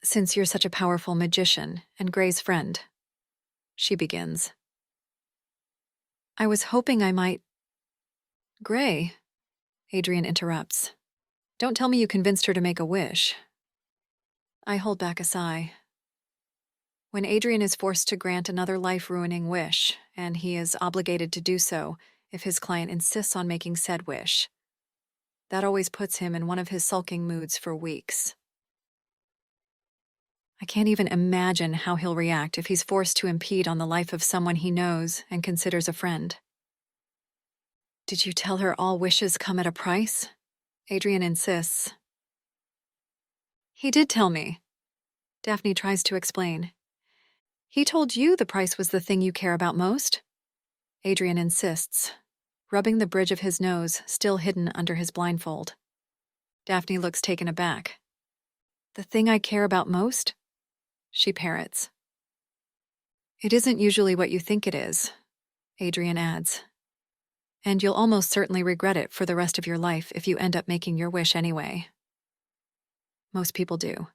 S1: Since you're such a powerful magician and Gray's friend, she begins. I was hoping I might... Gray, Adrian interrupts. Don't tell me you convinced her to make a wish. I hold back a sigh. When Adrian is forced to grant another life-ruining wish, and he is obligated to do so if his client insists on making said wish, that always puts him in one of his sulking moods for weeks. I can't even imagine how he'll react if he's forced to impede on the life of someone he knows and considers a friend. Did you tell her all wishes come at a price? Adrian insists. He did tell me. Daphne tries to explain. He told you the price was the thing you care about most? Adrian insists, rubbing the bridge of his nose still hidden under his blindfold. Daphne looks taken aback. The thing I care about most? She parrots. It isn't usually what you think it is, Adrian adds. And you'll almost certainly regret it for the rest of your life if you end up making your wish anyway. Most people do.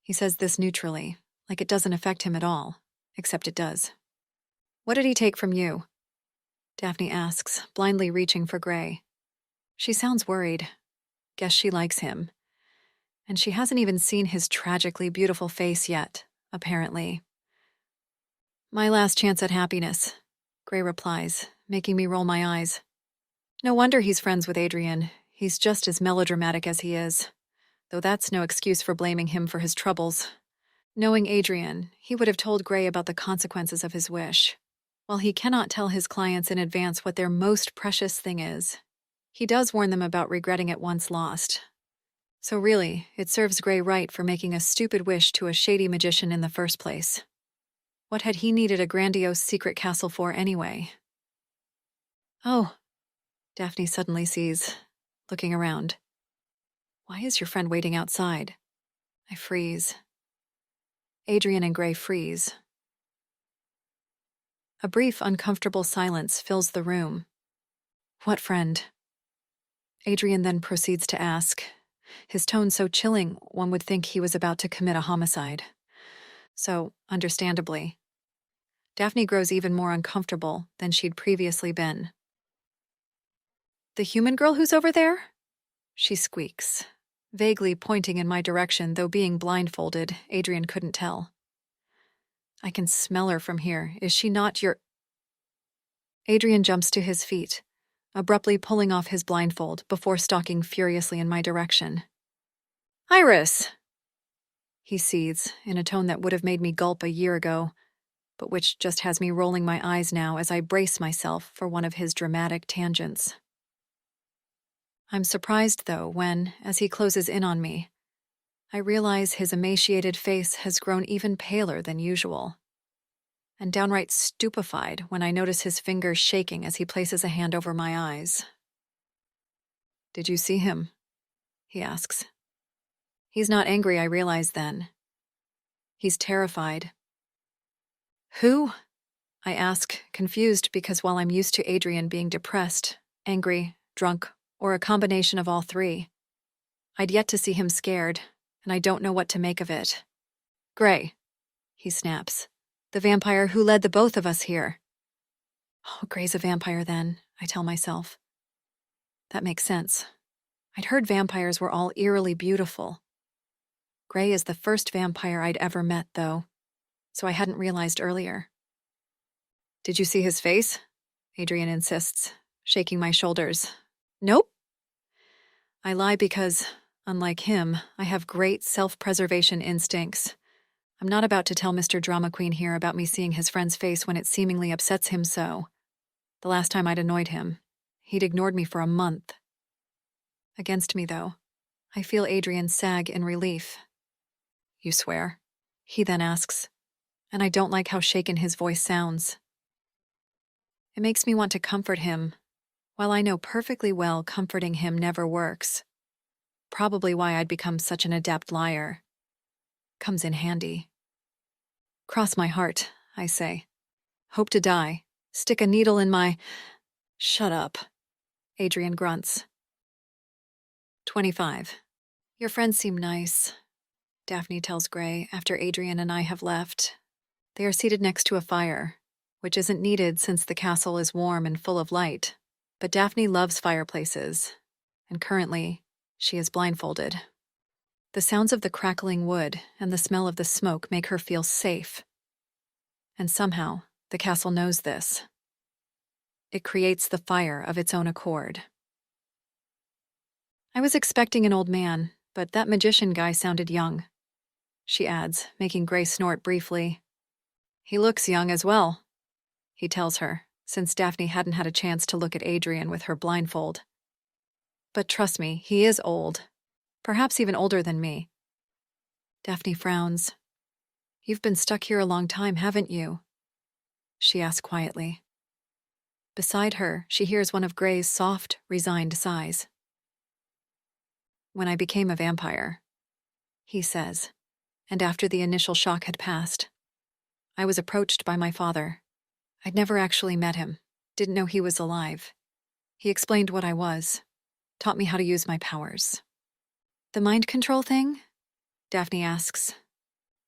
S1: He says this neutrally, like it doesn't affect him at all, except it does. What did he take from you? Daphne asks, blindly reaching for Gray. She sounds worried. Guess she likes him. And she hasn't even seen his tragically beautiful face yet, apparently. My last chance at happiness, Gray replies, making me roll my eyes. No wonder he's friends with Adrian. He's just as melodramatic as he is. Though that's no excuse for blaming him for his troubles. Knowing Adrian, he would have told Gray about the consequences of his wish. While he cannot tell his clients in advance what their most precious thing is, he does warn them about regretting it once lost. So really, it serves Gray right for making a stupid wish to a shady magician in the first place. What had he needed a grandiose secret castle for anyway? Oh, Daphne suddenly sees, looking around. Why is your friend waiting outside? I freeze. Adrian and Gray freeze. A brief, uncomfortable silence fills the room. What friend? Adrian then proceeds to ask, his tone so chilling one would think he was about to commit a homicide. So, understandably, Daphne grows even more uncomfortable than she'd previously been. The human girl who's over there? She squeaks, vaguely pointing in my direction, though being blindfolded, Adrian couldn't tell. I can smell her from here. Is she not your... Adrian jumps to his feet, abruptly pulling off his blindfold before stalking furiously in my direction. Iris! He seethes, in a tone that would have made me gulp a year ago, but which just has me rolling my eyes now as I brace myself for one of his dramatic tangents. I'm surprised, though, when, as he closes in on me, I realize his emaciated face has grown even paler than usual, and downright stupefied when I notice his fingers shaking as he places a hand over my eyes. Did you see him? He asks. He's not angry, I realize then. He's terrified. Who? I ask, confused because while I'm used to Adrian being depressed, angry, drunk, or a combination of all three, I'd yet to see him scared, and I don't know what to make of it. Gray, he snaps, The vampire who led the both of us here. Oh, Gray's a vampire then, I tell myself. That makes sense. I'd heard vampires were all eerily beautiful. Gray is the first vampire I'd ever met, though, so I hadn't realized earlier. Did you see his face? Adrian insists, shaking my shoulders. Nope. I lie because, unlike him, I have great self-preservation instincts. I'm not about to tell Mr. Drama Queen here about me seeing his friend's face when it seemingly upsets him so. The last time I'd annoyed him, he'd ignored me for a month. Against me, though, I feel Adrian sag in relief. You swear? He then asks, and I don't like how shaken his voice sounds. It makes me want to comfort him, while I know perfectly well comforting him never works. Probably why I'd become such an adept liar. Comes in handy. Cross my heart, I say. Hope to die. Stick a needle in my... Shut up. Adrian grunts. 25. Your friends seem nice, Daphne tells Gray after Adrian and I have left. They are seated next to a fire, which isn't needed since the castle is warm and full of light. But Daphne loves fireplaces, and currently, she is blindfolded. The sounds of the crackling wood and the smell of the smoke make her feel safe. And somehow, the castle knows this. It creates the fire of its own accord. I was expecting an old man, but that magician guy sounded young, she adds, making Gray snort briefly. He looks young as well, he tells her, since Daphne hadn't had a chance to look at Adrian with her blindfold. But trust me, he is old. Perhaps even older than me. Daphne frowns. You've been stuck here a long time, haven't you? She asks quietly. Beside her, she hears one of Gray's soft, resigned sighs. When I became a vampire, he says, and after the initial shock had passed, I was approached by my father. I'd never actually met him, didn't know he was alive. He explained what I was, taught me how to use my powers. The mind control thing? Daphne asks.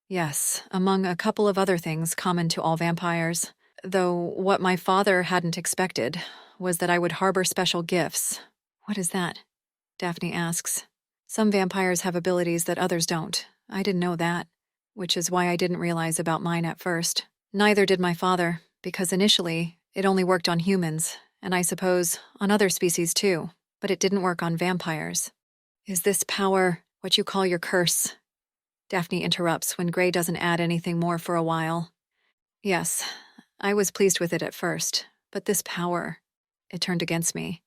S1: Yes, among a couple of other things common to all vampires, though what my father hadn't expected was that I would harbor special gifts. What is that? Daphne asks. Some vampires have abilities that others don't. I didn't know that, which is why I didn't realize about mine at first. Neither did my father, because initially, it only worked on humans, and I suppose on other species too, but it didn't work on vampires. Is this power what you call your curse? Daphne interrupts when Gray doesn't add anything more for a while. Yes, I was pleased with it at first, but this power, it turned against me,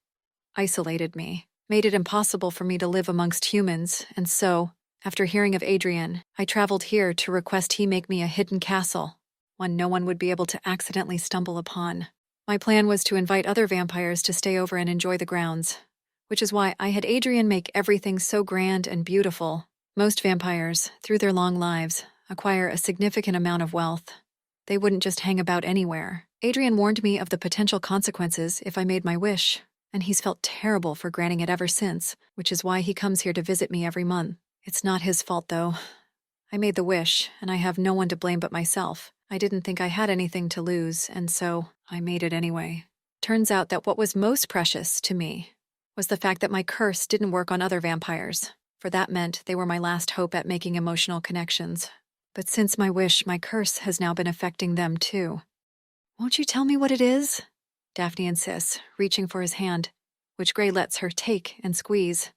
S1: isolated me, made it impossible for me to live amongst humans, and so, after hearing of Adrian, I traveled here to request he make me a hidden castle, one no one would be able to accidentally stumble upon. My plan was to invite other vampires to stay over and enjoy the grounds, which is why I had Adrian make everything so grand and beautiful. Most vampires, through their long lives, acquire a significant amount of wealth. They wouldn't just hang about anywhere. Adrian warned me of the potential consequences if I made my wish, and he's felt terrible for granting it ever since, which is why he comes here to visit me every month. It's not his fault, though. I made the wish, and I have no one to blame but myself. I didn't think I had anything to lose, and so I made it anyway. Turns out that what was most precious to me was the fact that my curse didn't work on other vampires, for that meant they were my last hope at making emotional connections. But since my wish, my curse has now been affecting them too. Won't you tell me what it is? Daphne insists, reaching for his hand, which Gray lets her take and squeeze.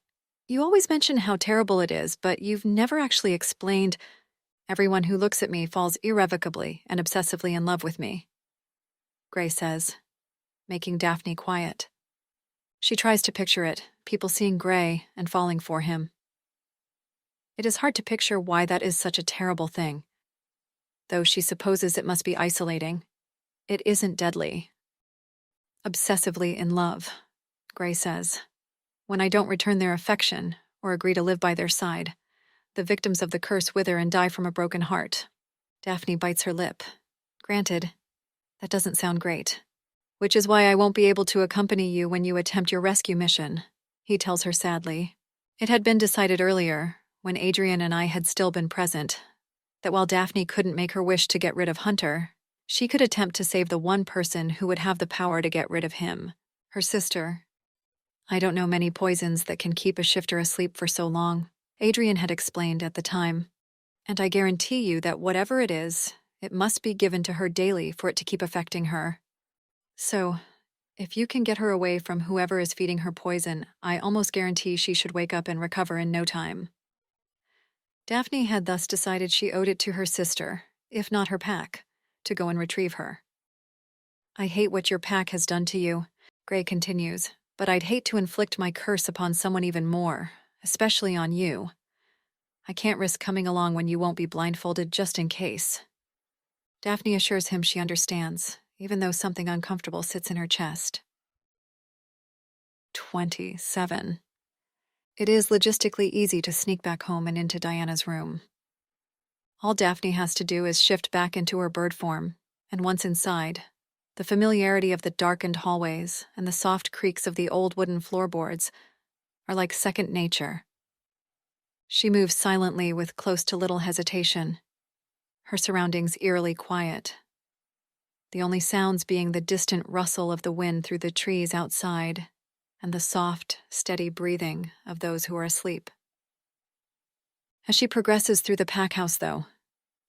S1: You always mention how terrible it is, but you've never actually explained. Everyone who looks at me falls irrevocably and obsessively in love with me, Gray says, making Daphne quiet. She tries to picture it, people seeing Gray and falling for him. It is hard to picture why that is such a terrible thing. Though she supposes it must be isolating, it isn't deadly. Obsessively in love, Gray says. When I don't return their affection or agree to live by their side, the victims of the curse wither and die from a broken heart. Daphne bites her lip. Granted, that doesn't sound great. Which is why I won't be able to accompany you when you attempt your rescue mission, he tells her sadly. It had been decided earlier, when Adrian and I had still been present, that while Daphne couldn't make her wish to get rid of Hunter, She could attempt to save the one person who would have the power to get rid of him, her sister. I don't know many poisons that can keep a shifter asleep for so long, Adrian had explained at the time. And I guarantee you that whatever it is, it must be given to her daily for it to keep affecting her. So, if you can get her away from whoever is feeding her poison, I almost guarantee she should wake up and recover in no time. Daphne had thus decided she owed it to her sister, if not her pack, to go and retrieve her. I hate what your pack has done to you, Gray continues, but I'd hate to inflict my curse upon someone even more, especially on you. I can't risk coming along when you won't be blindfolded just in case. Daphne assures him she understands, even though something uncomfortable sits in her chest. 27. It is logistically easy to sneak back home and into Diana's room. All Daphne has to do is shift back into her bird form, and once inside, the familiarity of the darkened hallways and the soft creaks of the old wooden floorboards are like second nature. She moves silently with close to little hesitation, her surroundings eerily quiet, the only sounds being the distant rustle of the wind through the trees outside and the soft, steady breathing of those who are asleep. As she progresses through the pack house, though,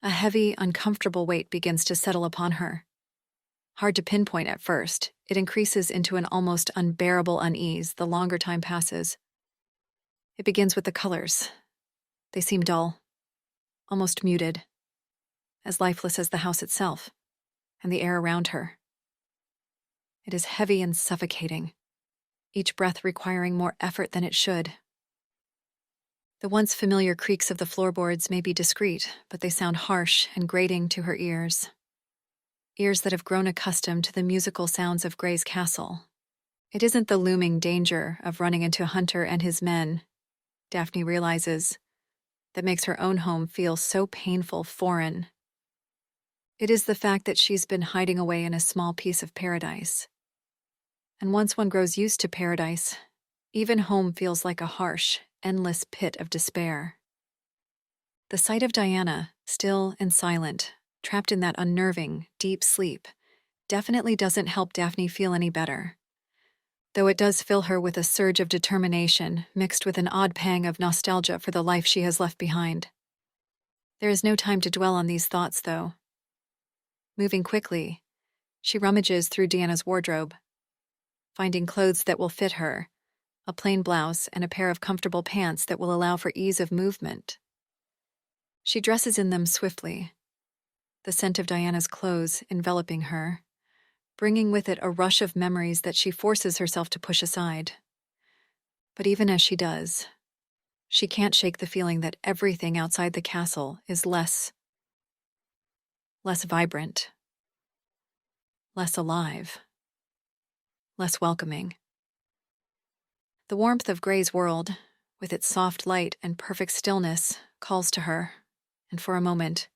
S1: a heavy, uncomfortable weight begins to settle upon her. Hard to pinpoint at first, it increases into an almost unbearable unease the longer time passes. It begins with the colors. They seem dull, almost muted, as lifeless as the house itself, and the air around her. It is heavy and suffocating, each breath requiring more effort than it should. The once familiar creaks of the floorboards may be discreet, but they sound harsh and grating to her ears. Ears that have grown accustomed to the musical sounds of Gray's castle. It isn't the looming danger of running into Hunter and his men, Daphne realizes, that makes her own home feel so painful foreign. It is the fact that she's been hiding away in a small piece of paradise. And once one grows used to paradise, even home feels like a harsh, endless pit of despair. The sight of Diana, still and silent, trapped in that unnerving, deep sleep, definitely doesn't help Daphne feel any better, though it does fill her with a surge of determination mixed with an odd pang of nostalgia for the life she has left behind. There is no time to dwell on these thoughts, though. Moving quickly, she rummages through Diana's wardrobe, finding clothes that will fit her, a plain blouse and a pair of comfortable pants that will allow for ease of movement. She dresses in them swiftly, the scent of Diana's clothes enveloping her, bringing with it a rush of memories that she forces herself to push aside. But even as she does, she can't shake the feeling that everything outside the castle is less vibrant, less alive, less welcoming. The warmth of Gray's world, with its soft light and perfect stillness, calls to her, and for a moment,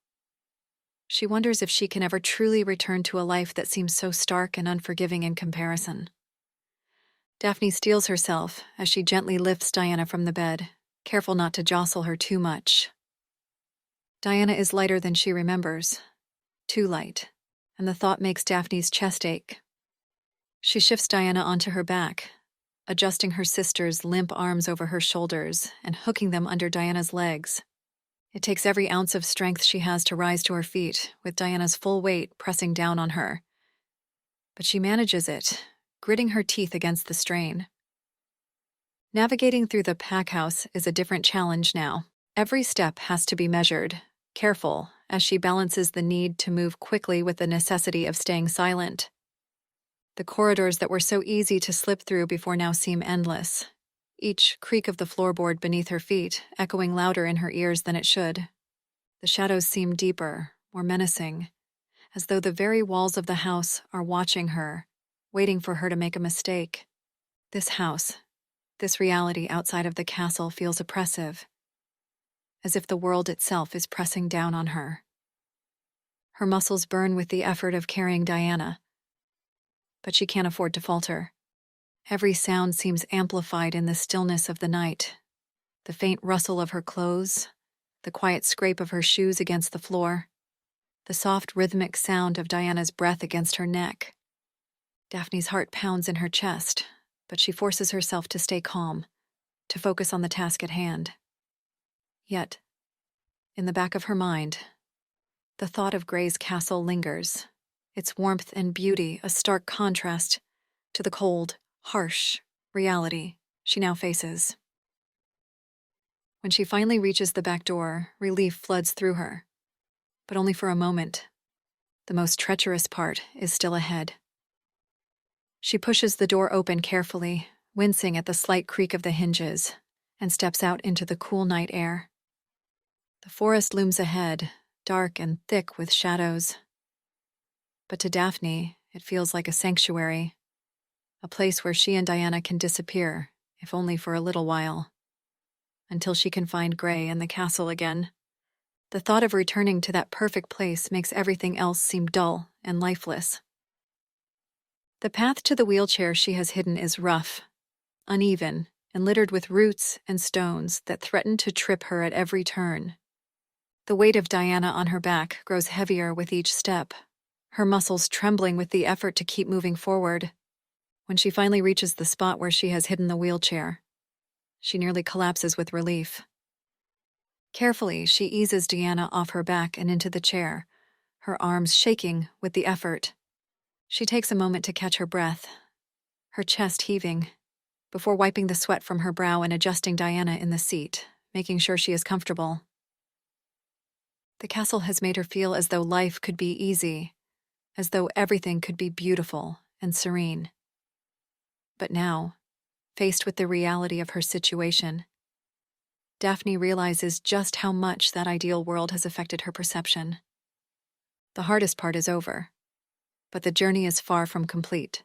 S1: she wonders if she can ever truly return to a life that seems so stark and unforgiving in comparison. Daphne steels herself as she gently lifts Diana from the bed, careful not to jostle her too much. Diana is lighter than she remembers, too light, and the thought makes Daphne's chest ache. She shifts Diana onto her back, adjusting her sister's limp arms over her shoulders and hooking them under Diana's legs. It takes every ounce of strength she has to rise to her feet, with Diana's full weight pressing down on her. But she manages it, gritting her teeth against the strain. Navigating through the pack house is a different challenge now. Every step has to be measured, careful, as she balances the need to move quickly with the necessity of staying silent. The corridors that were so easy to slip through before now seem endless, each creak of the floorboard beneath her feet echoing louder in her ears than it should. The shadows seem deeper, more menacing, as though the very walls of the house are watching her, waiting for her to make a mistake. This house, this reality outside of the castle feels oppressive, as if the world itself is pressing down on her. Her muscles burn with the effort of carrying Diana, but she can't afford to falter. Every sound seems amplified in the stillness of the night. The faint rustle of her clothes, the quiet scrape of her shoes against the floor, the soft rhythmic sound of Diana's breath against her neck. Daphne's heart pounds in her chest, but she forces herself to stay calm, to focus on the task at hand. Yet, in the back of her mind, the thought of Grey's castle lingers, its warmth and beauty a stark contrast to the cold, harsh reality she now faces. When she finally reaches the back door, relief floods through her, but only for a moment. The most treacherous part is still ahead. She pushes the door open carefully, wincing at the slight creak of the hinges, and steps out into the cool night air. The forest looms ahead, dark and thick with shadows. But to Daphne, it feels like a sanctuary, a place where she and Diana can disappear, if only for a little while, until she can find Grey and the castle again. The thought of returning to that perfect place makes everything else seem dull and lifeless. The path to the wheelchair she has hidden is rough, uneven, and littered with roots and stones that threaten to trip her at every turn. The weight of Diana on her back grows heavier with each step, her muscles trembling with the effort to keep moving forward. When she finally reaches the spot where she has hidden the wheelchair, she nearly collapses with relief. Carefully, she eases Diana off her back and into the chair, her arms shaking with the effort. She takes a moment to catch her breath, her chest heaving, before wiping the sweat from her brow and adjusting Diana in the seat, making sure she is comfortable. The castle has made her feel as though life could be easy, as though everything could be beautiful and serene. But now, faced with the reality of her situation, Daphne realizes just how much that ideal world has affected her perception. The hardest part is over, but the journey is far from complete.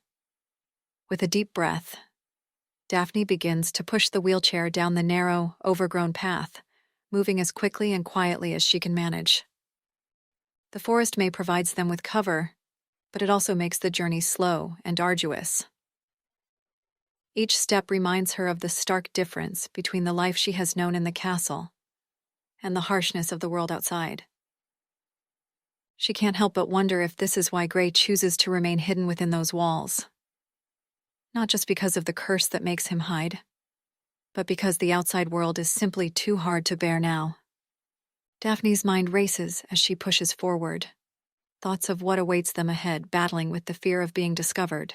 S1: With a deep breath, Daphne begins to push the wheelchair down the narrow, overgrown path, moving as quickly and quietly as she can manage. The forest may provide them with cover, but it also makes the journey slow and arduous. Each step reminds her of the stark difference between the life she has known in the castle and the harshness of the world outside. She can't help but wonder if this is why Grey chooses to remain hidden within those walls. Not just because of the curse that makes him hide, but because the outside world is simply too hard to bear now. Daphne's mind races as she pushes forward, thoughts of what awaits them ahead battling with the fear of being discovered.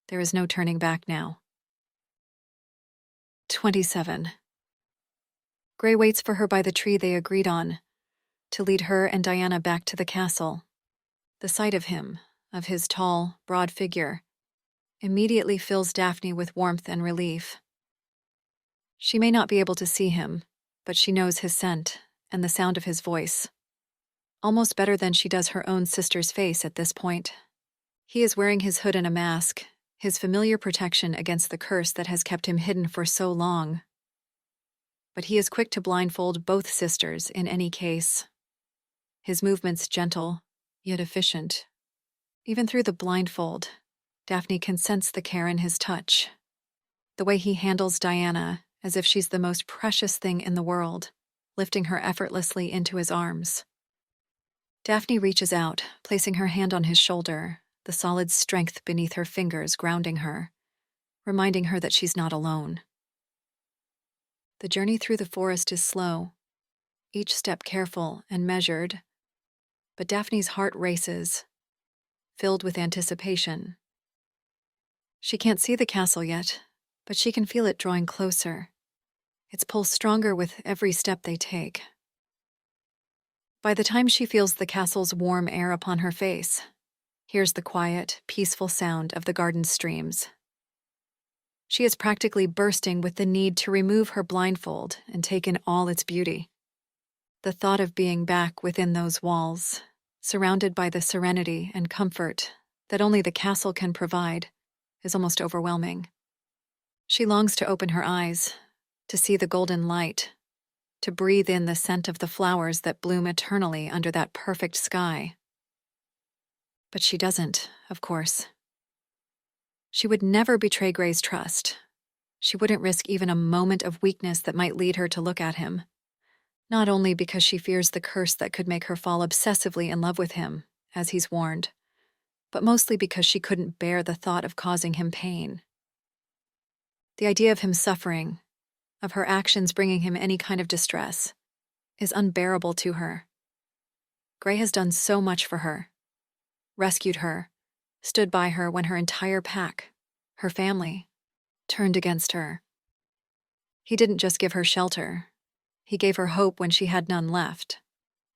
S1: There is no turning back now. 27. Grey waits for her by the tree they agreed on, to lead her and Diana back to the castle. The sight of him, of his tall, broad figure, immediately fills Daphne with warmth and relief. She may not be able to see him, but she knows his scent and the sound of his voice, almost better than she does her own sister's face at this point. He is wearing his hood and a mask, his familiar protection against the curse that has kept him hidden for so long. But he is quick to blindfold both sisters in any case. His movements gentle, yet efficient. Even through the blindfold, Daphne can sense the care in his touch. The way he handles Diana as if she's the most precious thing in the world, lifting her effortlessly into his arms. Daphne reaches out, placing her hand on his shoulder, the solid strength beneath her fingers grounding her, reminding her that she's not alone. The journey through the forest is slow, each step careful and measured, but Daphne's heart races, filled with anticipation. She can't see the castle yet, but she can feel it drawing closer, its pull stronger with every step they take. By the time she feels the castle's warm air upon her face, hears the quiet, peaceful sound of the garden streams. She is practically bursting with the need to remove her blindfold and take in all its beauty. The thought of being back within those walls, surrounded by the serenity and comfort that only the castle can provide, is almost overwhelming. She longs to open her eyes, to see the golden light, to breathe in the scent of the flowers that bloom eternally under that perfect sky. But she doesn't, of course. She would never betray Grey's trust. She wouldn't risk even a moment of weakness that might lead her to look at him. Not only because she fears the curse that could make her fall obsessively in love with him, as he's warned, but mostly because she couldn't bear the thought of causing him pain. The idea of him suffering, of her actions bringing him any kind of distress, is unbearable to her. Gray has done so much for her, rescued her, stood by her when her entire pack, her family, turned against her. He didn't just give her shelter. He gave her hope when she had none left,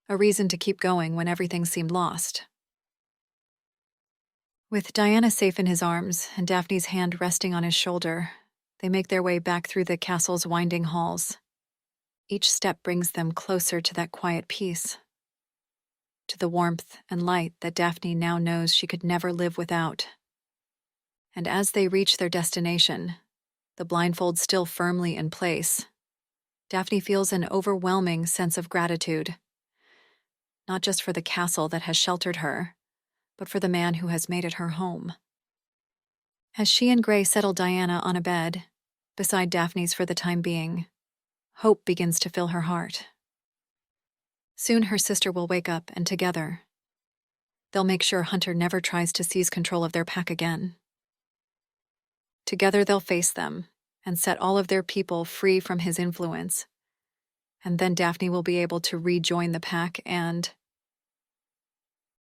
S1: a reason to keep going when everything seemed lost. With Diana safe in his arms and Daphne's hand resting on his shoulder, they make their way back through the castle's winding halls. Each step brings them closer to that quiet peace, to the warmth and light that Daphne now knows she could never live without. And as they reach their destination, the blindfold still firmly in place, Daphne feels an overwhelming sense of gratitude, not just for the castle that has sheltered her, but for the man who has made it her home. As she and Gray settle Diana on a bed, beside Daphne's for the time being, hope begins to fill her heart. Soon her sister will wake up, and together, they'll make sure Hunter never tries to seize control of their pack again. Together they'll face them and set all of their people free from his influence. And then Daphne will be able to rejoin the pack and...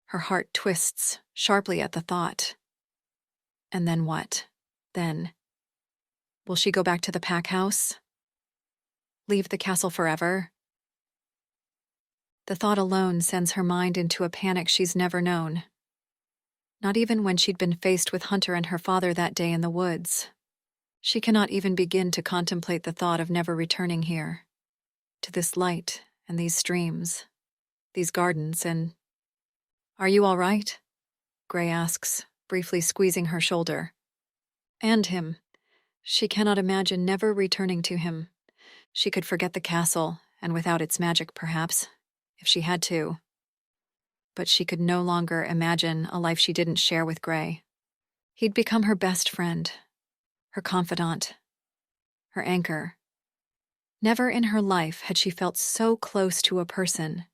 S1: Her heart twists sharply at the thought. And then what? Then? Will she go back to the pack house? Leave the castle forever? The thought alone sends her mind into a panic she's never known. Not even when she'd been faced with Hunter and her father that day in the woods. She cannot even begin to contemplate the thought of never returning here, to this light and these streams, these gardens, and... "Are you all right?" Gray asks, briefly squeezing her shoulder. And him. She cannot imagine never returning to him. She could forget the castle, and without its magic, perhaps, if she had to. But she could no longer imagine a life she didn't share with Gray. He'd become her best friend, her confidant, her anchor. Never in her life had she felt so close to a person,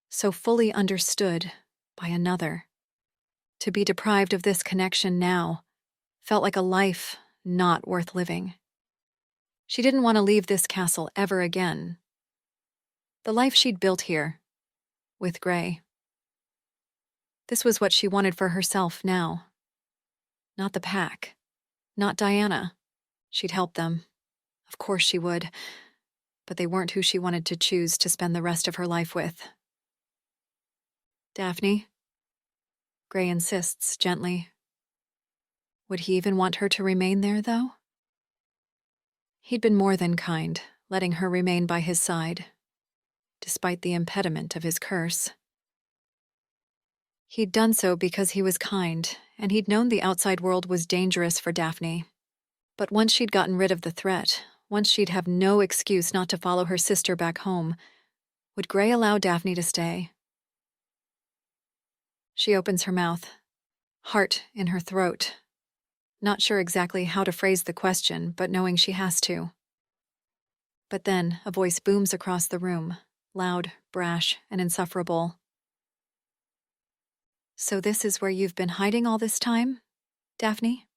S1: so fully understood by another. To be deprived of this connection now felt like a life not worth living. She didn't want to leave this castle ever again. The life she'd built here, with Gray. This was what she wanted for herself now. Not the pack. Not Diana. She'd help them. Of course she would. But they weren't who she wanted to choose to spend the rest of her life with. "Daphne?" Gray insists gently. Would he even want her to remain there, though? He'd been more than kind, letting her remain by his side, despite the impediment of his curse. He'd done so because he was kind, and he'd known the outside world was dangerous for Daphne. But once she'd gotten rid of the threat, once she'd have no excuse not to follow her sister back home, would Gray allow Daphne to stay? She opens her mouth, heart in her throat, not sure exactly how to phrase the question, but knowing she has to. But then a voice booms across the room, loud, brash, and insufferable. "So this is where you've been hiding all this time, Daphne?"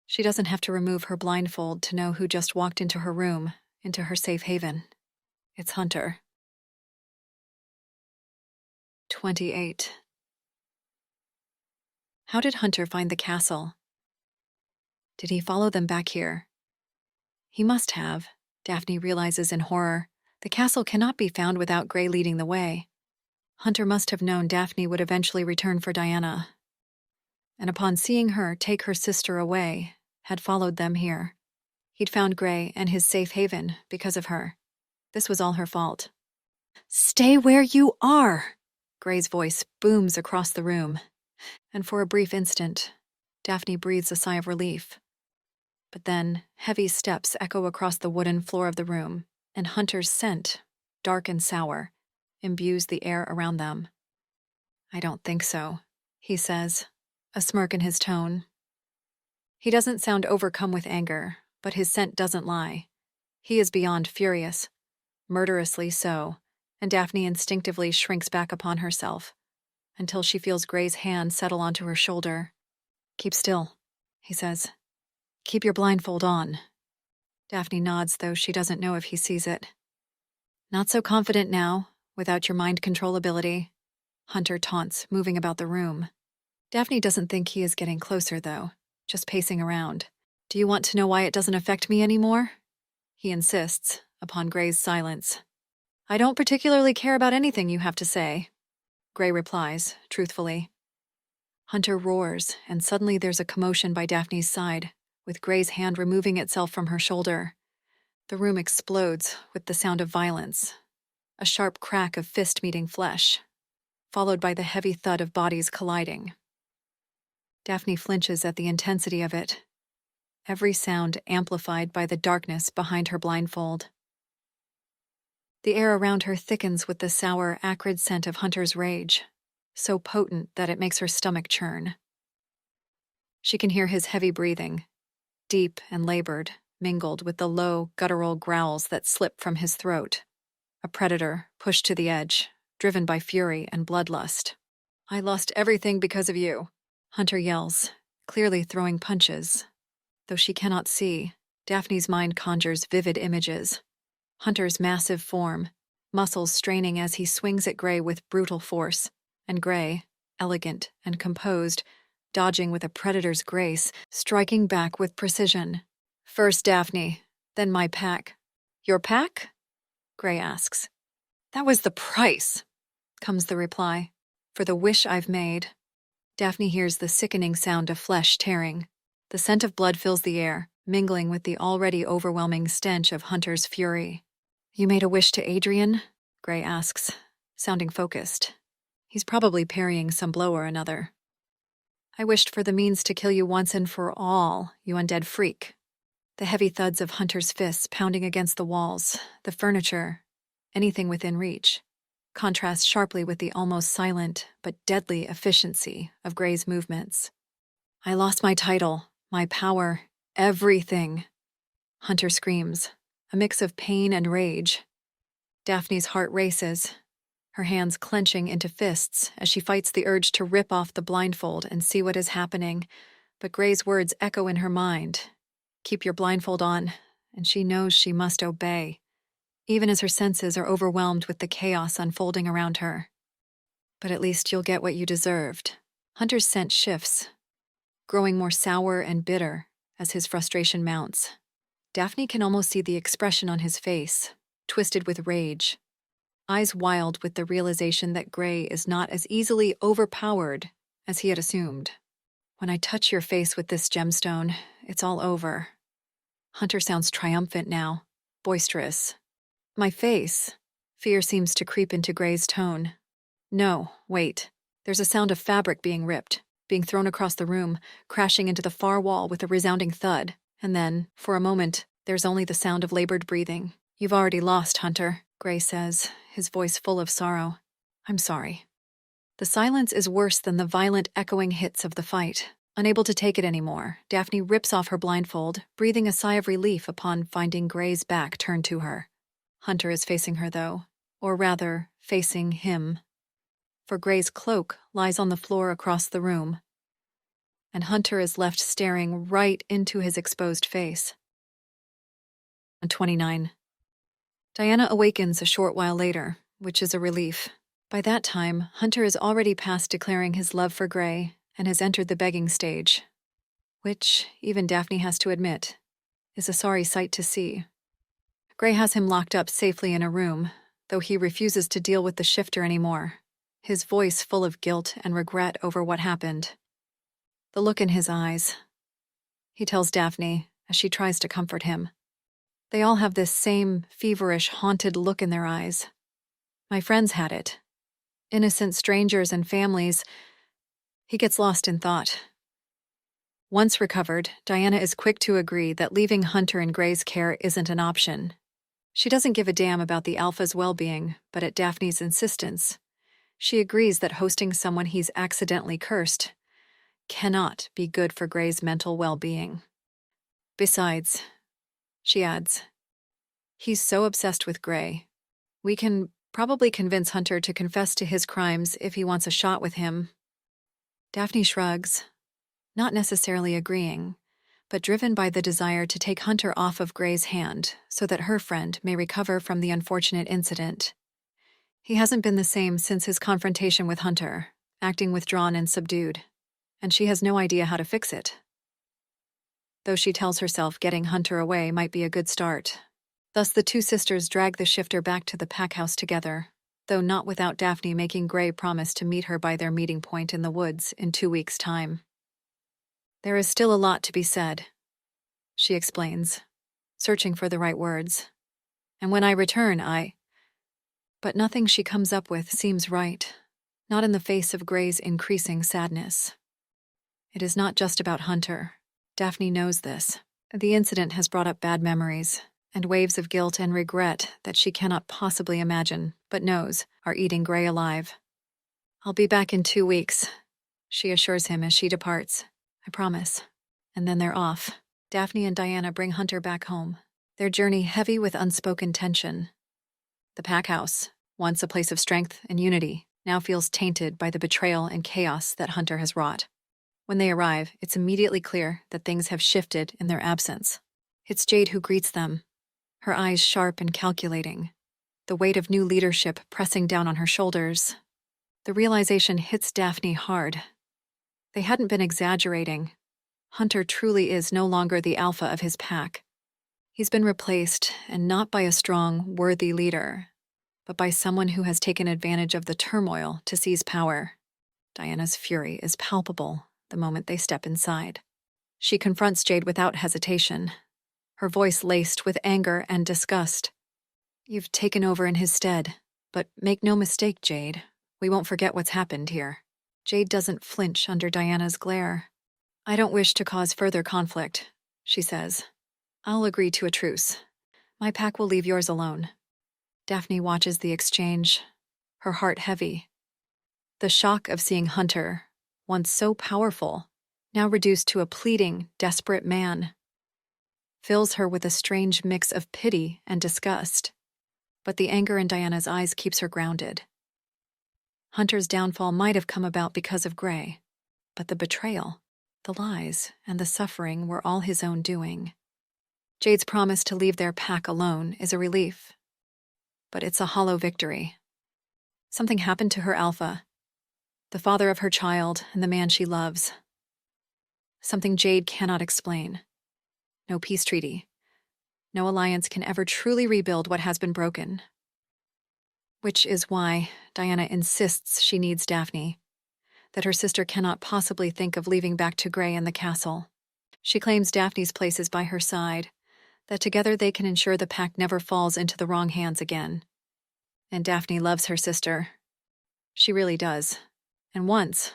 S1: She doesn't have to remove her blindfold to know who just walked into her room, into her safe haven. It's Hunter. 28. How did Hunter find the castle? Did he follow them back here? He must have, Daphne realizes in horror. The castle cannot be found without Gray leading the way. Hunter must have known Daphne would eventually return for Diana, and upon seeing her take her sister away, had followed them here. He'd found Gray and his safe haven because of her. This was all her fault. "Stay where you are!" Gray's voice booms across the room, and for a brief instant, Daphne breathes a sigh of relief. But then, heavy steps echo across the wooden floor of the room, and Hunter's scent, dark and sour, imbues the air around them. "I don't think so," he says, a smirk in his tone. He doesn't sound overcome with anger, but his scent doesn't lie. He is beyond furious. murderously so, and Daphne instinctively shrinks back upon herself until she feels Gray's hand settle onto her shoulder. "Keep still," he says. "Keep your blindfold on." Daphne nods, though she doesn't know if he sees it. "Not so confident now, without your mind control ability," Hunter taunts, moving about the room. Daphne doesn't think he is getting closer, though, just pacing around. "Do you want to know why it doesn't affect me anymore?" he insists, upon Gray's silence. "I don't particularly care about anything you have to say," Gray replies, truthfully. Hunter roars, and suddenly there's a commotion by Daphne's side, with Gray's hand removing itself from her shoulder. The room explodes with the sound of violence, a sharp crack of fist meeting flesh, followed by the heavy thud of bodies colliding. Daphne flinches at the intensity of it, every sound amplified by the darkness behind her blindfold. The air around her thickens with the sour, acrid scent of Hunter's rage, so potent that it makes her stomach churn. She can hear his heavy breathing, deep and labored, mingled with the low, guttural growls that slip from his throat. A predator pushed to the edge, driven by fury and bloodlust. "I lost everything because of you," Hunter yells, clearly throwing punches. Though she cannot see, Daphne's mind conjures vivid images. Hunter's massive form, muscles straining as he swings at Gray with brutal force, and Gray, elegant and composed, dodging with a predator's grace, striking back with precision. "First Daphne, then my pack." "Your pack?" Gray asks. "That was the price," comes the reply, "for the wish I've made." Daphne hears the sickening sound of flesh tearing. The scent of blood fills the air, mingling with the already overwhelming stench of Hunter's fury. "You made a wish to Adrian?" Gray asks, sounding focused. He's probably parrying some blow or another. "I wished for the means to kill you once and for all, you undead freak." The heavy thuds of Hunter's fists pounding against the walls, the furniture, anything within reach, contrast sharply with the almost silent but deadly efficiency of Gray's movements. "I lost my title, my power, everything," Hunter screams, a mix of pain and rage. Daphne's heart races, her hands clenching into fists as she fights the urge to rip off the blindfold and see what is happening, but Gray's words echo in her mind. Keep your blindfold on, and she knows she must obey, even as her senses are overwhelmed with the chaos unfolding around her. "But at least you'll get what you deserved." Hunter's scent shifts, growing more sour and bitter as his frustration mounts. Daphne can almost see the expression on his face, twisted with rage, eyes wild with the realization that Gray is not as easily overpowered as he had assumed. "When I touch your face with this gemstone, it's all over." Hunter sounds triumphant now, boisterous. "My face?" Fear seems to creep into Gray's tone. "No, wait. There's a sound of fabric being ripped, being thrown across the room, crashing into the far wall with a resounding thud. And then, for a moment, there's only the sound of labored breathing. "You've already lost, Hunter," Gray says, his voice full of sorrow. "I'm sorry." The silence is worse than the violent echoing hits of the fight. Unable to take it anymore, Daphne rips off her blindfold, breathing a sigh of relief upon finding Gray's back turned to her. Hunter is facing her, though, or rather, facing him. For Gray's cloak lies on the floor across the room, and Hunter is left staring right into his exposed face. 29. Diana awakens a short while later, which is a relief. By that time, Hunter is already past declaring his love for Gray and has entered the begging stage, which, even Daphne has to admit, is a sorry sight to see. Gray has him locked up safely in a room, though he refuses to deal with the shifter anymore, his voice full of guilt and regret over what happened. The look in his eyes, he tells Daphne as she tries to comfort him. They all have this same feverish, haunted look in their eyes. My friends had it. Innocent strangers and families. He gets lost in thought. Once recovered, Diana is quick to agree that leaving Hunter in Gray's care isn't an option. She doesn't give a damn about the Alpha's well-being, but at Daphne's insistence, she agrees that hosting someone he's accidentally cursed cannot be good for Gray's mental well-being. Besides, she adds, he's so obsessed with Gray, We can probably convince Hunter to confess to his crimes if he wants a shot with him. Daphne shrugs, not necessarily agreeing, but driven by the desire to take Hunter off of Gray's hand so that her friend may recover from the unfortunate incident. He hasn't been the same since his confrontation with Hunter, acting withdrawn and subdued, and she has no idea how to fix it. Though she tells herself getting Hunter away might be a good start. Thus the two sisters drag the shifter back to the pack house together, though not without Daphne making Gray promise to meet her by their meeting point in the woods in 2 weeks' time. There is still a lot to be said, she explains, searching for the right words. And when I return, But nothing she comes up with seems right, not in the face of Gray's increasing sadness. It is not just about Hunter. Daphne knows this. The incident has brought up bad memories, and waves of guilt and regret that she cannot possibly imagine, but knows, are eating Gray alive. I'll be back in 2 weeks, she assures him as she departs. I promise. And then they're off. Daphne and Diana bring Hunter back home, their journey heavy with unspoken tension. The pack house, once a place of strength and unity, now feels tainted by the betrayal and chaos that Hunter has wrought. When they arrive, it's immediately clear that things have shifted in their absence. It's Jade who greets them, her eyes sharp and calculating, the weight of new leadership pressing down on her shoulders. The realization hits Daphne hard. They hadn't been exaggerating. Hunter truly is no longer the alpha of his pack. He's been replaced, and not by a strong, worthy leader, but by someone who has taken advantage of the turmoil to seize power. Diana's fury is palpable the moment they step inside. She confronts Jade without hesitation, her voice laced with anger and disgust. You've taken over in his stead, but make no mistake, Jade, we won't forget what's happened here. Jade doesn't flinch under Diana's glare. I don't wish to cause further conflict, she says. I'll agree to a truce. My pack will leave yours alone. Daphne watches the exchange, her heart heavy. The shock of seeing Hunter, once so powerful, now reduced to a pleading, desperate man, fills her with a strange mix of pity and disgust. But the anger in Diana's eyes keeps her grounded. Hunter's downfall might have come about because of Gray, but the betrayal, the lies, and the suffering were all his own doing. Jade's promise to leave their pack alone is a relief, but it's a hollow victory. Something happened to her alpha, the father of her child and the man she loves. Something Jade cannot explain. No peace treaty. No alliance can ever truly rebuild what has been broken. Which is why Diana insists she needs Daphne, that her sister cannot possibly think of leaving back to Gray and the castle. She claims Daphne's place is by her side, that together they can ensure the pack never falls into the wrong hands again. And Daphne loves her sister. She really does. And once,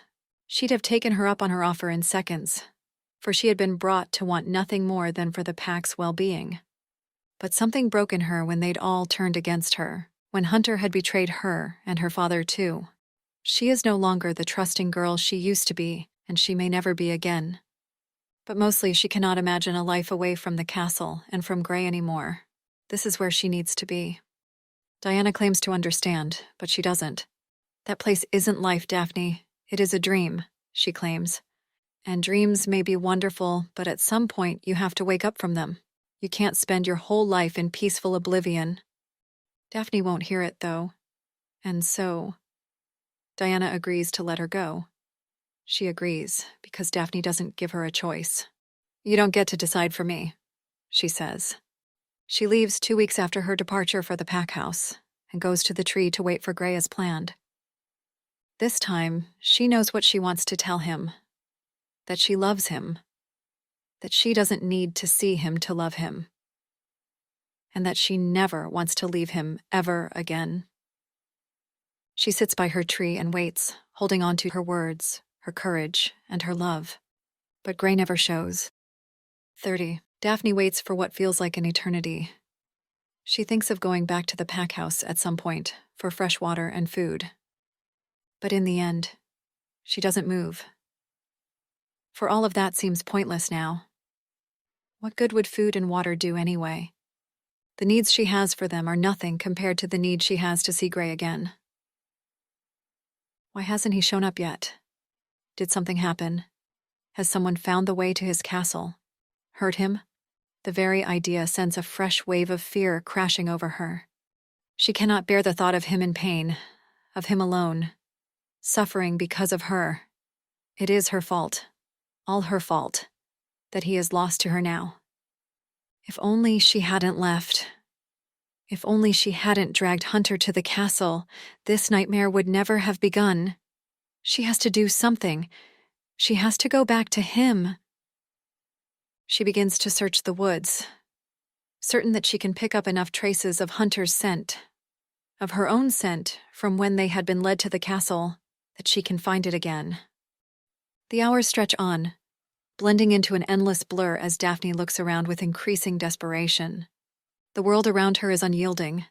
S1: she'd have taken her up on her offer in seconds, for she had been brought to want nothing more than for the pack's well-being. But something broke in her when they'd all turned against her, when Hunter had betrayed her and her father too. She is no longer the trusting girl she used to be, and she may never be again. But mostly she cannot imagine a life away from the castle and from Gray anymore. This is where she needs to be. Diana claims to understand, but she doesn't. That place isn't life, Daphne. It is a dream, she claims. And dreams may be wonderful, but at some point you have to wake up from them. You can't spend your whole life in peaceful oblivion. Daphne won't hear it, though. And so Diana agrees to let her go. She agrees, because Daphne doesn't give her a choice. You don't get to decide for me, she says. She leaves 2 weeks after her departure for the pack house, and goes to the tree to wait for Gray as planned. This time, she knows what she wants to tell him. That she loves him. That she doesn't need to see him to love him. And that she never wants to leave him ever again. She sits by her tree and waits, holding on to her words, her courage, and her love. But Gray never shows. 30. Daphne waits for what feels like an eternity. She thinks of going back to the pack house at some point for fresh water and food. But in the end, she doesn't move. For all of that seems pointless now. What good would food and water do anyway? The needs she has for them are nothing compared to the need she has to see Gray again. Why hasn't he shown up yet? Did something happen? Has someone found the way to his castle? Hurt him? The very idea sends a fresh wave of fear crashing over her. She cannot bear the thought of him in pain, of him alone, suffering because of her. It is her fault, all her fault, that he is lost to her now. If only she hadn't left. If only she hadn't dragged Hunter to the castle, this nightmare would never have begun. She has to do something. She has to go back to him. She begins to search the woods, certain that she can pick up enough traces of Hunter's scent, of her own scent from when they had been led to the castle, that she can find it again. The hours stretch on, blending into an endless blur as Daphne looks around with increasing desperation. The world around her is unyielding,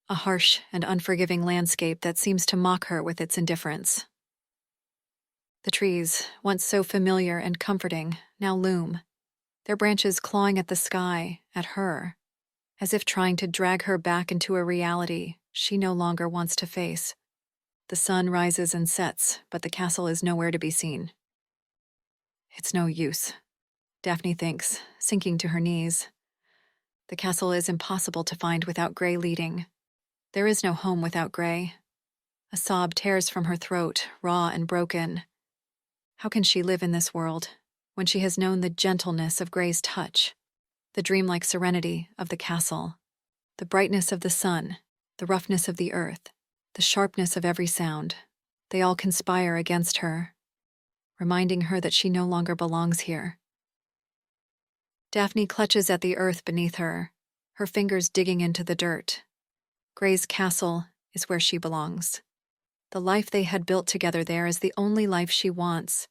S1: a harsh and unforgiving landscape that seems to mock her with its indifference. The trees, once so familiar and comforting, now loom, their branches clawing at the sky, at her, as if trying to drag her back into a reality she no longer wants to face. The sun rises and sets, but the castle is nowhere to be seen. It's no use, Daphne thinks, sinking to her knees. The castle is impossible to find without Gray leading. There is no home without Gray. A sob tears from her throat, raw and broken. How can she live in this world when she has known the gentleness of Gray's touch, the dreamlike serenity of the castle, the brightness of the sun, the roughness of the earth, the sharpness of every sound? They all conspire against her, reminding her that she no longer belongs here. Daphne clutches at the earth beneath her, her fingers digging into the dirt. Gray's castle is where she belongs. The life they had built together there is the only life she wants.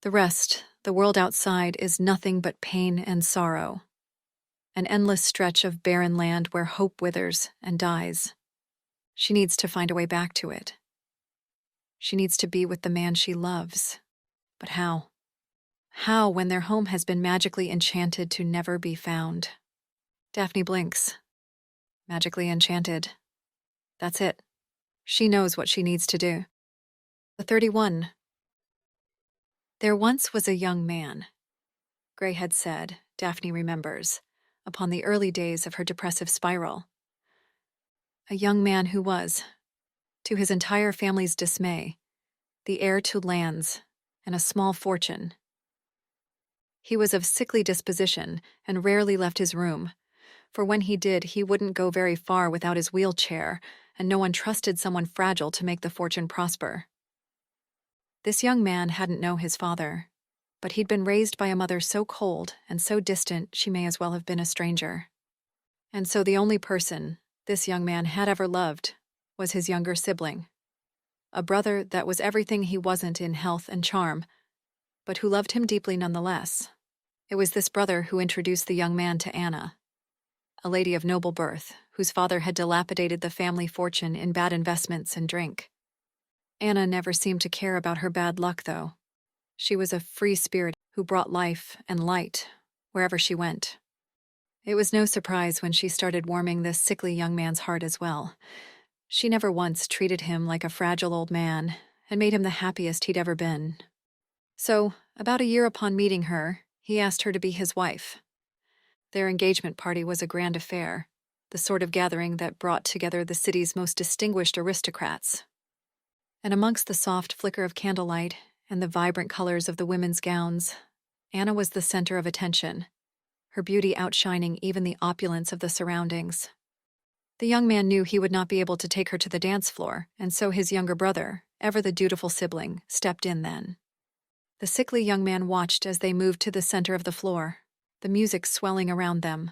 S1: The rest, the world outside, is nothing but pain and sorrow. An endless stretch of barren land where hope withers and dies. She needs to find a way back to it. She needs to be with the man she loves. But how? How, when their home has been magically enchanted to never be found? Daphne blinks. Magically enchanted. That's it. She knows what she needs to do. The 31. There once was a young man, Gray had said, Daphne remembers, upon the early days of her depressive spiral. A young man who was, to his entire family's dismay, the heir to lands and a small fortune. He was of sickly disposition and rarely left his room, for when he did, he wouldn't go very far without his wheelchair, and no one trusted someone fragile to make the fortune prosper. This young man hadn't known his father, but he'd been raised by a mother so cold and so distant she may as well have been a stranger. And so the only person this young man had ever loved was his younger sibling, a brother that was everything he wasn't in health and charm, but who loved him deeply nonetheless. It was this brother who introduced the young man to Anna, a lady of noble birth, whose father had dilapidated the family fortune in bad investments and drink. Anna never seemed to care about her bad luck, though. She was a free spirit who brought life and light wherever she went. It was no surprise when she started warming this sickly young man's heart as well. She never once treated him like a fragile old man and made him the happiest he'd ever been. So, about a year upon meeting her, he asked her to be his wife. Their engagement party was a grand affair, the sort of gathering that brought together the city's most distinguished aristocrats. And amongst the soft flicker of candlelight and the vibrant colors of the women's gowns, Anna was the center of attention, her beauty outshining even the opulence of the surroundings. The young man knew he would not be able to take her to the dance floor, and so his younger brother, ever the dutiful sibling, stepped in then. The sickly young man watched as they moved to the center of the floor, the music swelling around them.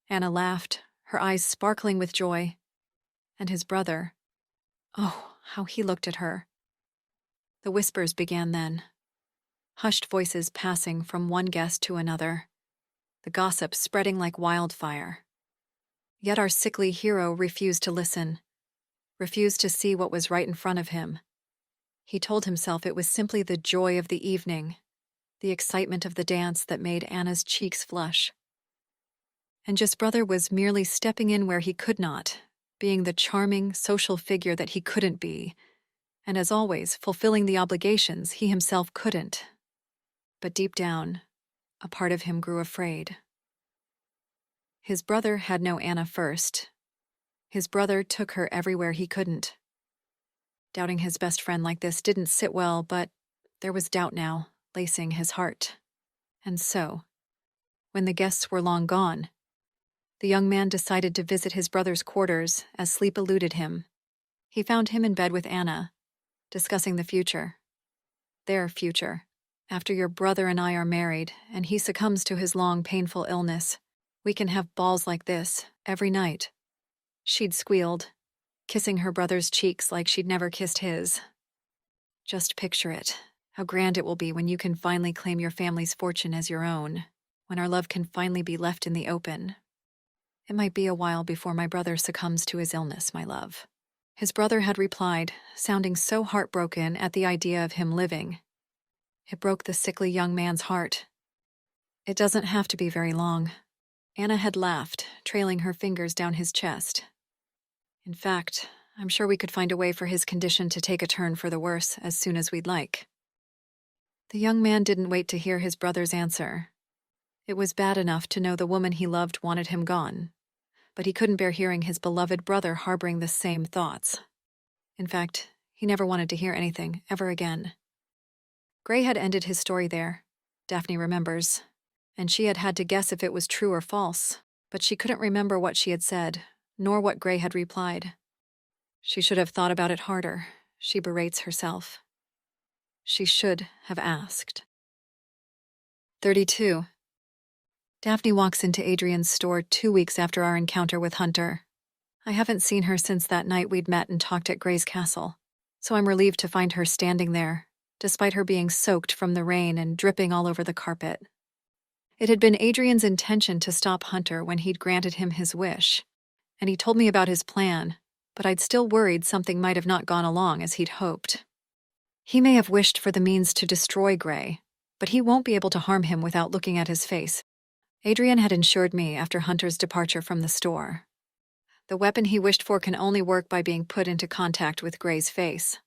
S1: Anna laughed, her eyes sparkling with joy. And his brother, oh, how he looked at her. The whispers began then, hushed voices passing from one guest to another, the gossip spreading like wildfire. Yet our sickly hero refused to listen, refused to see what was right in front of him. He told himself it was simply the joy of the evening, the excitement of the dance that made Anna's cheeks flush. and just brother was merely stepping in where he could not, being the charming, social figure that he couldn't be, and as always, fulfilling the obligations he himself couldn't. But deep down, a part of him grew afraid. His brother had no Anna first. His brother took her everywhere he couldn't. Doubting his best friend like this didn't sit well, but there was doubt now, lacing his heart. And so, when the guests were long gone, the young man decided to visit his brother's quarters as sleep eluded him. He found him in bed with Anna, discussing the future. Their future. After your brother and I are married, and he succumbs to his long, painful illness, we can have balls like this every night. She'd squealed, kissing her brother's cheeks like she'd never kissed his. Just picture it. How grand it will be when you can finally claim your family's fortune as your own, when our love can finally be left in the open. It might be a while before my brother succumbs to his illness, my love. His brother had replied, sounding so heartbroken at the idea of him living. It broke the sickly young man's heart. It doesn't have to be very long. Anna had laughed, trailing her fingers down his chest. In fact, I'm sure we could find a way for his condition to take a turn for the worse as soon as we'd like. The young man didn't wait to hear his brother's answer. It was bad enough to know the woman he loved wanted him gone, but he couldn't bear hearing his beloved brother harboring the same thoughts. In fact, he never wanted to hear anything ever again. Gray had ended his story there, Daphne remembers, and she had had to guess if it was true or false, but she couldn't remember what she had said, nor what Gray had replied. She should have thought about it harder, she berates herself. She should have asked. 32. Daphne walks into Adrian's store 2 weeks after our encounter with Hunter. I haven't seen her since that night we'd met and talked at Gray's castle, so I'm relieved to find her standing there, despite her being soaked from the rain and dripping all over the carpet. It had been Adrian's intention to stop Hunter when he'd granted him his wish, and he told me about his plan, but I'd still worried something might have not gone along as he'd hoped. He may have wished for the means to destroy Gray, but he won't be able to harm him without looking at his face. Adrian had assured me after Hunter's departure from the store. The weapon he wished for can only work by being put into contact with Gray's face.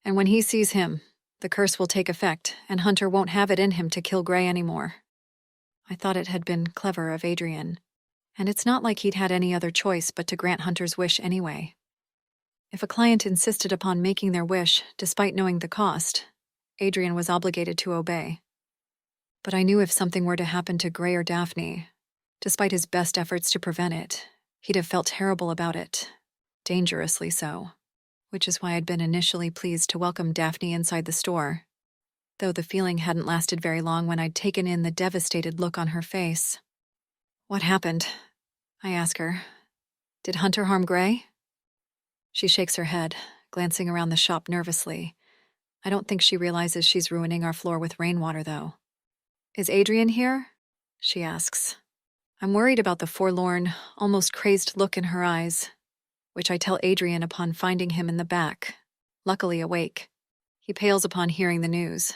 S1: And when he sees him, the curse will take effect, and Hunter won't have it in him to kill Gray anymore. I thought it had been clever of Adrian, and it's not like he'd had any other choice but to grant Hunter's wish anyway. If a client insisted upon making their wish despite knowing the cost, Adrian was obligated to obey. But I knew if something were to happen to Gray or Daphne, despite his best efforts to prevent it, he'd have felt terrible about it, dangerously so, which is why I'd been initially pleased to welcome Daphne inside the store, though the feeling hadn't lasted very long when I'd taken in the devastated look on her face. What happened? I ask her. Did Hunter harm Gray? She shakes her head, glancing around the shop nervously. I don't think she realizes she's ruining our floor with rainwater, though. Is Adrian here? She asks. I'm worried about the forlorn, almost crazed look in her eyes, which I tell Adrian upon finding him in the back, luckily awake. He pales upon hearing the news,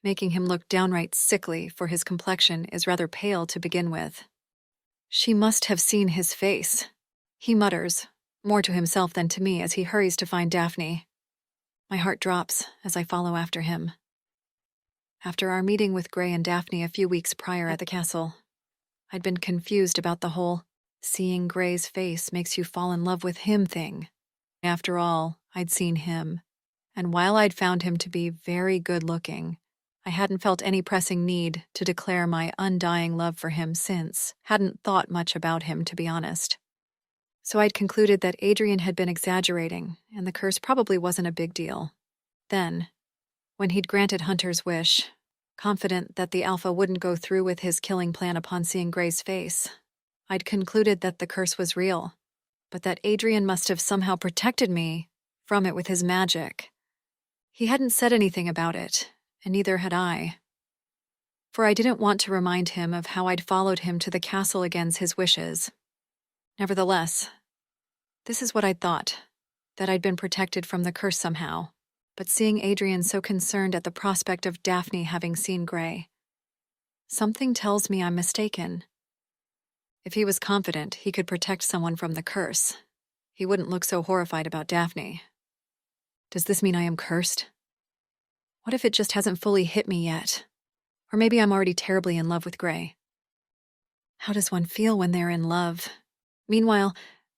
S1: making him look downright sickly, for his complexion is rather pale to begin with. She must have seen his face, he mutters, more to himself than to me as he hurries to find Daphne. My heart drops as I follow after him. After our meeting with Gray and Daphne a few weeks prior at the castle, I'd been confused about the whole seeing Gray's face makes you fall in love with him thing. After all, I'd seen him, and while I'd found him to be very good-looking, I hadn't felt any pressing need to declare my undying love for him since, hadn't thought much about him, to be honest. So I'd concluded that Adrian had been exaggerating, and the curse probably wasn't a big deal. Then, when he'd granted Hunter's wish, confident that the Alpha wouldn't go through with his killing plan upon seeing Gray's face, I'd concluded that the curse was real, but that Adrian must have somehow protected me from it with his magic. He hadn't said anything about it, and neither had I. For I didn't want to remind him of how I'd followed him to the castle against his wishes. Nevertheless, this is what I'd thought, that I'd been protected from the curse somehow. But seeing Adrian so concerned at the prospect of Daphne having seen Gray, something tells me I'm mistaken. If he was confident he could protect someone from the curse, he wouldn't look so horrified about Daphne. Does this mean I am cursed? What if it just hasn't fully hit me yet? Or maybe I'm already terribly in love with Gray. How does one feel when they're in love? Meanwhile,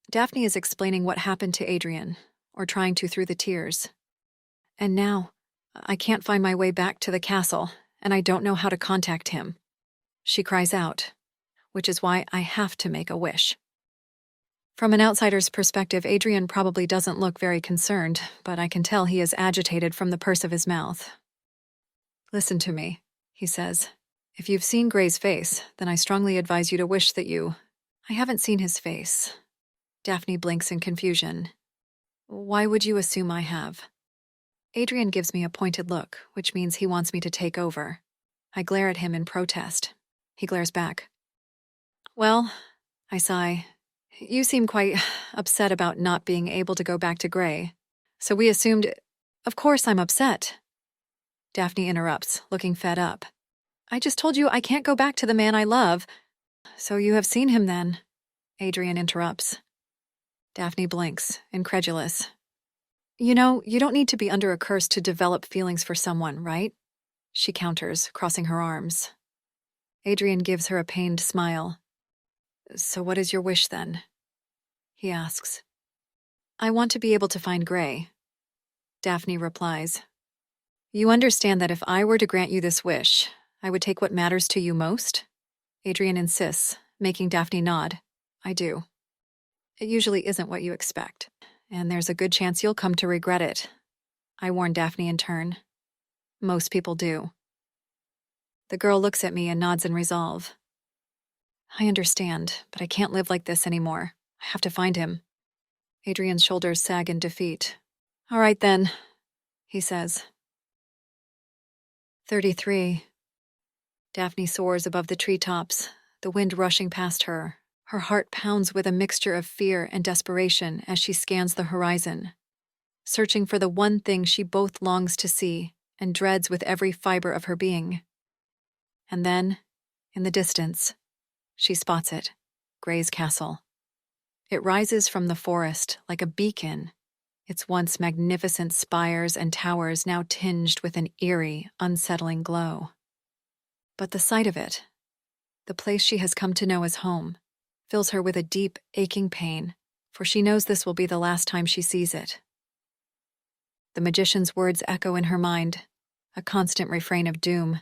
S1: Daphne is explaining what happened to Adrian, or trying to through the tears. And now, I can't find my way back to the castle, and I don't know how to contact him. She cries out, which is why I have to make a wish. From an outsider's perspective, Adrian probably doesn't look very concerned, but I can tell he is agitated from the purse of his mouth. Listen to me, he says. If you've seen Gray's face, then I strongly advise you to wish that you... I haven't seen his face. Daphne blinks in confusion. Why would you assume I have? Adrian gives me a pointed look, which means he wants me to take over. I glare at him in protest. He glares back. Well, I sigh. You seem quite upset about not being able to go back to Gray. So we assumed... Of course I'm upset. Daphne interrupts, looking fed up. I just told you I can't go back to the man I love. So you have seen him then, Adrian interrupts. Daphne blinks, incredulous. You know, you don't need to be under a curse to develop feelings for someone, right? She counters, crossing her arms. Adrian gives her a pained smile. So what is your wish then? He asks. I want to be able to find Gray. Daphne replies. You understand that if I were to grant you this wish, I would take what matters to you most? Adrian insists, making Daphne nod. I do. It usually isn't what you expect, and there's a good chance you'll come to regret it. I warn Daphne in turn. Most people do. The girl looks at me and nods in resolve. I understand, but I can't live like this anymore. I have to find him. Adrian's shoulders sag in defeat. All right then, he says. 33. Daphne soars above the treetops, the wind rushing past her. Her heart pounds with a mixture of fear and desperation as she scans the horizon, searching for the one thing she both longs to see and dreads with every fiber of her being. And then, in the distance, she spots it, Gray's castle. It rises from the forest like a beacon, its once magnificent spires and towers now tinged with an eerie, unsettling glow. But the sight of it, the place she has come to know as home, fills her with a deep, aching pain, for she knows this will be the last time she sees it. The magician's words echo in her mind, a constant refrain of doom.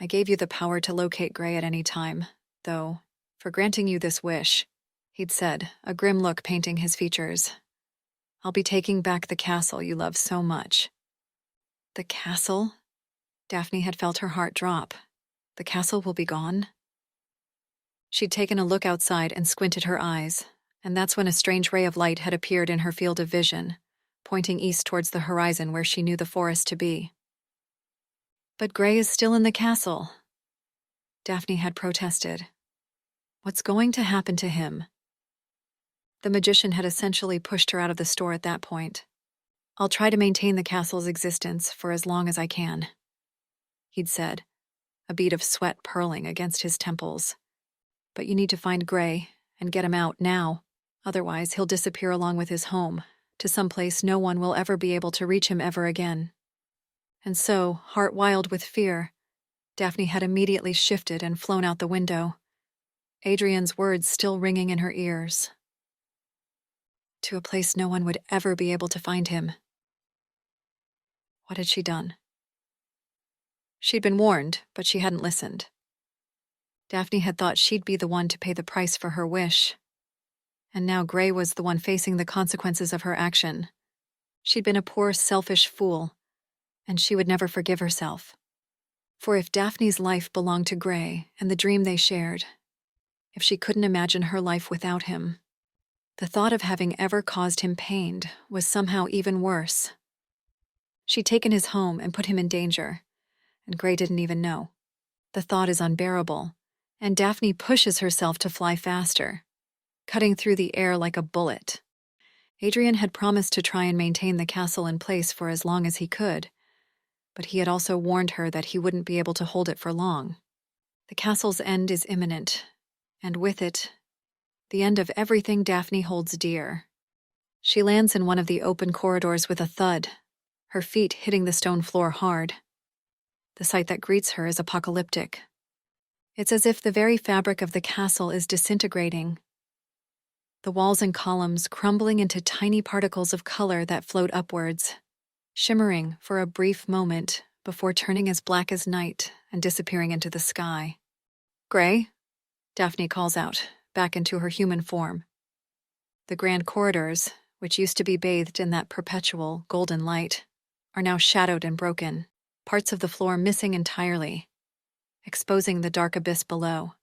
S1: I gave you the power to locate Gray at any time, though, for granting you this wish, he'd said, a grim look painting his features. I'll be taking back the castle you love so much. The castle? Daphne had felt her heart drop. The castle will be gone? She'd taken a look outside and squinted her eyes, and that's when a strange ray of light had appeared in her field of vision, pointing east towards the horizon where she knew the forest to be. But Gray is still in the castle. Daphne had protested. What's going to happen to him? The magician had essentially pushed her out of the store at that point. I'll try to maintain the castle's existence for as long as I can, he'd said, a bead of sweat purling against his temples. But you need to find Gray and get him out now. Otherwise, he'll disappear along with his home, to some place no one will ever be able to reach him ever again. And so, heart wild with fear, Daphne had immediately shifted and flown out the window, Adrian's words still ringing in her ears. To a place no one would ever be able to find him. What had she done? She'd been warned, but she hadn't listened. Daphne had thought she'd be the one to pay the price for her wish. And now Gray was the one facing the consequences of her action. She'd been a poor, selfish fool, and she would never forgive herself. For if Daphne's life belonged to Gray and the dream they shared, if she couldn't imagine her life without him, the thought of having ever caused him pain was somehow even worse. She'd taken his home and put him in danger, and Gray didn't even know. The thought is unbearable, and Daphne pushes herself to fly faster, cutting through the air like a bullet. Adrian had promised to try and maintain the castle in place for as long as he could, but he had also warned her that he wouldn't be able to hold it for long. The castle's end is imminent, and with it, the end of everything Daphne holds dear. She lands in one of the open corridors with a thud, her feet hitting the stone floor hard. The sight that greets her is apocalyptic. It's as if the very fabric of the castle is disintegrating, the walls and columns crumbling into tiny particles of color that float upwards, shimmering for a brief moment before turning as black as night and disappearing into the sky. "Gray?" Daphne calls out, back into her human form. The grand corridors, which used to be bathed in that perpetual, golden light, are now shadowed and broken, parts of the floor missing entirely, exposing the dark abyss below.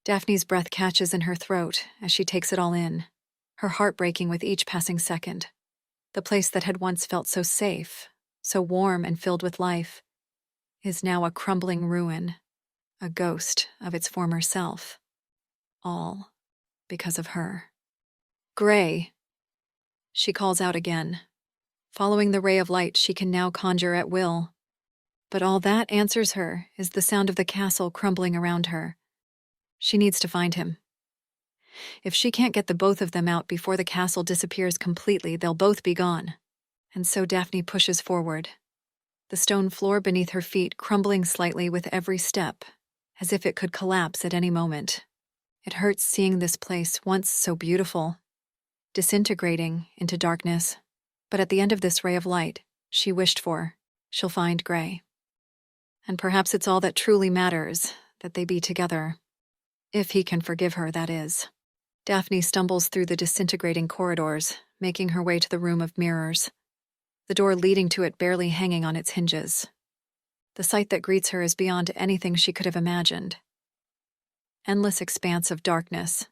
S1: Daphne's breath catches in her throat as she takes it all in, her heart breaking with each passing second. The place that had once felt so safe, so warm and filled with life, is now a crumbling ruin, a ghost of its former self. All because of her. "Gray!" She calls out again, following the ray of light she can now conjure at will. But all that answers her is the sound of the castle crumbling around her. She needs to find him. If she can't get the both of them out before the castle disappears completely, they'll both be gone. And so Daphne pushes forward, the stone floor beneath her feet crumbling slightly with every step, as if it could collapse at any moment. It hurts seeing this place, once so beautiful, disintegrating into darkness. But at the end of this ray of light she wished for, she'll find Gray. And perhaps it's all that truly matters, that they be together. If he can forgive her, that is. Daphne stumbles through the disintegrating corridors, making her way to the room of mirrors, the door leading to it barely hanging on its hinges. The sight that greets her is beyond anything she could have imagined. Endless expanse of darkness,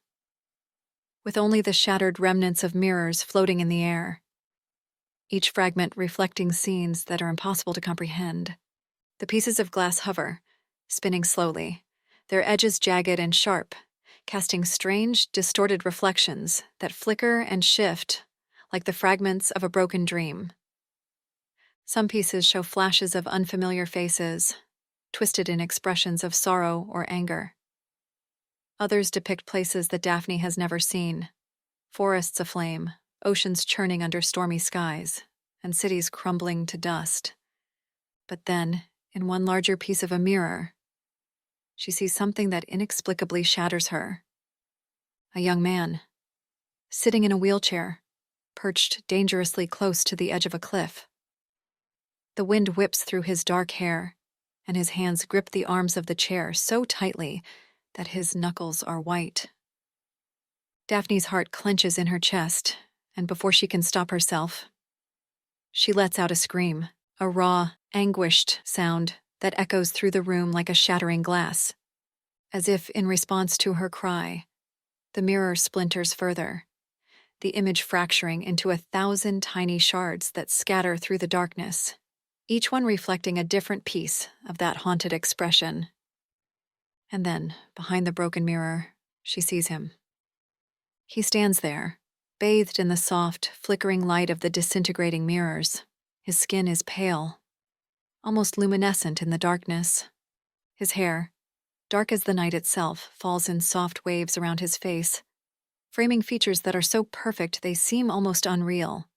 S1: with only the shattered remnants of mirrors floating in the air, each fragment reflecting scenes that are impossible to comprehend. The pieces of glass hover, spinning slowly, their edges jagged and sharp, casting strange, distorted reflections that flicker and shift like the fragments of a broken dream. Some pieces show flashes of unfamiliar faces, twisted in expressions of sorrow or anger. Others depict places that Daphne has never seen, forests aflame, oceans churning under stormy skies, and cities crumbling to dust. But then, in one larger piece of a mirror, she sees something that inexplicably shatters her. A young man, sitting in a wheelchair, perched dangerously close to the edge of a cliff. The wind whips through his dark hair, and his hands grip the arms of the chair so tightly that his knuckles are white. Daphne's heart clenches in her chest, and before she can stop herself, she lets out a scream, a raw, anguished sound that echoes through the room like a shattering glass. As if in response to her cry, the mirror splinters further, the image fracturing into 1,000 tiny shards that scatter through the darkness, each one reflecting a different piece of that haunted expression. And then, behind the broken mirror, she sees him. He stands there, bathed in the soft, flickering light of the disintegrating mirrors. His skin is pale, almost luminescent in the darkness. His hair, dark as the night itself, falls in soft waves around his face, framing features that are so perfect they seem almost unreal.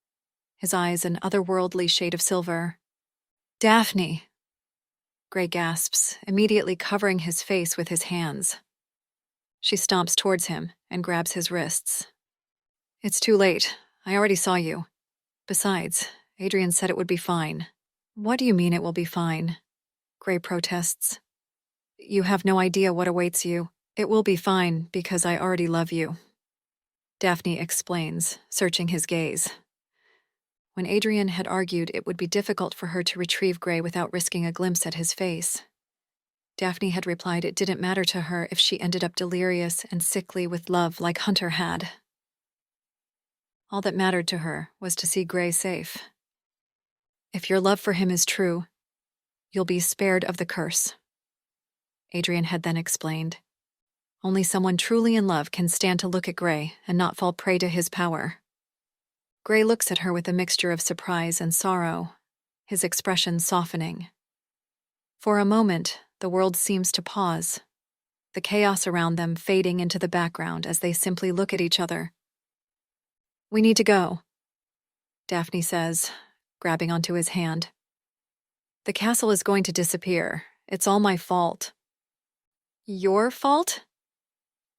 S1: His eyes an otherworldly shade of silver. "Daphne!" Gray gasps, immediately covering his face with his hands. She stomps towards him and grabs his wrists. "It's too late. I already saw you. Besides, Adrian said it would be fine." "What do you mean it will be fine?" Gray protests. "You have no idea what awaits you. It will be fine because I already love you," Daphne explains, searching his gaze. When Adrian had argued it would be difficult for her to retrieve Gray without risking a glimpse at his face, Daphne had replied it didn't matter to her if she ended up delirious and sickly with love like Hunter had. All that mattered to her was to see Gray safe. "If your love for him is true, you'll be spared of the curse," Adrian had then explained. "Only someone truly in love can stand to look at Gray and not fall prey to his power." Gray looks at her with a mixture of surprise and sorrow, his expression softening. For a moment, the world seems to pause, the chaos around them fading into the background as they simply look at each other. "We need to go," Daphne says, grabbing onto his hand. "The castle is going to disappear. It's all my fault." "Your fault?"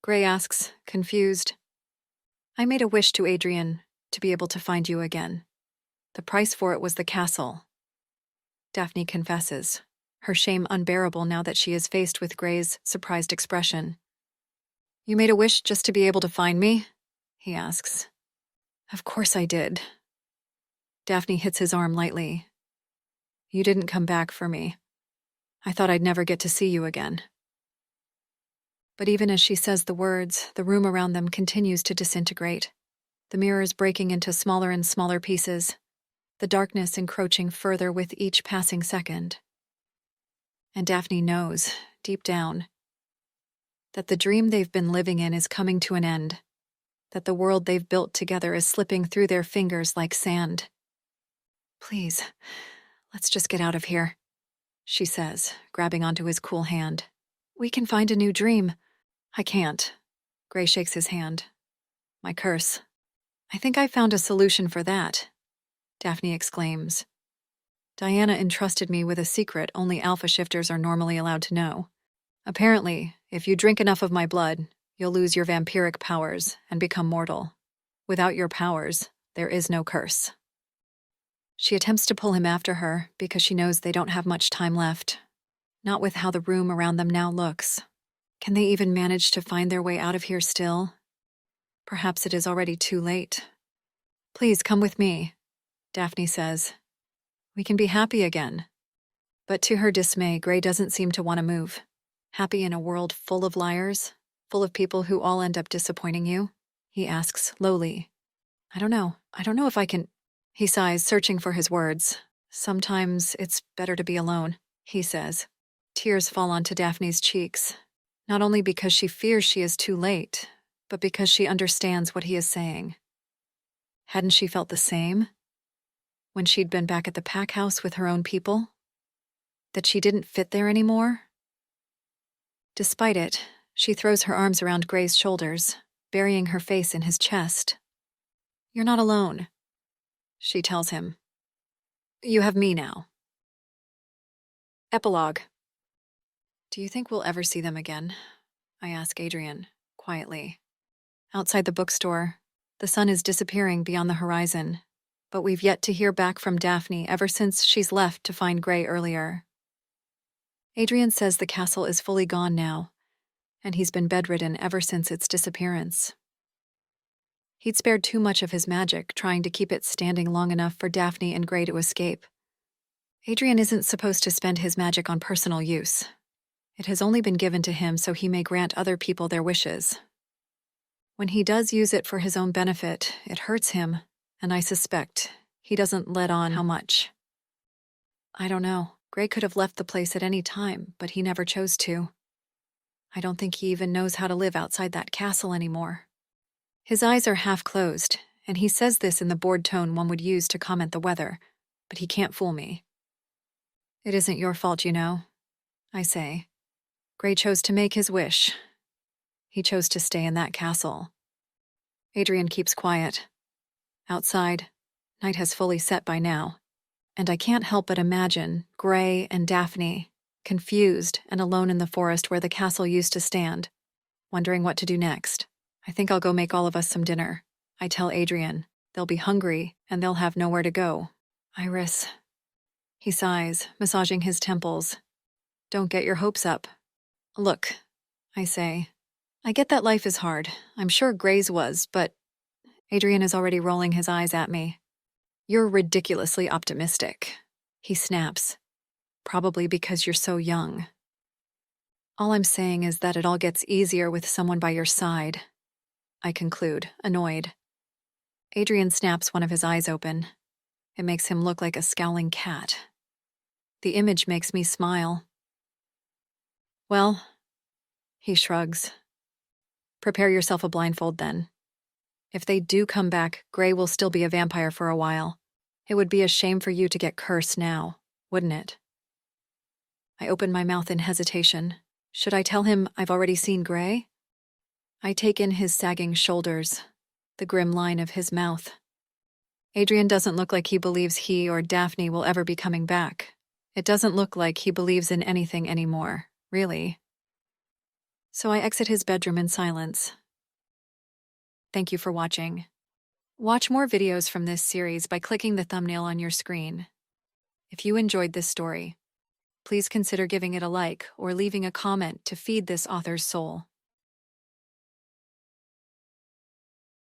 S1: Gray asks, confused. "I made a wish to Adrian to be able to find you again. The price for it was the castle," Daphne confesses, her shame unbearable now that she is faced with Gray's surprised expression. "You made a wish just to be able to find me?" he asks. "Of course I did." Daphne hits his arm lightly. "You didn't come back for me. I thought I'd never get to see you again." But even as she says the words, the room around them continues to disintegrate, the mirrors breaking into smaller and smaller pieces, the darkness encroaching further with each passing second. And Daphne knows, deep down, that the dream they've been living in is coming to an end, that the world they've built together is slipping through their fingers like sand. "Please, let's just get out of here," she says, grabbing onto his cool hand. "We can find a new dream." "I can't." Gray shakes his hand. "My curse." "I think I found a solution for that," Daphne exclaims. "Diana entrusted me with a secret only alpha shifters are normally allowed to know. Apparently, if you drink enough of my blood, you'll lose your vampiric powers and become mortal. Without your powers, there is no curse." She attempts to pull him after her because she knows they don't have much time left. Not with how the room around them now looks. Can they even manage to find their way out of here still? Perhaps it is already too late. "Please come with me," Daphne says. "We can be happy again." But to her dismay, Gray doesn't seem to want to move. "Happy in a world full of liars? Full of people who all end up disappointing you?" he asks lowly. I don't know if I can." He sighs, searching for his words. "Sometimes it's better to be alone," he says. Tears fall onto Daphne's cheeks, not only because she fears she is too late, but because she understands what he is saying. Hadn't she felt the same when she'd been back at the pack house with her own people? That she didn't fit there anymore? Despite it, she throws her arms around Gray's shoulders, burying her face in his chest. "You're not alone," she tells him. "You have me now." Epilogue. "Do you think we'll ever see them again?" I ask Adrian, quietly. Outside the bookstore, the sun is disappearing beyond the horizon, but we've yet to hear back from Daphne ever since she's left to find Gray earlier. Adrian says the castle is fully gone now, and he's been bedridden ever since its disappearance. He'd spared too much of his magic trying to keep it standing long enough for Daphne and Gray to escape. Adrian isn't supposed to spend his magic on personal use. It has only been given to him so he may grant other people their wishes. When he does use it for his own benefit, it hurts him, and I suspect he doesn't let on how much. I don't know. Gray could have left the place at any time, but he never chose to. I don't think he even knows how to live outside that castle anymore. His eyes are half closed, and he says this in the bored tone one would use to comment the weather, but he can't fool me. "It isn't your fault, you know," I say. "Gray chose to make his wish. He chose to stay in that castle." Adrian keeps quiet. Outside, night has fully set by now, and I can't help but imagine Gray and Daphne, confused and alone in the forest where the castle used to stand, wondering what to do next. "I think I'll go make all of us some dinner," I tell Adrian. "They'll be hungry, and they'll have nowhere to go." "Iris." He sighs, massaging his temples. "Don't get your hopes up." "Look," I say. "I get that life is hard. I'm sure Gray's was, but..." Adrian is already rolling his eyes at me. "You're ridiculously optimistic," he snaps. "Probably because you're so young." "All I'm saying is that it all gets easier with someone by your side," I conclude, annoyed. Adrian snaps one of his eyes open. It makes him look like a scowling cat. The image makes me smile. "Well," he shrugs. "Prepare yourself a blindfold then. If they do come back, Gray will still be a vampire for a while. It would be a shame for you to get cursed now, wouldn't it?" I open my mouth in hesitation, Should I tell him I've already seen Gray? I take in his sagging shoulders, the grim line of his mouth. Adrian doesn't look like he believes he or Daphne will ever be coming back. It doesn't look like he believes in anything anymore, really. So I exit his bedroom in silence. Thank you for watching. Watch more videos from this series by clicking the thumbnail on your screen. If you enjoyed this story, please consider giving it a like or leaving a comment to feed this author's soul.